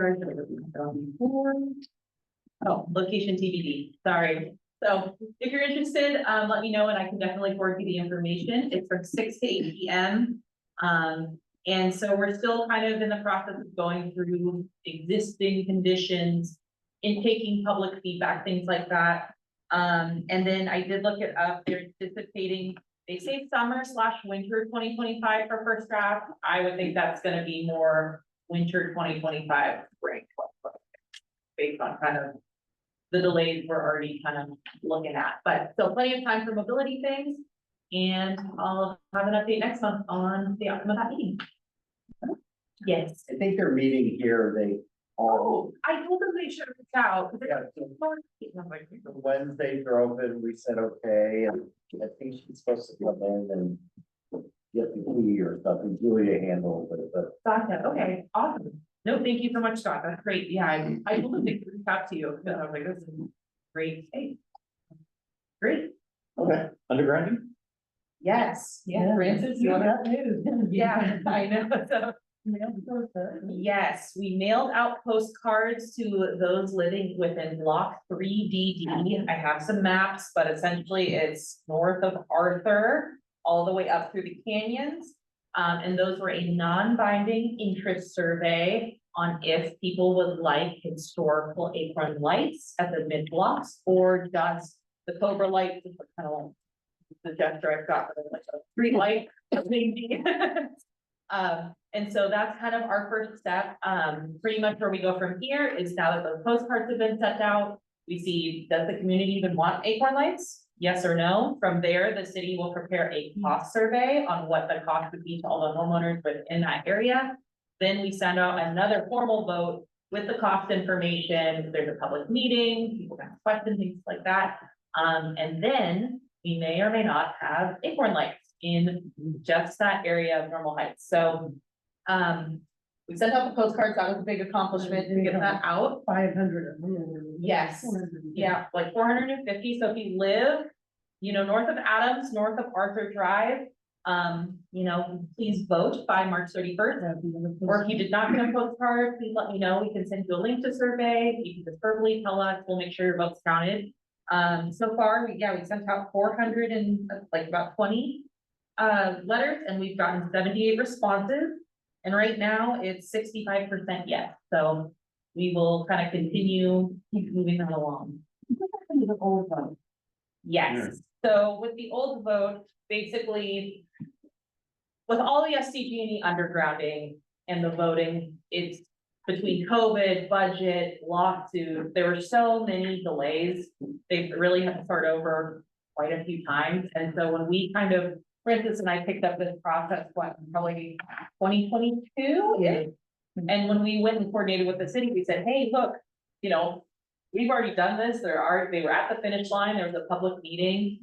Location TBD, sorry. So if you're interested, let me know and I can definitely forward you the information. It's from 6 to 8 p.m. And so we're still kind of in the process of going through existing conditions, taking public feedback, things like that. And then I did look it up. They're anticipating they say summer/winter 2025 for first draft. I would think that's gonna be more winter 2025 spring. 2026, based on kind of the delays we're already kind of looking at, but still plenty of time for mobility things. And I'll have an update next month on the outcome of that meeting. Yes. I think they're meeting here, they all, I told them they should reach out. yeah, the Wednesdays are open, we said, okay, and I think she's supposed to come in and get the key or something, Julia handled it, but Gotcha, okay, awesome. No, thank you so much, Scott, that's great, yeah, I told them they could reach out to you, because I was like, this is great, hey. Great, Okay, undergrounding? yes, yeah, Francis, you want that news? Yeah, I know, so. Yes, we mailed out postcards to those living within block 3DD. I have some maps, but essentially it's north of Arthur, all the way up through the canyons. And those were a non-binding interest survey on if people would like historical apron lights at the mid blocks or just the Cobra lights, which are kind of like the gesture I've got, for like a street light, maybe. And so that's kind of our first step. Pretty much where we go from here is now that those postcards have been sent out, we see, does the community even want acorn lights? Yes or no? From there, the city will prepare a cost survey on what the cost would be to all the homeowners within that area. Then we send out another formal vote with the cost information. There's a public meeting, people can ask questions, things like that. And then we may or may not have acorn lights in just that area of Normal Heights. So we sent out the postcards. That was a big accomplishment to get that out. 500. Yes, yeah, like 450. So if you live, you know, north of Adams, north of Arthur Drive, you know, please vote by March 31st. Or if you did not get a postcard, please let me know. We can send you a link to survey. You can just verbally tell us. We'll make sure your vote's counted. So far, we sent out 400 and like about 20 letters, and we've gotten 78 responses. And right now it's 65% yes. So we will kind of continue, keep moving that along. The old vote. Yes. So with the old vote, basically, with all the SDG&E undergrounding and the voting, it's between COVID, budget, lawsuit, there were so many delays. They really had to start over quite a few times. And so when we kind of, Francis and I picked up this process, probably 2022? Yeah. And when we went and coordinated with the city, we said, hey, look, you know, we've already done this. They were at the finish line. There was a public meeting.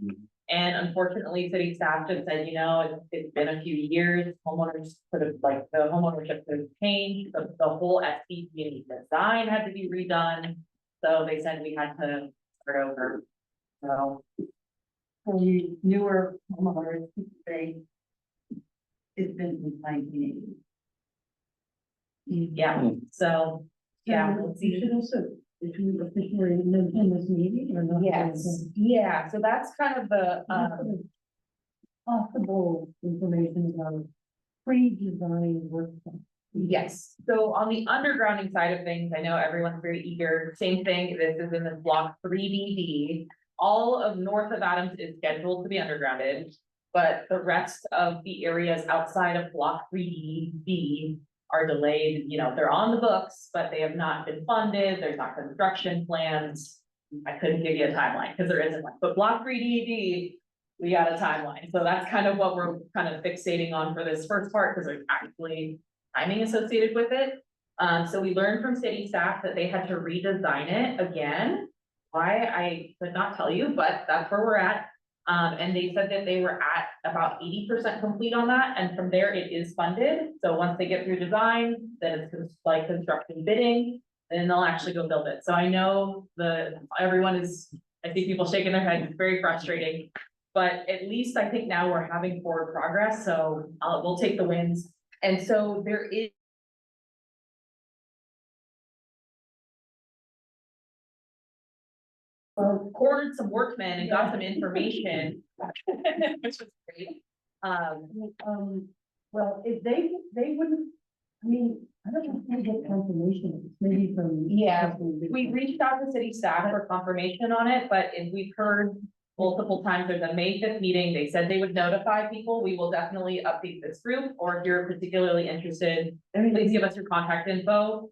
And unfortunately, city staff just said, you know, it's been a few years. Homeowners could have, like, the homeownership could have changed. The whole SDG design had to be redone. So they said we had to start over. So we newer homeowners say it's been since 1980. Yeah, so, yeah. You should also, if you officially in this meeting or not. Yes, yeah, so that's kind of the, Possible information about pre-design work. yes, so on the undergrounding side of things, I know everyone's very eager, same thing, this is in the block 3DD. All of north of Adams is scheduled to be undergrounded, but the rest of the areas outside of block 3DD are delayed, you know, they're on the books, but they have not been funded, there's not construction plans. I couldn't give you a timeline because there isn't one, but block 3DD, we got a timeline. So that's kind of what we're kind of fixating on for this first part, because there's actually timing associated with it. So we learned from city staff that they had to redesign it again. Why, I could not tell you, but that's where we're at. And they said that they were at about 80% complete on that, and from there it is funded. So once they get through design, then it's like construction bidding, then they'll actually go build it. So I know everyone is, I see people shaking their heads, it's very frustrating. But at least I think now we're having forward progress, so we'll take the wins. And so there is cornered some workmen and got some information, which was great. Well, if they wouldn't, I mean, I don't know if they get confirmation, maybe from. Yeah, we reached out to city staff for confirmation on it, but we've heard multiple times. There's a May 5th meeting. They said they would notify people. We will definitely update this group, or if you're particularly interested, please give us your contact info.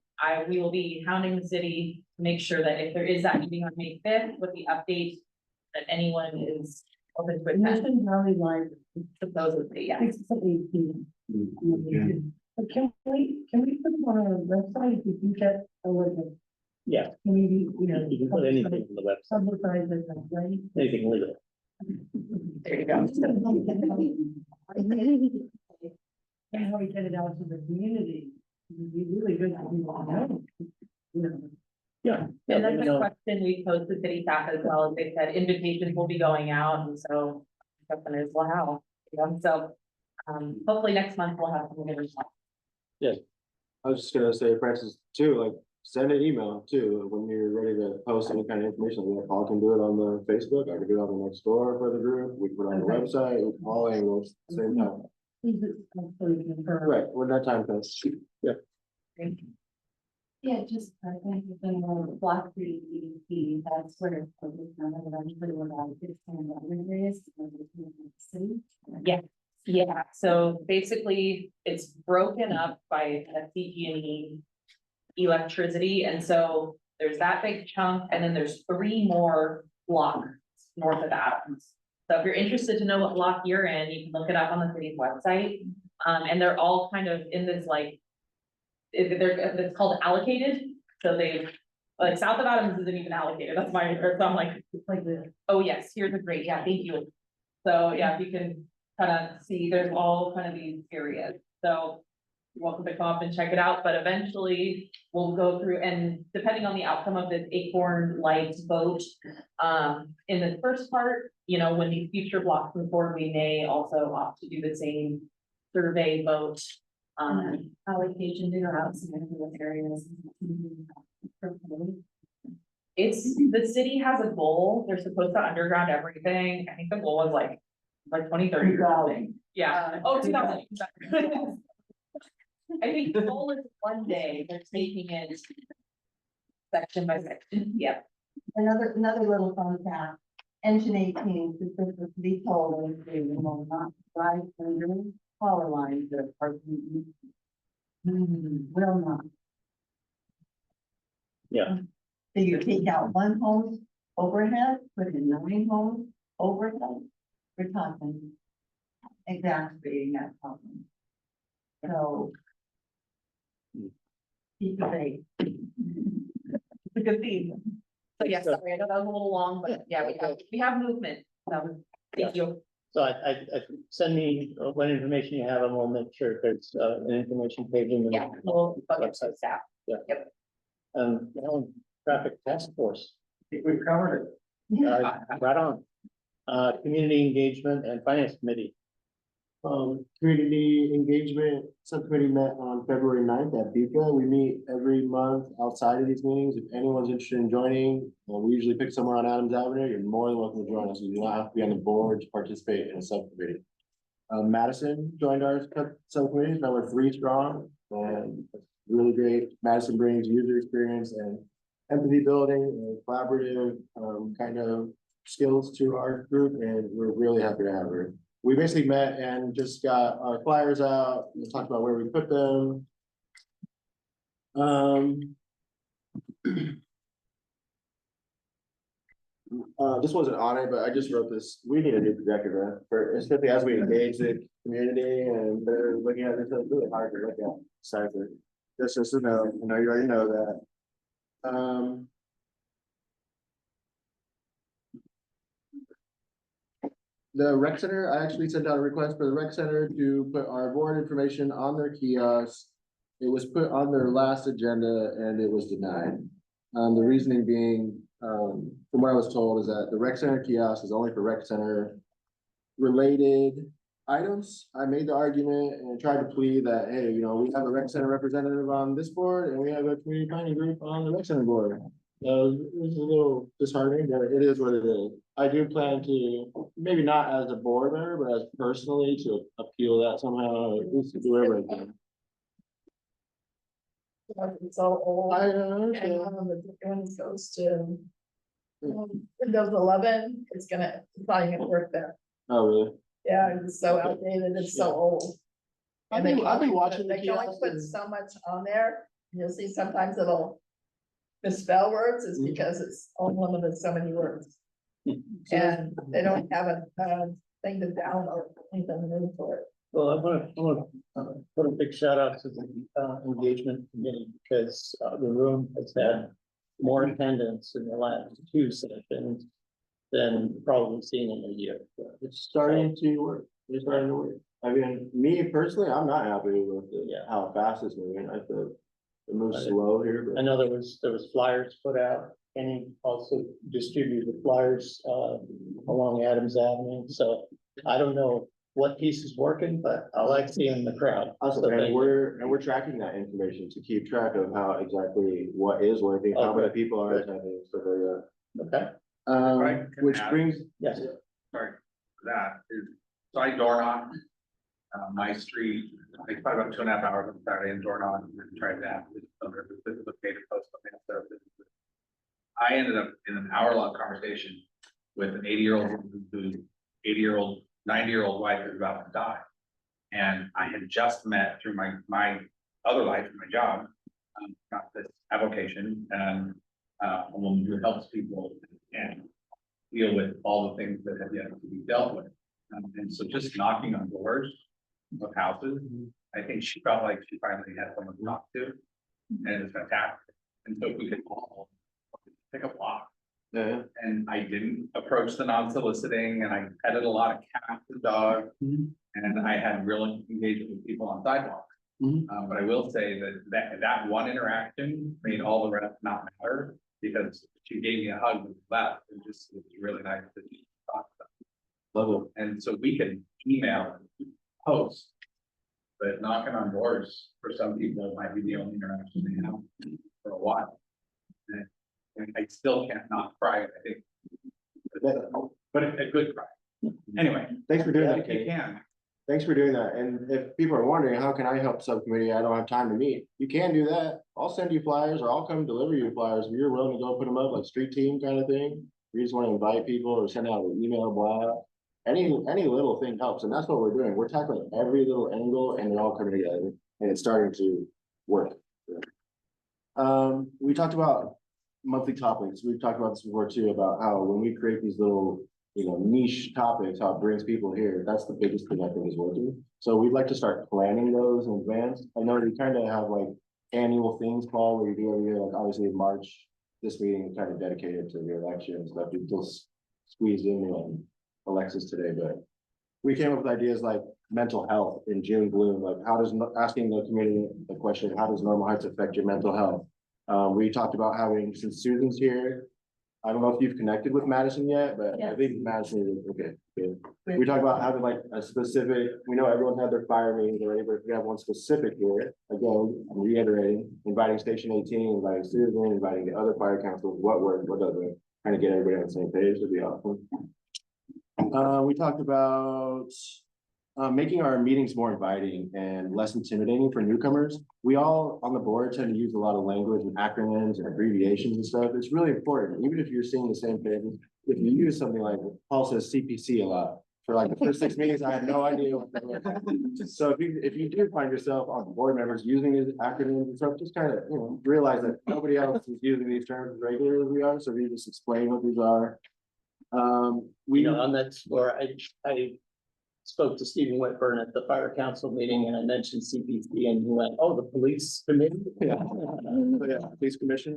We will be hounding the city to make sure that if there is that meeting on May 5th with the update, that anyone is open to attend. Supposedly, yes. But can we put them on our website if you get a little, Yeah, maybe, you can put anything on the website, publicize it, right? anything legal. There you go. And how we get it out to the community, it'd be really good for people to know. You know. Yeah. And let then me the know. question we posed to city staff as well, as they said, invitations will be going out, and so. Question is, well, how, you know, so, hopefully next month we'll have some good stuff. I was just gonna say, Francis, too, like, send an email too, when you're ready to post any kind of information, like, I can do it on the Facebook, I can do it on the next door for the group, we can put it on the website, all angles, same time. Right, when that time comes, yeah. Yeah, just, I think the thing on Block 3 EDP, that's where it's focused on, and eventually we're going to expand the areas. City. Yeah, so basically, it's broken up by a PG&E electricity, and so there's that big chunk, and then there's 3 more blocks north of Adams. So if you're interested to know what block you're in, you can look it up on the city's website, and they're all kind of in this like, it's called allocated, so they, like, south of Adams isn't even allocated, that's my, so I'm like, it's like this. Oh, yes, here's a great, yeah, thank you. So, yeah, if you can kind of see, there's all kind of these areas, so you're welcome to come up and check it out, but eventually we'll go through, and depending on the outcome of this Acorn Lights vote, in the first part, you know, when these future blocks move forward, we may also opt to do the same survey vote. Allocation to go out some of those areas. It's, the city has a goal, they're supposed to underground everything, I think the goal was like 2030 or something. Yeah, oh, 2000. I think the goal is one day they're taking it section by section, yeah. Another little fun fact, engine 18, specifically told them they will not drive through power lines that are. Will not. Yeah. So you take out 1 home overhead, put in 9 homes overhead, we're talking exacerbating that problem. So. Keep it safe. It's a good theme. So yes, sorry, I know that was a little long, but yeah, we have movement, thank you. So I send me what information you have, and we'll make sure there's an information page in the. Yeah, we'll bucket to staff. Yeah. Yep. Now, traffic task force, I think we've covered it. right on. Community engagement and finance committee. Community engagement subcommittee met on February 9th at BICA. We meet every month outside of these meetings. If anyone's interested in joining, we usually pick somewhere on Adams Avenue. You're more than welcome to join us. You do not have to be on the board to participate in a subcommittee. Madison joined our subcommittee. Now we're 3 strong, and it's really great. Madison brings user experience and empathy building and collaborative kind of skills to our group, and we're really happy to have her. We basically met and just got our flyers out and talked about where we put them. This wasn't on it, but I just wrote this. We need a new projector, for especially as we engage the community and they're looking at this, it's really hard to look at. So this is, you know, you already know that. The rec center, I actually sent out a request for the rec center to put our board information on their kiosks. It was put on their last agenda and it was denied. The reasoning being, from what I was told, is that the rec center kiosk is only for rec center related items. I made the argument and tried to plead that, hey, you know, we have a rec center representative on this board and we have a community planning group on the rec center board. It was a little disheartening, but it is what it is. I do plan to, maybe not as a board member, but as personally to appeal that somehow, at least do whatever I can. It's all old. I don't know. And one of the different goes to. Windows 11, it's probably gonna work there. Oh, really? Yeah, it's so outdated, it's so old. I've And been watching the they can only kiosks put and- so much on there. You'll see sometimes it'll misspell words is because it's only limited so many words. And they don't have a thing to download, anything new for it. Well, I want to put a big shout out to the engagement committee because the room has had more attendance in the last 2 sessions than probably seen in a year. It's starting to work. It's starting to work. I mean, me personally, I'm not happy with how fast it's moving. I feel it moves slow here, I but know there was flyers put out and he also distributed flyers along Adams Avenue. So I don't know what piece is working, but I like seeing the crowd. also, So and thank you. we're tracking that information to keep track of how exactly what is working, how many people are attending, stuff like Okay, that. Right. Which brings, yes. Sorry for that, is, so I door knock. My street, it takes probably about 2.5 hours on Saturday and door knock, and then try that. This is okay to post something and stuff. I ended up in an hour-long conversation with an 80-year-old, whose 80-year-old, 90-year-old wife is about to die. And I had just met through my other life, my job, got this avocation, and a woman who helps people and deal with all the things that have yet to be dealt with. And so just knocking on doors of houses, I think she felt like she finally had someone to talk to, and it's fantastic. And so if we could all take a walk. yeah, And I didn't approach the non-soliciting, and I petted a lot of cats and dogs, and I had real engagement with people on sidewalks. But I will say that one interaction made all the rest not matter, because she gave me a hug and left. It was really nice to talk about. love it. And so we can email, post, but knocking on doors for some people might be the only interaction they have for a while. And I still can't not cry, I think. But a good cry. Anyway. Thanks for doing that, If you Kenny. can. Thanks for doing that. And if people are wondering, how can I help subcommittee? I don't have time to meet. You can do that. I'll send you flyers or I'll come deliver you flyers. If you're willing to go put them up like street team kind of thing. You just want to invite people or send out an email blast. Any little thing helps. And that's what we're doing. We're tackling every little angle and they're all coming together and it's starting to work. We talked about monthly topics. We've talked about this before too, about how when we create these little, niche topics, how it brings people here. That's the biggest thing I think is working. So we'd like to start planning those in advance. I know we kind of have like annual things, Paul, where you do every year, like obviously in March, this meeting is kind of dedicated to the election and stuff. We just squeezed in Alexis today, but we came up with ideas like mental health in June Bloom, like asking the community the question, how does Normal Heights affect your mental health? We talked about having, since Susan's here, I don't know if you've connected with Madison yet, but I think Madison is, okay, good. We talked about having like a specific, we know everyone had their fire meetings already, but if we have one specific here, again, I'm reiterating, inviting Station 18, inviting Susan, inviting the other fire councils, what works, what doesn't, kind of get everybody on the same page would be awesome. We talked about making our meetings more inviting and less intimidating for newcomers. We all on the board tend to use a lot of language and acronyms and abbreviations and stuff. It's really important, even if you're seeing the same thing. If you use something like, Paul says CPC a lot. For like the first 6 meetings, I had no idea what they were. So if you do find yourself on board members using these acronyms and stuff, just kind of, realize that nobody else is using these terms as regularly as we are. So we just explain what these are. On that score, I spoke to Stephen Whitburn at the fire council meeting and I mentioned CPC and he went, oh, the police committee? Yeah, police commission.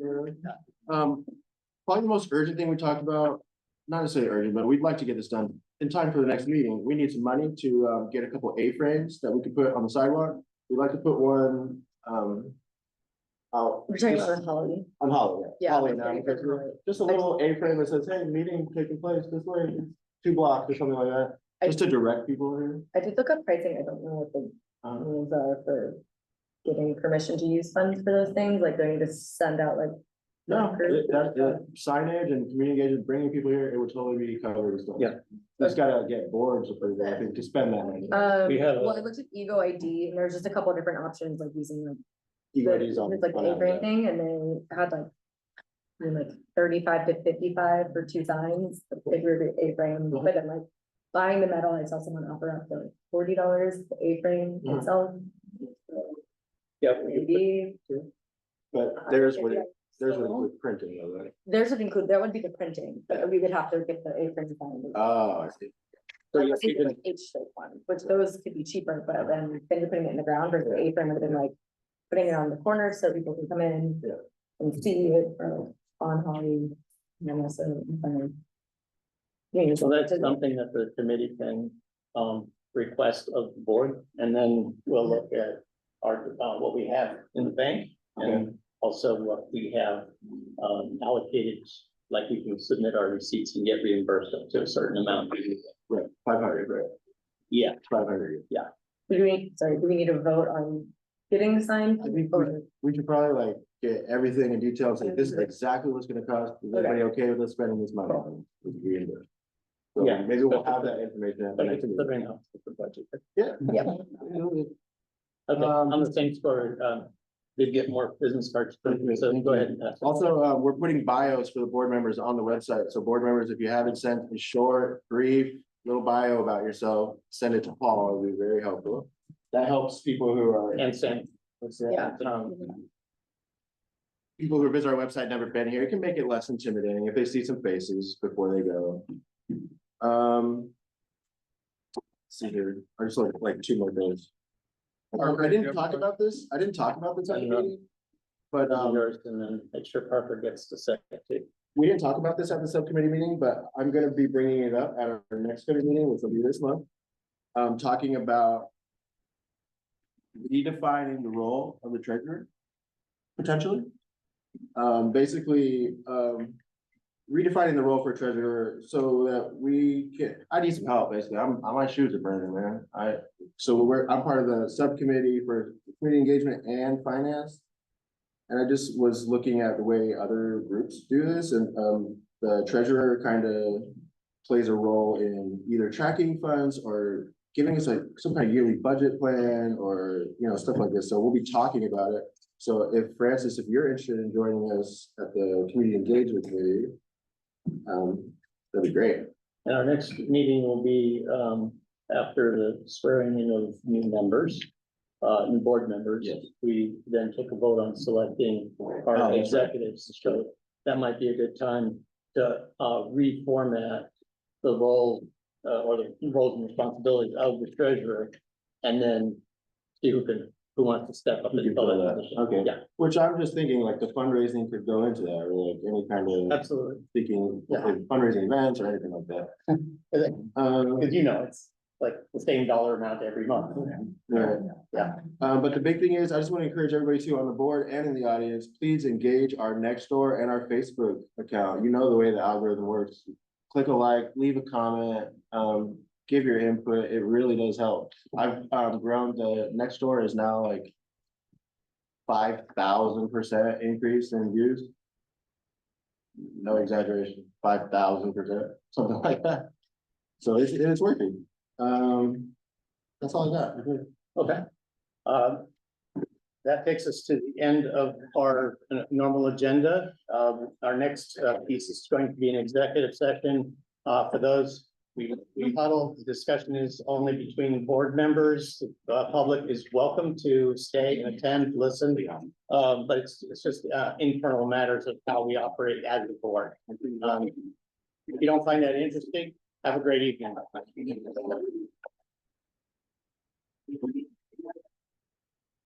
Probably the most urgent thing we talked about, not necessarily urgent, but we'd like to get this done in time for the next meeting. We need some money to get a couple A-frames that we could put on the sidewalk. We'd like to put one We're talking about Holly. on Holly. Yeah. Holly now, because just a little A-frame that says, hey, meeting taking place this way, 2 blocks or something like that. Just to direct people here. I did look up pricing. I don't know what the rules are for getting permission to use funds for those things, like going to send out like. No, that signage and community engagement, bringing people here, it would totally be covered as well. Yeah. Just gotta get boards approval, I think, to spend that money. We have Well, I looked at Ego ID and there's just a couple of different options, like using like. EYDs on. It's like the A-frame thing and they had like like 35 to 55 for 2 signs, the bigger the A-frame, but then like buying the metal, I saw someone offer up to like $40, the A-frame itself. Yeah. Maybe. But there's what there's what with printing though, right? Theirs would include, that would be the printing, but we would have to get the A-frame signed. Oh, I see. So Like, yes, you can, like H-shape one, which those could be cheaper, but then you're putting it in the ground, versus the A-frame would have been like putting it on the corner so people can come in. Yeah. And see it on Holly, and then also. Yeah, so that's something that the committee can, request of the board, and then we'll look at our, what we have in the bank. And also what we have, allocated, like we can submit our receipts and get reimbursed up to a certain amount. Right, 500, right? Yeah, 500. Do we need to vote on getting the sign? I think we should probably like get everything in detail, and say this is exactly what's gonna cost, is everybody okay with us spending this money? We can reimburse. So Yeah. maybe we'll have that information at the but next it's meeting. considering how the budget. Yeah. Yeah. Okay, on the same score, did get more business cards, so go ahead and pass it. Also, we're putting bios for the board members on the website, so board members, if you haven't sent a short, brief, little bio about yourself, send it to Paul, it'll be very helpful. That helps people who are. And Sam. Yeah. People who visit our website, never been here, it can make it less intimidating if they see some faces before they go. Let's see here, I just like 2 more things. I didn't talk about this at the meeting. But, Yours, and then make sure Parker gets to say it too. we didn't talk about this at the subcommittee meeting, but I'm gonna be bringing it up at our next committee meeting, which will be this month. Talking about redefining the role of the treasurer, potentially. Basically, redefining the role for treasurer so that we can, I need some help, basically. My shoes are burning, man. I'm part of the subcommittee for community engagement and finance. And I just was looking at the way other groups do this, and the treasurer kind of plays a role in either tracking funds or giving us some kind of yearly budget plan, or, stuff like this. So we'll be talking about it. So if Francis, if you're interested in joining us at the community engagement committee, that'd be great. And our next meeting will be, after the swearing in of new members, new board members. Yes. We then take a vote on selecting our that's right. executives, so that might be a good time to, reformat the role, or the roles and responsibilities of the treasurer, and then see who wants to step up and fill that position. Okay. Yeah, Which I'm just thinking, like, the fundraising could go into that, or like any kind of absolutely. speaking, Yeah. like, fundraising events or anything like that. Because it's like the same dollar amount every month. Right. Yeah. But the big thing is, I just want to encourage everybody too, on the board and in the audience, please engage our Nextdoor and our Facebook account. You know the way the algorithm works. Click a like, leave a comment, give your input. It really does help. I've grown, the Nextdoor is now like 5,000% increase in views. No exaggeration, 5,000%, something like that. So it's working. That's all I got. Okay. That takes us to the end of our normal agenda. Our next piece is going to be an executive session. For those, we huddle, the discussion is only between board members. The public is welcome to stay and attend, listen. But it's just internal matters of how we operate as a board. If you don't find that interesting, have a great evening.